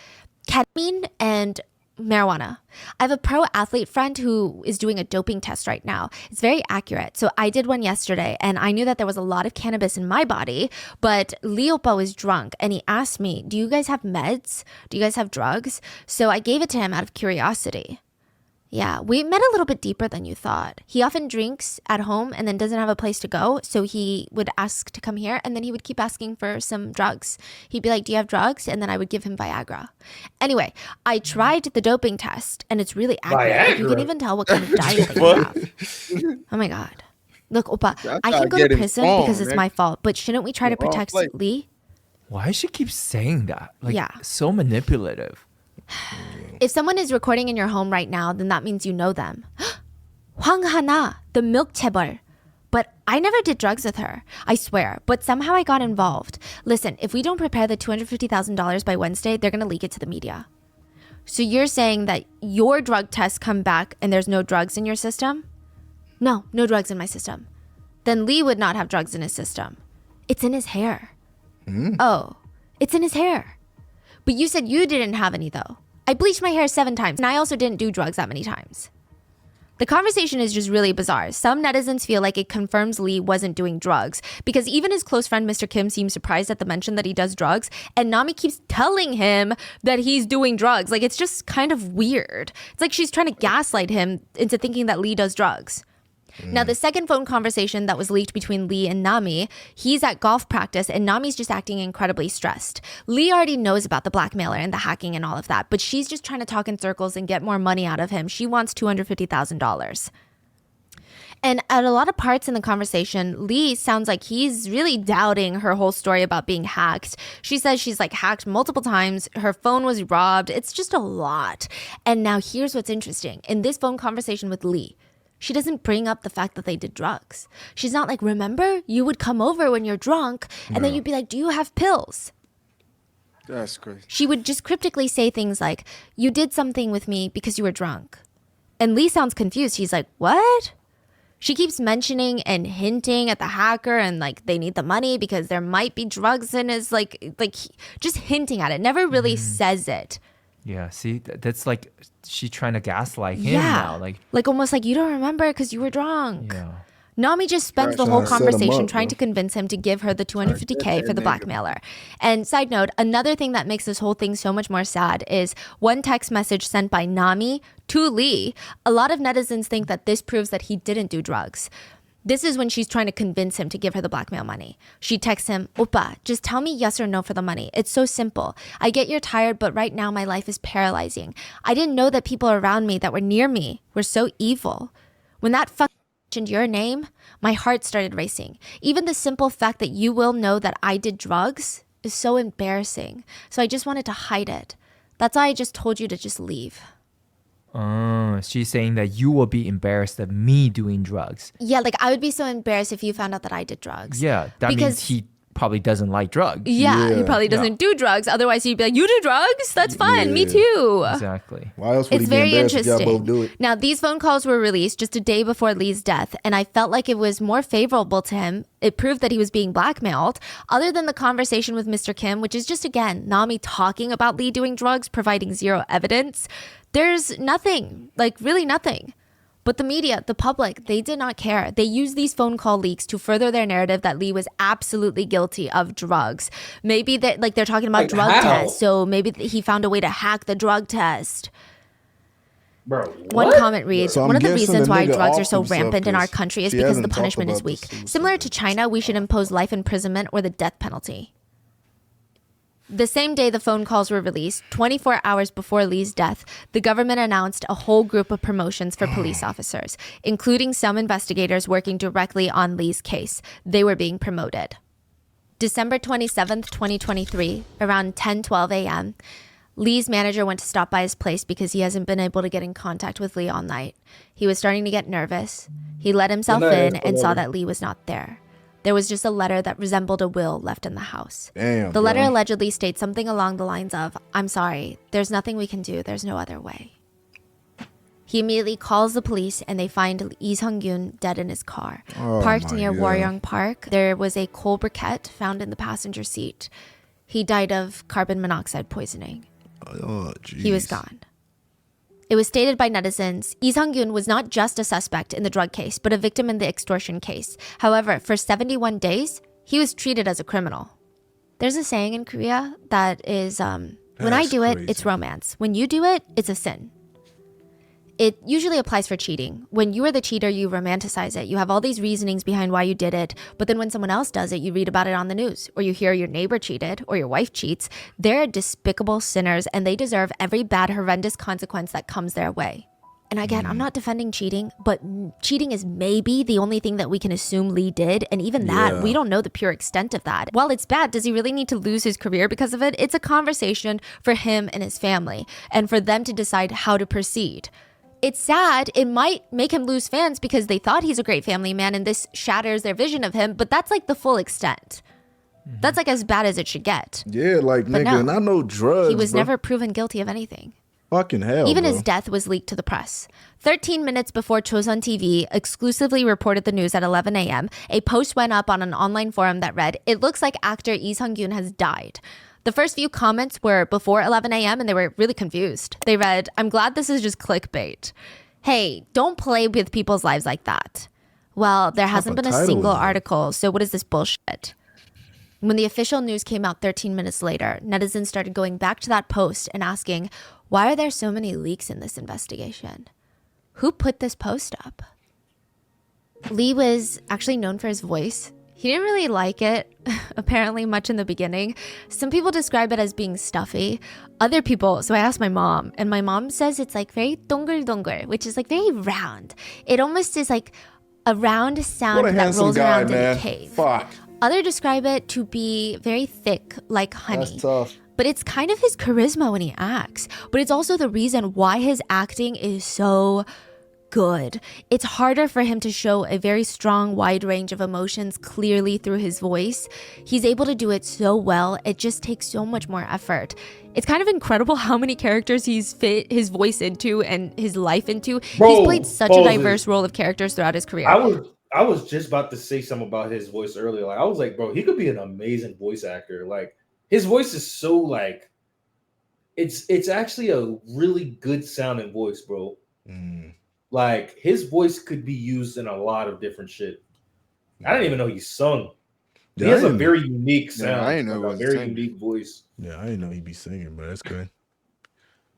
Speaker 3: Ketamine and marijuana. I have a pro athlete friend who is doing a doping test right now. It's very accurate. So I did one yesterday, and I knew that there was a lot of cannabis in my body, but Leopo was drunk, and he asked me, do you guys have meds? Do you guys have drugs? So I gave it to him out of curiosity. Yeah, we met a little bit deeper than you thought. He often drinks at home and then doesn't have a place to go. So he would ask to come here, and then he would keep asking for some drugs. He'd be like, do you have drugs? And then I would give him Viagra. Anyway, I tried the doping test, and it's really accurate. Like, you can even tell what kind of diet they have. Oh my God. Look, Oppa, I can go to prison because it's my fault, but shouldn't we try to protect Lee?
Speaker 2: Why does she keep saying that? Like, so manipulative.
Speaker 3: If someone is recording in your home right now, then that means you know them. Hwang Hana, the milk chaebol. But I never did drugs with her, I swear. But somehow I got involved. Listen, if we don't prepare the $250,000 by Wednesday, they're going to leak it to the media. So you're saying that your drug tests come back and there's no drugs in your system? No drugs in my system. Then Lee would not have drugs in his system. It's in his hair. Oh, it's in his hair. But you said you didn't have any, though. I bleached my hair 7 times, and I also didn't do drugs that many times. The conversation is just really bizarre. Some netizens feel like it confirms Lee wasn't doing drugs because even his close friend Mr. Kim seems surprised at the mention that he does drugs, and Nami keeps telling him that he's doing drugs. Like, it's just kind of weird. It's like she's trying to gaslight him into thinking that Lee does drugs. Now, the second phone conversation that was leaked between Lee and Nami, he's at golf practice and Nami's just acting incredibly stressed. Lee already knows about the blackmailer and the hacking and all of that, but she's just trying to talk in circles and get more money out of him. She wants $250,000. And at a lot of parts in the conversation, Lee sounds like he's really doubting her whole story about being hacked. She says she's like hacked multiple times. Her phone was robbed. It's just a lot. And now here's what's interesting. In this phone conversation with Lee, she doesn't bring up the fact that they did drugs. She's not like, remember, you would come over when you're drunk, and then you'd be like, do you have pills?
Speaker 5: That's crazy.
Speaker 3: She would just cryptically say things like, you did something with me because you were drunk. And Lee sounds confused. He's like, what? She keeps mentioning and hinting at the hacker and like they need the money because there might be drugs in his just hinting at it. Never really says it.
Speaker 2: Yeah, see, that's like she trying to gaslight him now.
Speaker 3: Like almost like you don't remember because you were drunk.
Speaker 2: Yeah.
Speaker 3: Nami just spends the
Speaker 1: Trying
Speaker 3: whole
Speaker 1: to set him
Speaker 3: conversation
Speaker 1: up,
Speaker 3: trying
Speaker 1: bro.
Speaker 3: to convince him to give her the $250K for the blackmailer. And side note, another thing that makes this whole thing so much more sad is one text message sent by Nami to Lee. A lot of netizens think that this proves that he didn't do drugs. This is when she's trying to convince him to give her the blackmail money. She texts him, Oppa, just tell me yes or no for the money. It's so simple. I get you're tired, but right now my life is paralyzing. I didn't know that people around me that were near me were so evil. When that fuck mentioned your name, my heart started racing. Even the simple fact that you will know that I did drugs is so embarrassing. So I just wanted to hide it. That's why I just told you to just leave.
Speaker 2: She's saying that you will be embarrassed of me doing drugs.
Speaker 3: Yeah, like I would be so embarrassed if you found out that I did drugs.
Speaker 2: Yeah, that means he probably doesn't like drugs.
Speaker 3: Yeah, he probably doesn't do drugs. Otherwise, he'd be like, you do drugs? That's fun. Me too.
Speaker 2: Exactly.
Speaker 1: Why else would
Speaker 3: It's
Speaker 1: he be
Speaker 3: very
Speaker 1: embarrassed if y'all
Speaker 3: interesting.
Speaker 1: both do it?
Speaker 3: Now, these phone calls were released just a day before Lee's death, and I felt like it was more favorable to him. It proved that he was being blackmailed. Other than the conversation with Mr. Kim, which is just, again, Nami talking about Lee doing drugs, providing zero evidence, there's nothing, like really nothing. But the media, the public, they did not care. They used these phone call leaks to further their narrative that Lee was absolutely guilty of drugs. Maybe that, like they're talking about
Speaker 4: Like,
Speaker 3: drug
Speaker 4: how?
Speaker 3: tests, so maybe he found a way to hack the drug test.
Speaker 4: Bro,
Speaker 3: One
Speaker 4: what?
Speaker 3: comment reads,
Speaker 1: So I'm
Speaker 3: one of the
Speaker 1: guessing
Speaker 3: reasons
Speaker 1: the
Speaker 3: why
Speaker 1: nigga
Speaker 3: drugs are
Speaker 1: offed
Speaker 3: so
Speaker 1: himself
Speaker 3: rampant in our
Speaker 1: 'cause
Speaker 3: country is
Speaker 1: she
Speaker 3: because the
Speaker 1: hasn't talked
Speaker 3: punishment is
Speaker 1: about the
Speaker 3: weak.
Speaker 1: suicide
Speaker 3: Similar to
Speaker 1: rate.
Speaker 3: China, we should impose life imprisonment or the death penalty. The same day the phone calls were released, 24 hours before Lee's death, the government announced a whole group of promotions for police officers, including some investigators working directly on Lee's case. They were being promoted. December 27th, 2023, around 10:12 a.m., Lee's manager went to stop by his place because he hasn't been able to get in contact with Lee all night. He was starting to get nervous. He let himself in and saw that Lee was not there. There was just a letter that resembled a will left in the house.
Speaker 1: Damn,
Speaker 3: The letter
Speaker 1: bro.
Speaker 3: allegedly states something along the lines of, I'm sorry, there's nothing we can do, there's no other way. He immediately calls the police and they find Lee Sung-gyun dead in his car.
Speaker 1: Oh
Speaker 3: Parked
Speaker 1: my
Speaker 3: near
Speaker 1: God.
Speaker 3: Waryeong Park, there was a coal briquette found in the passenger seat. He died of carbon monoxide poisoning.
Speaker 1: Oh, jeez.
Speaker 3: He was gone. It was stated by netizens, Lee Sung-gyun was not just a suspect in the drug case, but a victim in the extortion case. However, for 71 days, he was treated as a criminal. There's a saying in Korea that is, when I
Speaker 1: That's
Speaker 3: do it,
Speaker 1: crazy.
Speaker 3: it's romance. When you do it, it's a sin. It usually applies for cheating. When you are the cheater, you romanticize it. You have all these reasonings behind why you did it. But then when someone else does it, you read about it on the news, or you hear your neighbor cheated, or your wife cheats. They're despicable sinners, and they deserve every bad, horrendous consequence that comes their way. And again, I'm not defending cheating, but cheating is maybe the only thing that we can assume Lee did. And even that,
Speaker 1: Yeah.
Speaker 3: we don't know the pure extent of that. While it's bad, does he really need to lose his career because of it? It's a conversation for him and his family, and for them to decide how to proceed. It's sad. It might make him lose fans because they thought he's a great family man and this shatters their vision of him, but that's like the full extent. That's like as bad as it should get.
Speaker 1: Yeah, like,
Speaker 3: But
Speaker 1: nigga,
Speaker 3: no.
Speaker 1: and I know drugs,
Speaker 3: He was
Speaker 1: bro.
Speaker 3: never proven guilty of anything.
Speaker 1: Fucking hell,
Speaker 3: Even
Speaker 1: bro.
Speaker 3: his death was leaked to the press. 13 minutes before Chosun TV exclusively reported the news at 11 a.m., a post went up on an online forum that read, "It looks like actor Lee Sung-gyun has died." The first few comments were before 11 a.m. and they were really confused. They read, "I'm glad this is just clickbait. Hey, don't play with people's lives like that. Well, there hasn't been a
Speaker 1: title
Speaker 3: single
Speaker 1: is it?
Speaker 3: article, so what is this bullshit? When the official news came out 13 minutes later, netizens started going back to that post and asking, why are there so many leaks in this investigation? Who put this post up? Lee was actually known for his voice. He didn't really like it, apparently, much in the beginning. Some people describe it as being stuffy. Other people, so I asked my mom, and my mom says it's like very dongle, which is like very round. It almost is like a round sound
Speaker 1: What a
Speaker 3: that
Speaker 1: handsome
Speaker 3: rolls
Speaker 1: guy,
Speaker 3: around in
Speaker 1: man.
Speaker 3: a cave.
Speaker 1: Fuck.
Speaker 3: Others describe it to be very thick, like honey.
Speaker 1: That's tough.
Speaker 3: But it's kind of his charisma when he acts. But it's also the reason why his acting is so good. It's harder for him to show a very strong, wide range of emotions clearly through his voice. He's able to do it so well. It just takes so much more effort. It's kind of incredible how many characters he's fit his voice into and his life into.
Speaker 4: Bro,
Speaker 3: he's played such a
Speaker 4: pause
Speaker 3: diverse
Speaker 4: it.
Speaker 3: role of characters throughout his career.
Speaker 4: I was just about to say something about his voice earlier. Like I was like, bro, he could be an amazing voice actor. Like his voice is so like it's actually a really good sounding voice, bro. Like his voice could be used in a lot of different shit. I didn't even know he sung. He
Speaker 1: Yeah,
Speaker 4: has
Speaker 1: I
Speaker 4: a
Speaker 1: didn't
Speaker 4: very unique sound.
Speaker 5: Yeah, I didn't know
Speaker 4: like
Speaker 5: he
Speaker 4: a
Speaker 5: was
Speaker 4: very
Speaker 5: singing.
Speaker 4: unique voice.
Speaker 1: Yeah, I didn't know he'd be singing, but that's good.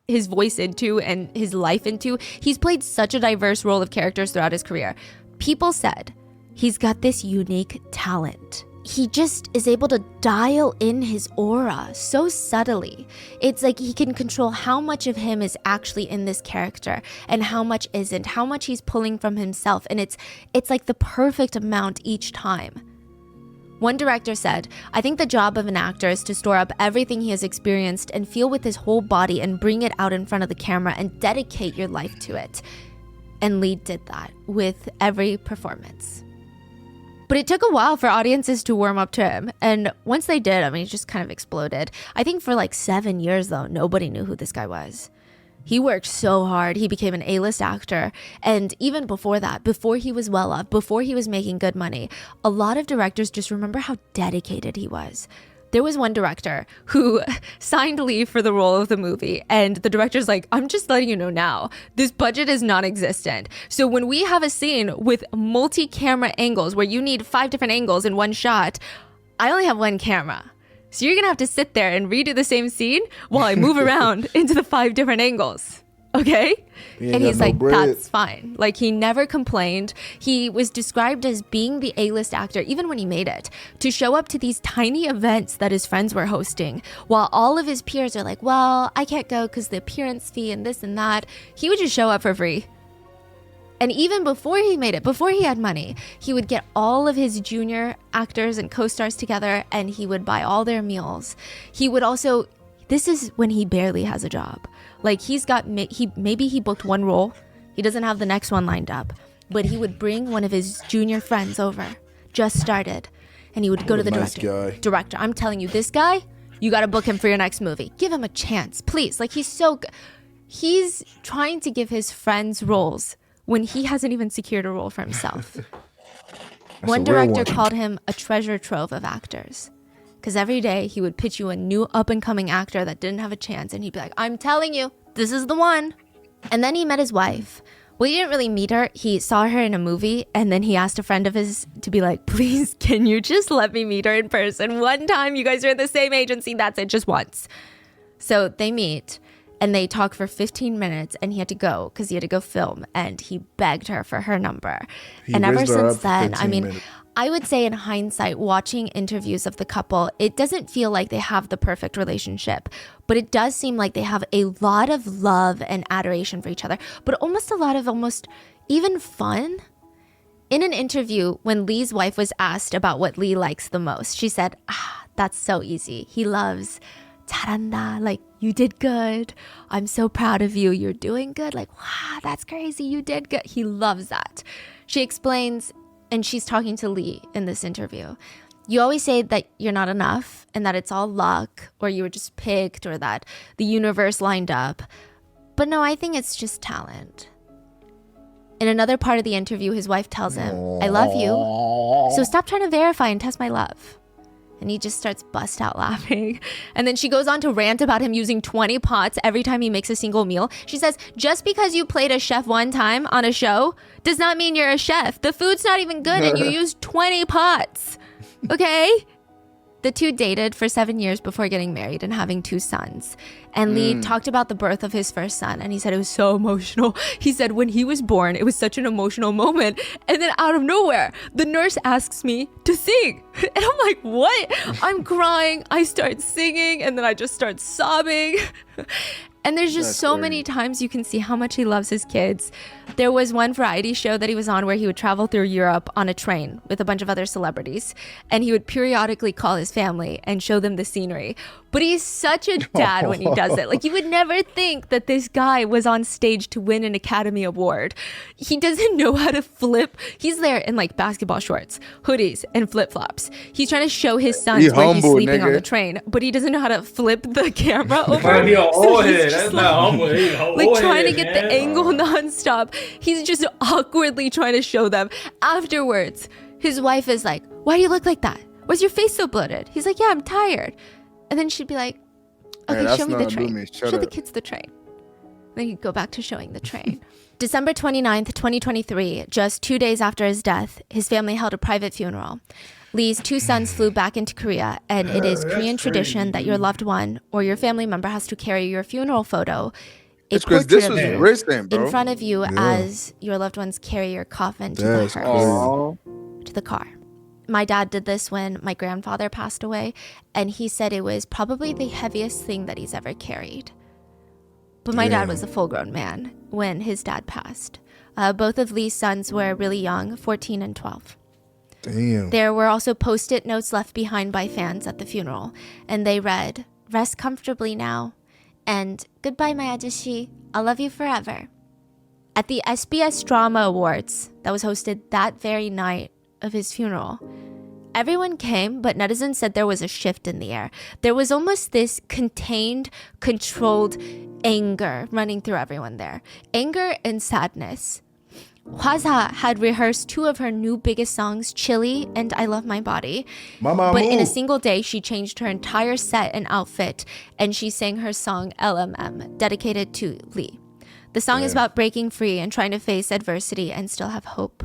Speaker 3: His voice into and his life into. He's played such a diverse role of characters throughout his career. People said he's got this unique talent. He just is able to dial in his aura so subtly. It's like he can control how much of him is actually in this character and how much isn't, how much he's pulling from himself. And it's like the perfect amount each time. One director said, I think the job of an actor is to store up everything he has experienced and feel with his whole body and bring it out in front of the camera and dedicate your life to it. And Lee did that with every performance. But it took a while for audiences to warm up to him. And once they did, I mean, it just kind of exploded. I think for like 7 years, though, nobody knew who this guy was. He worked so hard. He became an A-list actor. And even before that, before he was well off, before he was making good money, a lot of directors just remember how dedicated he was. There was one director who signed Lee for the role of the movie, and the director's like, I'm just letting you know now, this budget is non-existent. So when we have a scene with multi-camera angles where you need 5 different angles in one shot, I only have one camera. So you're gonna have to sit there and redo the same scene while I move around into the 5 different angles. Okay? And he's like, that's fine. Like, he never complained. He was described as being the A-list actor, even when he made it, to show up to these tiny events that his friends were hosting, while all of his peers are like, well, I can't go because the appearance fee and this and that. He would just show up for free. And even before he made it, before he had money, he would get all of his junior actors and co-stars together and he would buy all their meals. He would also, this is when he barely has a job. Like maybe he booked one role. He doesn't have the next one lined up, but he would bring one of his junior friends over, just started, and he would go to the director. Director, I'm telling you, this guy, you got to book him for your next movie. Give him a chance, please. Like, he's so good. He's trying to give his friends roles when he hasn't even secured a role for himself. One director called him a treasure trove of actors. Because every day he would pitch you a new up-and-coming actor that didn't have a chance. And he'd be like, I'm telling you, this is the one. And then he met his wife. Well, he didn't really meet her. He saw her in a movie. And then he asked a friend of his to be like, please, can you just let me meet her in person? One time, you guys are in the same agency. That's it, just once. So they meet. And they talk for 15 minutes. And he had to go because he had to go film. And he begged her for her number. And ever since then, I mean, I would say in hindsight, watching interviews of the couple, it doesn't feel like they have the perfect relationship, but it does seem like they have a lot of love and adoration for each other, but almost a lot of even fun. In an interview, when Lee's wife was asked about what Lee likes the most, she said, that's so easy. He loves 잘한다, like, you did good. I'm so proud of you. You're doing good. Like, wow, that's crazy. You did good. He loves that. She explains, and she's talking to Lee in this interview. You always say that you're not enough and that it's all luck or you were just picked or that the universe lined up. But no, I think it's just talent. In another part of the interview, his wife tells him, I love you, so stop trying to verify and test my love. And he just starts bust out laughing. And then she goes on to rant about him using 20 pots every time he makes a single meal. She says, just because you played a chef one time on a show does not mean you're a chef. The food's not even good and you used 20 pots. Okay? The two dated for 7 years before getting married and having 2 sons. And Lee talked about the birth of his first son, and he said it was so emotional. He said when he was born, it was such an emotional moment. And then out of nowhere, the nurse asks me to sing. And I'm like, what? I'm crying. I start singing, and then I just start sobbing. And there's just so many times you can see how much he loves his kids. There was one variety show that he was on where he would travel through Europe on a train with a bunch of other celebrities. And he would periodically call his family and show them the scenery. But he's such a dad when he does it. Like, you would never think that this guy was on stage to win an Academy Award. He doesn't know how to flip. He's there in like basketball shorts, hoodies, and flip-flops. He's trying to show his sons where he's sleeping on the train, but he doesn't know how to flip the camera over. So he's just like trying to get the angle nonstop. He's just awkwardly trying to show them. Afterwards, his wife is like, why do you look like that? Why's your face so bloated? He's like, yeah, I'm tired. And then she'd be like, okay, show me the train. Show the kids the train. Then he'd go back to showing the train. December 29th, 2023, just 2 days after his death, his family held a private funeral. Lee's 2 sons flew back into Korea, and it is Korean tradition that your loved one or your family member has to carry your funeral photo, a portrait of you, in front of you as your loved ones carry your coffin to the hearse, to the car. My dad did this when my grandfather passed away, and he said it was probably the heaviest thing that he's ever carried. But my dad was a full-grown man when his dad passed. Both of Lee's sons were really young, 14 and 12.
Speaker 1: Damn.
Speaker 3: There were also post-it notes left behind by fans at the funeral, and they read, "Rest comfortably now," and "Goodbye, my ajashi. I'll love you forever." At the SBS Drama Awards that was hosted that very night of his funeral, everyone came, but netizens said there was a shift in the air. There was almost this contained, controlled anger running through everyone there. Anger and sadness. Hwaza had rehearsed 2 of her new biggest songs, Chili and I Love My Body. But in a single day, she changed her entire set and outfit, and she sang her song LMM, dedicated to Lee. The song is about breaking free and trying to face adversity and still have hope.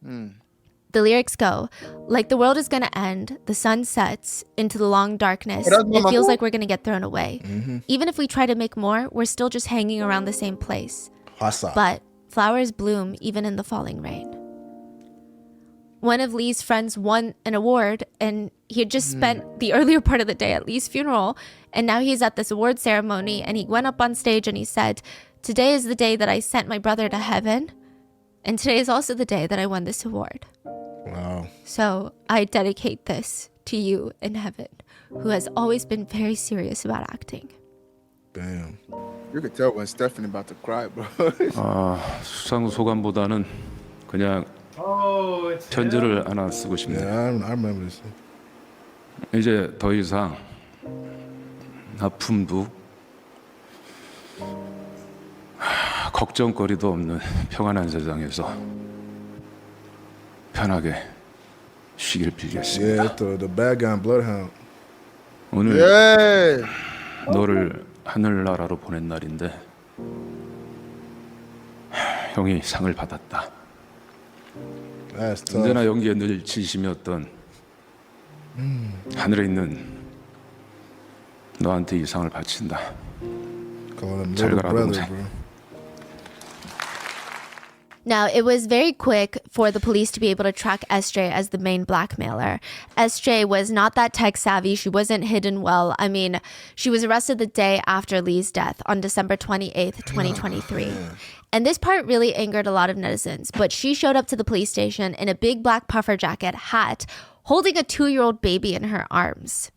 Speaker 3: The lyrics go, like the world is going to end, the sun sets into the long darkness. It feels like we're going to get thrown away. Even if we try to make more, we're still just hanging around the same place. But flowers bloom even in the falling rain. One of Lee's friends won an award, and he had just spent the earlier part of the day at Lee's funeral, and now he's at this award ceremony, and he went up on stage and he said, "Today is the day that I sent my brother to heaven, and today is also the day that I won this award."
Speaker 1: Wow.
Speaker 3: So I dedicate this to you in heaven, who has always been very serious about acting.
Speaker 1: Damn.
Speaker 5: You could tell when Stephanie about to cry, bro.
Speaker 8: 수상 소감보다는 그냥 편지를 하나 쓰고 싶네요.
Speaker 1: Yeah, I remember this.
Speaker 8: 이제 더 이상 아픔도 걱정거리도 없는 평안한 세상에서 편하게 쉬길 빌겠습니다.
Speaker 1: Yeah, the bad guy in Bloodhound.
Speaker 8: 오늘 너를 하늘나라로 보낸 날인데 형이 상을 받았다.
Speaker 1: That's tough.
Speaker 8: 언제나 연기에 늘 진심이었던 하늘에 있는 너한테 이 상을 바친다.
Speaker 1: Calling him
Speaker 8: 잘
Speaker 1: little
Speaker 8: 가라,
Speaker 1: brother,
Speaker 8: 동생.
Speaker 1: bro.
Speaker 3: Now, it was very quick for the police to be able to track SJ as the main blackmailer. SJ was not that tech savvy. She wasn't hidden well. I mean, she was arrested the day after Lee's death on December 28th, 2023. And this part really angered a lot of netizens. But she showed up to the police station in a big black puffer jacket, hat, holding a 2-year-old baby in her arms.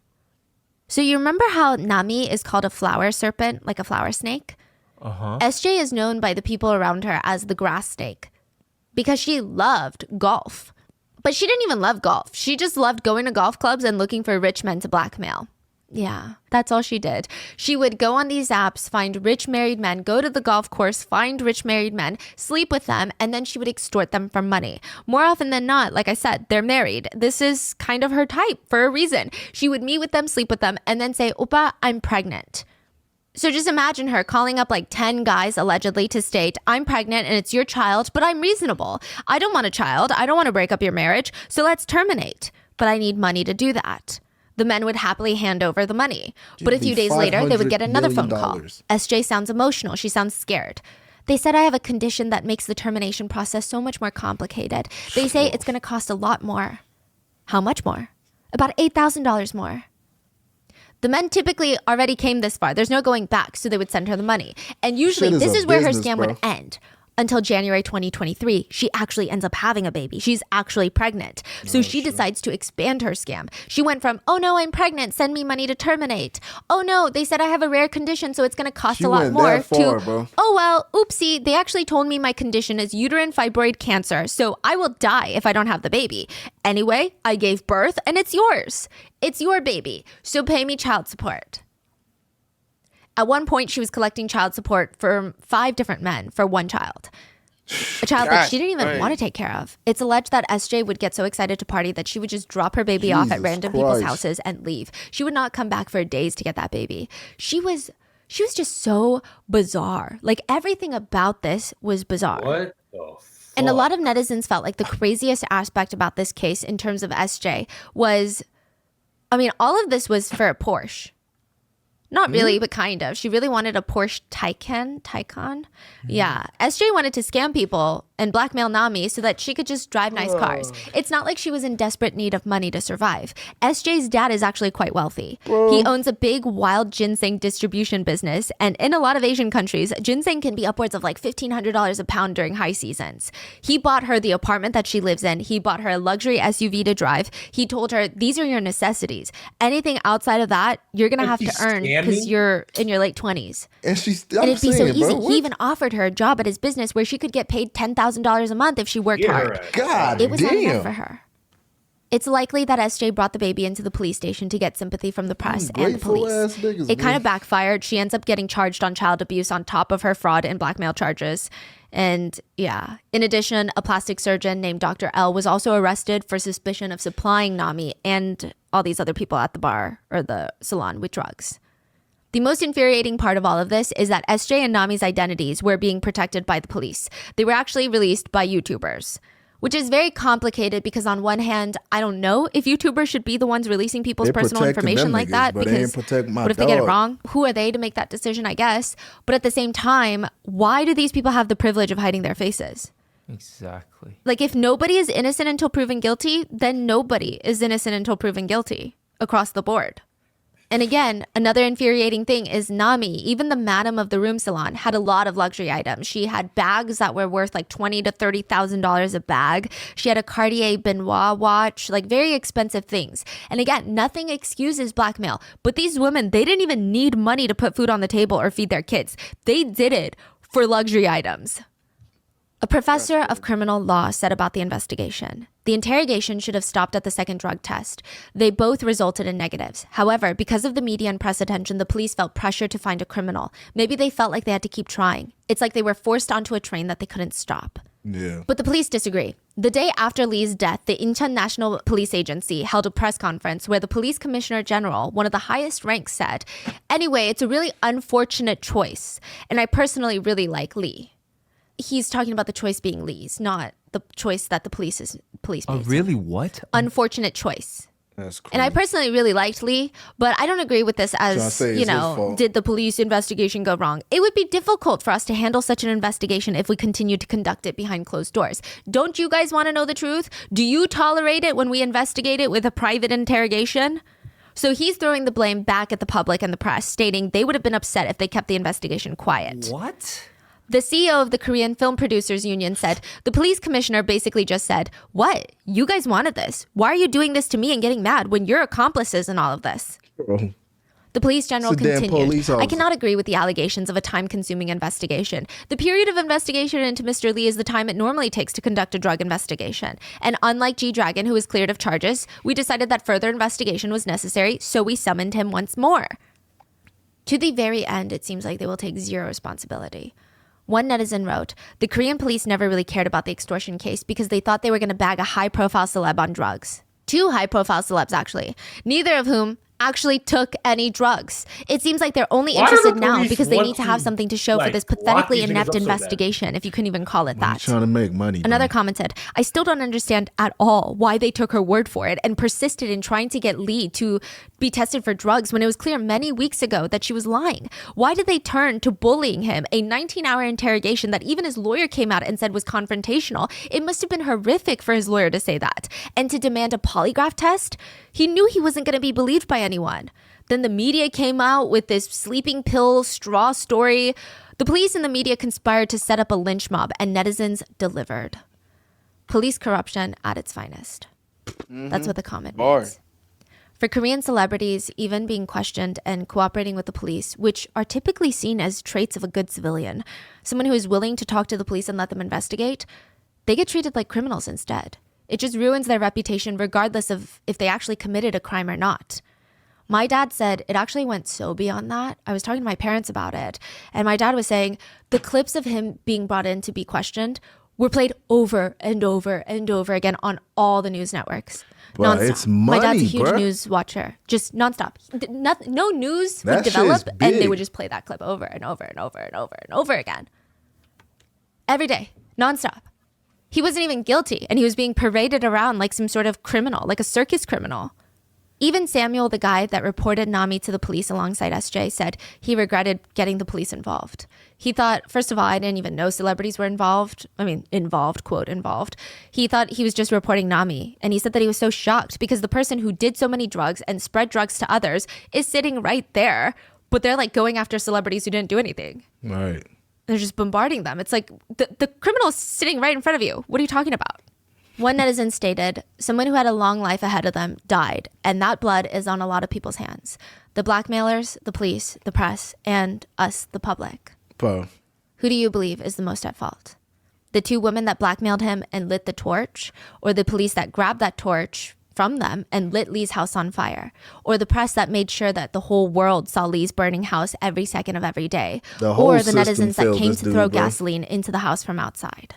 Speaker 3: So you remember how Nami is called a flower serpent, like a flower snake? SJ is known by the people around her as the grass snake because she loved golf. But she didn't even love golf. She just loved going to golf clubs and looking for rich men to blackmail. Yeah, that's all she did. She would go on these apps, find rich married men, go to the golf course, find rich married men, sleep with them, and then she would extort them for money. More often than not, like I said, they're married. This is kind of her type for a reason. She would meet with them, sleep with them, and then say, "Oppa, I'm pregnant." So just imagine her calling up like 10 guys allegedly to state, "I'm pregnant and it's your child, but I'm reasonable. I don't want a child. I don't want to break up your marriage. So let's terminate. But I need money to do that." The men would happily hand over the money. But a few days later, they would get another phone call. SJ sounds emotional. She sounds scared. "They said I have a condition that makes the termination process so much more complicated. They say it's going to cost a lot more." How much more? About $8,000 more. The men typically already came this far. There's no going back, so they would send her the money. And usually this is where her scam would end. Until January 2023, she actually ends up having a baby. She's actually pregnant. So she decides to expand her scam. She went from, "Oh no, I'm pregnant, send me money to terminate. Oh no, they said I have a rare condition, so it's going to cost a lot more," to, "Oh well, oopsie, they actually told me my condition is uterine fibroid cancer, so I will die if I don't have the baby. Anyway, I gave birth and it's yours. It's your baby, so pay me child support." At one point, she was collecting child support for 5 different men for one child. A child that she didn't even want to take care of. It's alleged that SJ would get so excited to party that she would just drop her baby off at random people's houses and leave. She would not come back for days to get that baby. She was just so bizarre. Like everything about this was bizarre.
Speaker 4: What the fuck?
Speaker 3: And a lot of netizens felt like the craziest aspect about this case in terms of SJ was, I mean, all of this was for a Porsche. Not really, but kind of. She really wanted a Porsche Taycan. Yeah. SJ wanted to scam people and blackmail Nami so that she could just drive nice cars. It's not like she was in desperate need of money to survive. SJ's dad is actually quite wealthy. He owns a big wild ginseng distribution business, and in a lot of Asian countries, ginseng can be upwards of like $1,500 a pound during high seasons. He bought her the apartment that she lives in. He bought her a luxury SUV to drive. He told her, "These are your necessities. Anything outside of that, you're going to have to earn because you're in your late 20s.
Speaker 1: And
Speaker 3: And it'd be so easy. He even offered her a job at his business where she could get paid $10,000 a month if she worked hard.
Speaker 1: God
Speaker 3: It was not enough
Speaker 1: damn.
Speaker 3: for her. It's likely that SJ brought the baby into the police station to get sympathy from the press and the police. It kind of backfired. She ends up getting charged on child abuse on top of her fraud and blackmail charges. And yeah, in addition, a plastic surgeon named Dr. L was also arrested for suspicion of supplying Nami and all these other people at the bar or the salon with drugs. The most infuriating part of all of this is that SJ and Nami's identities were being protected by the police. They were actually released by YouTubers, which is very complicated because on one hand, I don't know if YouTubers should be the ones releasing people's personal information like that, because what if they get it wrong? Who are they to make that decision, I guess? But at the same time, why do these people have the privilege of hiding their faces?
Speaker 2: Exactly.
Speaker 3: Like if nobody is innocent until proven guilty, then nobody is innocent until proven guilty across the board. And again, another infuriating thing is Nami, even the madam of the room salon, had a lot of luxury items. She had bags that were worth like $20,000 to $30,000 a bag. She had a Cartier Benoit watch, like very expensive things. And again, nothing excuses blackmail. But these women, they didn't even need money to put food on the table or feed their kids. They did it for luxury items. A professor of criminal law said about the investigation, "The interrogation should have stopped at the second drug test. They both resulted in negatives. However, because of the media and press attention, the police felt pressure to find a criminal. Maybe they felt like they had to keep trying. It's like they were forced onto a train that they couldn't stop."
Speaker 1: Yeah.
Speaker 3: But the police disagree. The day after Lee's death, the Incheon National Police Agency held a press conference where the police commissioner general, one of the highest ranks, said, "Anyway, it's a really unfortunate choice. And I personally really like Lee." He's talking about the choice being Lee's, not the choice that the police made.
Speaker 2: Oh, really? What?
Speaker 3: Unfortunate choice.
Speaker 1: That's crazy.
Speaker 3: And I personally really liked Lee, but I don't agree with this as, did the police investigation go wrong? It would be difficult for us to handle such an investigation if we continued to conduct it behind closed doors. Don't you guys want to know the truth? Do you tolerate it when we investigate it with a private interrogation? So he's throwing the blame back at the public and the press, stating they would have been upset if they kept the investigation quiet.
Speaker 2: What?
Speaker 3: The CEO of the Korean Film Producers Union said, the police commissioner basically just said, "What? You guys wanted this. Why are you doing this to me and getting mad when you're accomplices in all of this?" The police general
Speaker 1: It's a damn
Speaker 3: continued,
Speaker 1: police
Speaker 3: I
Speaker 1: officer.
Speaker 3: cannot agree with the allegations of a time-consuming investigation. The period of investigation into Mr. Lee is the time it normally takes to conduct a drug investigation. And unlike G-Dragon, who was cleared of charges, we decided that further investigation was necessary, so we summoned him once more. To the very end, it seems like they will take zero responsibility. One netizen wrote, the Korean police never really cared about the extortion case because they thought they were going to bag a high-profile celeb on drugs. 2 high-profile celebs, actually, neither of whom actually took any drugs. It seems like they're only
Speaker 4: Why do
Speaker 3: interested
Speaker 4: the
Speaker 3: now
Speaker 4: police
Speaker 3: because they
Speaker 4: want
Speaker 3: need to have
Speaker 4: to,
Speaker 3: something to show for
Speaker 4: like,
Speaker 3: this
Speaker 4: lock
Speaker 3: pathetically
Speaker 4: these niggas
Speaker 3: inept
Speaker 4: up so bad?
Speaker 3: investigation, if you couldn't even call it that.
Speaker 1: Trying to make money.
Speaker 3: Another
Speaker 1: bro.
Speaker 3: commented, I still don't understand at all why they took her word for it and persisted in trying to get Lee to be tested for drugs when it was clear many weeks ago that she was lying. Why did they turn to bullying him? A 19-hour interrogation that even his lawyer came out and said was confrontational. It must have been horrific for his lawyer to say that. And to demand a polygraph test? He knew he wasn't going to be believed by anyone. Then the media came out with this sleeping pill straw story. The police and the media conspired to set up a lynch mob, and netizens delivered. Police corruption at its finest. That's what the comment means. For Korean celebrities, even being questioned and cooperating with the police, which are typically seen as traits of a good civilian, someone who is willing to talk to the police and let them investigate, they get treated like criminals instead. It just ruins their reputation regardless of if they actually committed a crime or not. My dad said it actually went so beyond that. I was talking to my parents about it, and my dad was saying the clips of him being brought in to be questioned were played over and over and over again on all the news networks.
Speaker 1: Bruh,
Speaker 3: Nonstop.
Speaker 1: it's
Speaker 3: My dad's a
Speaker 1: money,
Speaker 3: huge
Speaker 1: bruh.
Speaker 3: news watcher. Just nonstop. No news
Speaker 1: That
Speaker 3: would
Speaker 1: shit
Speaker 3: develop,
Speaker 1: is
Speaker 3: and they
Speaker 1: big.
Speaker 3: would just play that clip over and over and over and over and over again. Every day, nonstop. He wasn't even guilty, and he was being paraded around like some sort of criminal, like a circus criminal. Even Samuel, the guy that reported Nami to the police alongside SJ, said he regretted getting the police involved. He thought, first of all, I didn't even know celebrities were involved. I mean, involved, quote, involved. He thought he was just reporting Nami. And he said that he was so shocked because the person who did so many drugs and spread drugs to others is sitting right there. But they're like going after celebrities who didn't do anything.
Speaker 1: Right.
Speaker 3: They're just bombarding them. It's like the criminal is sitting right in front of you. What are you talking about? One netizen stated, someone who had a long life ahead of them died, and that blood is on a lot of people's hands. The blackmailers, the police, the press, and us, the public.
Speaker 1: Bro.
Speaker 3: Who do you believe is the most at fault? The 2 women that blackmailed him and lit the torch, or the police that grabbed that torch from them and lit Lee's house on fire, or the press that made sure that the whole world saw Lee's burning house every second of every day,
Speaker 1: The whole
Speaker 3: or the
Speaker 1: system
Speaker 3: netizens that
Speaker 1: failed
Speaker 3: came
Speaker 1: this
Speaker 3: to
Speaker 1: dude,
Speaker 3: throw
Speaker 1: bro.
Speaker 3: gasoline into the house from outside.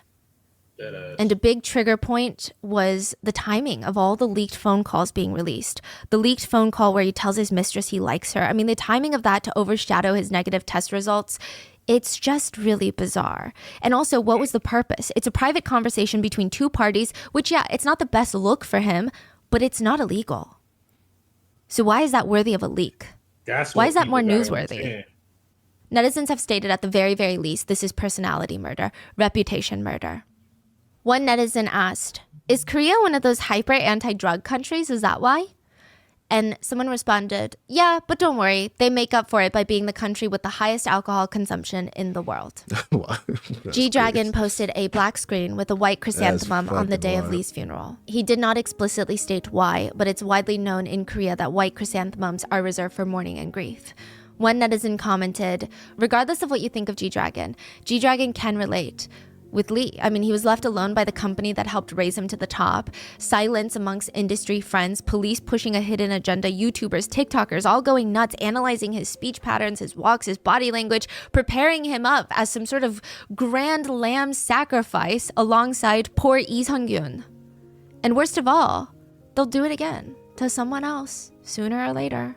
Speaker 3: And a big trigger point was the timing of all the leaked phone calls being released. The leaked phone call where he tells his mistress he likes her. I mean, the timing of that to overshadow his negative test results, it's just really bizarre. And also, what was the purpose? It's a private conversation between 2 parties, which, yeah, it's not the best look for him, but it's not illegal. So why is that worthy of a leak? Why is that more newsworthy? Netizens have stated at the very, very least, this is personality murder, reputation murder. One netizen asked, is Korea one of those hyper anti-drug countries? Is that why? And someone responded, yeah, but don't worry. They make up for it by being the country with the highest alcohol consumption in the world. G-Dragon posted a black screen with a white chrysanthemum on the day of Lee's funeral. He did not explicitly state why, but it's widely known in Korea that white chrysanthemums are reserved for mourning and grief. One netizen commented, regardless of what you think of G-Dragon can relate with Lee. I mean, he was left alone by the company that helped raise him to the top. Silence amongst industry friends, police pushing a hidden agenda, YouTubers, TikTokers, all going nuts, analyzing his speech patterns, his walks, his body language, preparing him up as some sort of grand lamb sacrifice alongside poor Lee Sung-gyun. And worst of all, they'll do it again to someone else sooner or later.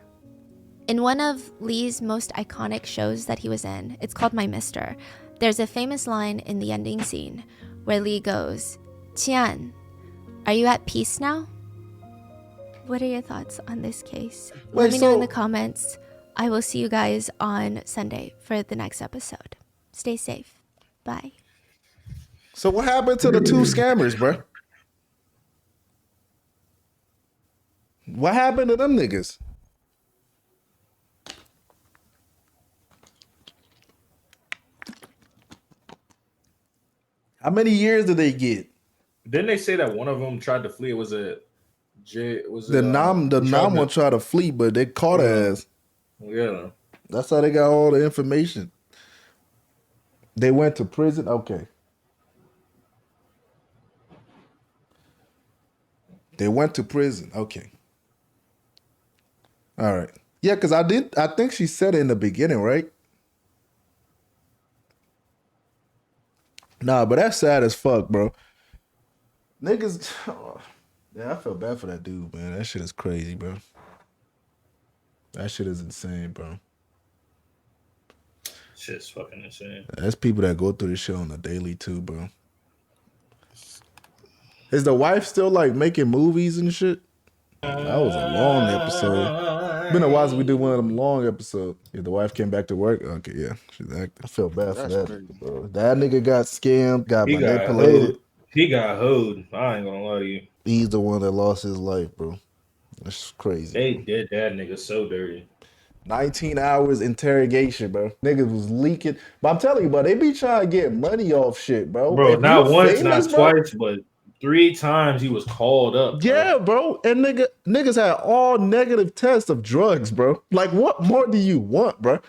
Speaker 3: In one of Lee's most iconic shows that he was in, it's called My Mister, there's a famous line in the ending scene where Lee goes, Tian, are you at peace now? What are your thoughts on this case? Let me know in the comments. I will see you guys on Sunday for the next episode. Stay safe. Bye.
Speaker 1: So what happened to the 2 scammers, bro? What happened to them niggas? How many years did they get?
Speaker 4: Didn't they say that one of them tried to flee? The
Speaker 1: Nam one tried to flee, but they caught her ass.
Speaker 4: Yeah.
Speaker 1: That's how they got all the information. They went to prison. Okay. They went to prison. Okay. All right. Yeah, because I think she said it in the beginning, right? Nah, but that's sad as fuck, bro. Niggas. Yeah, I feel bad for that dude, man. That shit is crazy, bro. That shit is insane, bro.
Speaker 4: Shit's fucking insane.
Speaker 1: That's people that go through this shit on a daily too, bro. Is the wife still like making movies and shit? That was a long episode. Been a while since we did one of them long episodes. Yeah, the wife came back to work. Okay, yeah, she's acting. I feel bad for
Speaker 5: That's
Speaker 1: that,
Speaker 5: crazy.
Speaker 1: bro. That nigga got scammed, got
Speaker 4: He got
Speaker 1: manipulated.
Speaker 4: hoed. He got hoed. I ain't gonna lie to you.
Speaker 1: He's the one that lost his life, bro. That's crazy.
Speaker 4: They did that nigga so dirty.
Speaker 1: 19 hours interrogation, bro. Niggas was leaking. But I'm telling you, bro, they be trying to get money off shit, bro.
Speaker 4: Bro,
Speaker 1: If
Speaker 4: not
Speaker 1: you
Speaker 4: once,
Speaker 1: famous,
Speaker 4: not
Speaker 1: bro,
Speaker 4: twice, but 3 times he was called up. Bro.
Speaker 1: yeah, bro. And niggas had all negative tests of drugs, bro. Like, what more do you want, bro?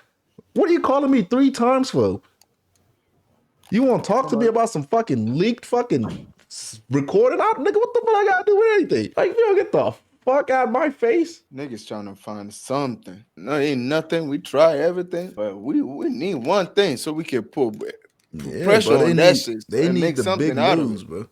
Speaker 1: What are you calling me 3 times for? You want to talk to me about some fucking leaked fucking recorded out? Nigga, what the fuck I gotta do with anything? Like, you don't get the fuck out of my face.
Speaker 5: Niggas trying to find something. No, ain't nothing. We try everything, but we need one thing so we can put
Speaker 1: Yeah,
Speaker 5: pressure
Speaker 1: bro,
Speaker 5: on that shit
Speaker 1: They
Speaker 5: and
Speaker 1: need
Speaker 5: make
Speaker 1: the
Speaker 5: something
Speaker 1: big
Speaker 5: out
Speaker 1: news,
Speaker 5: of it.
Speaker 1: bro.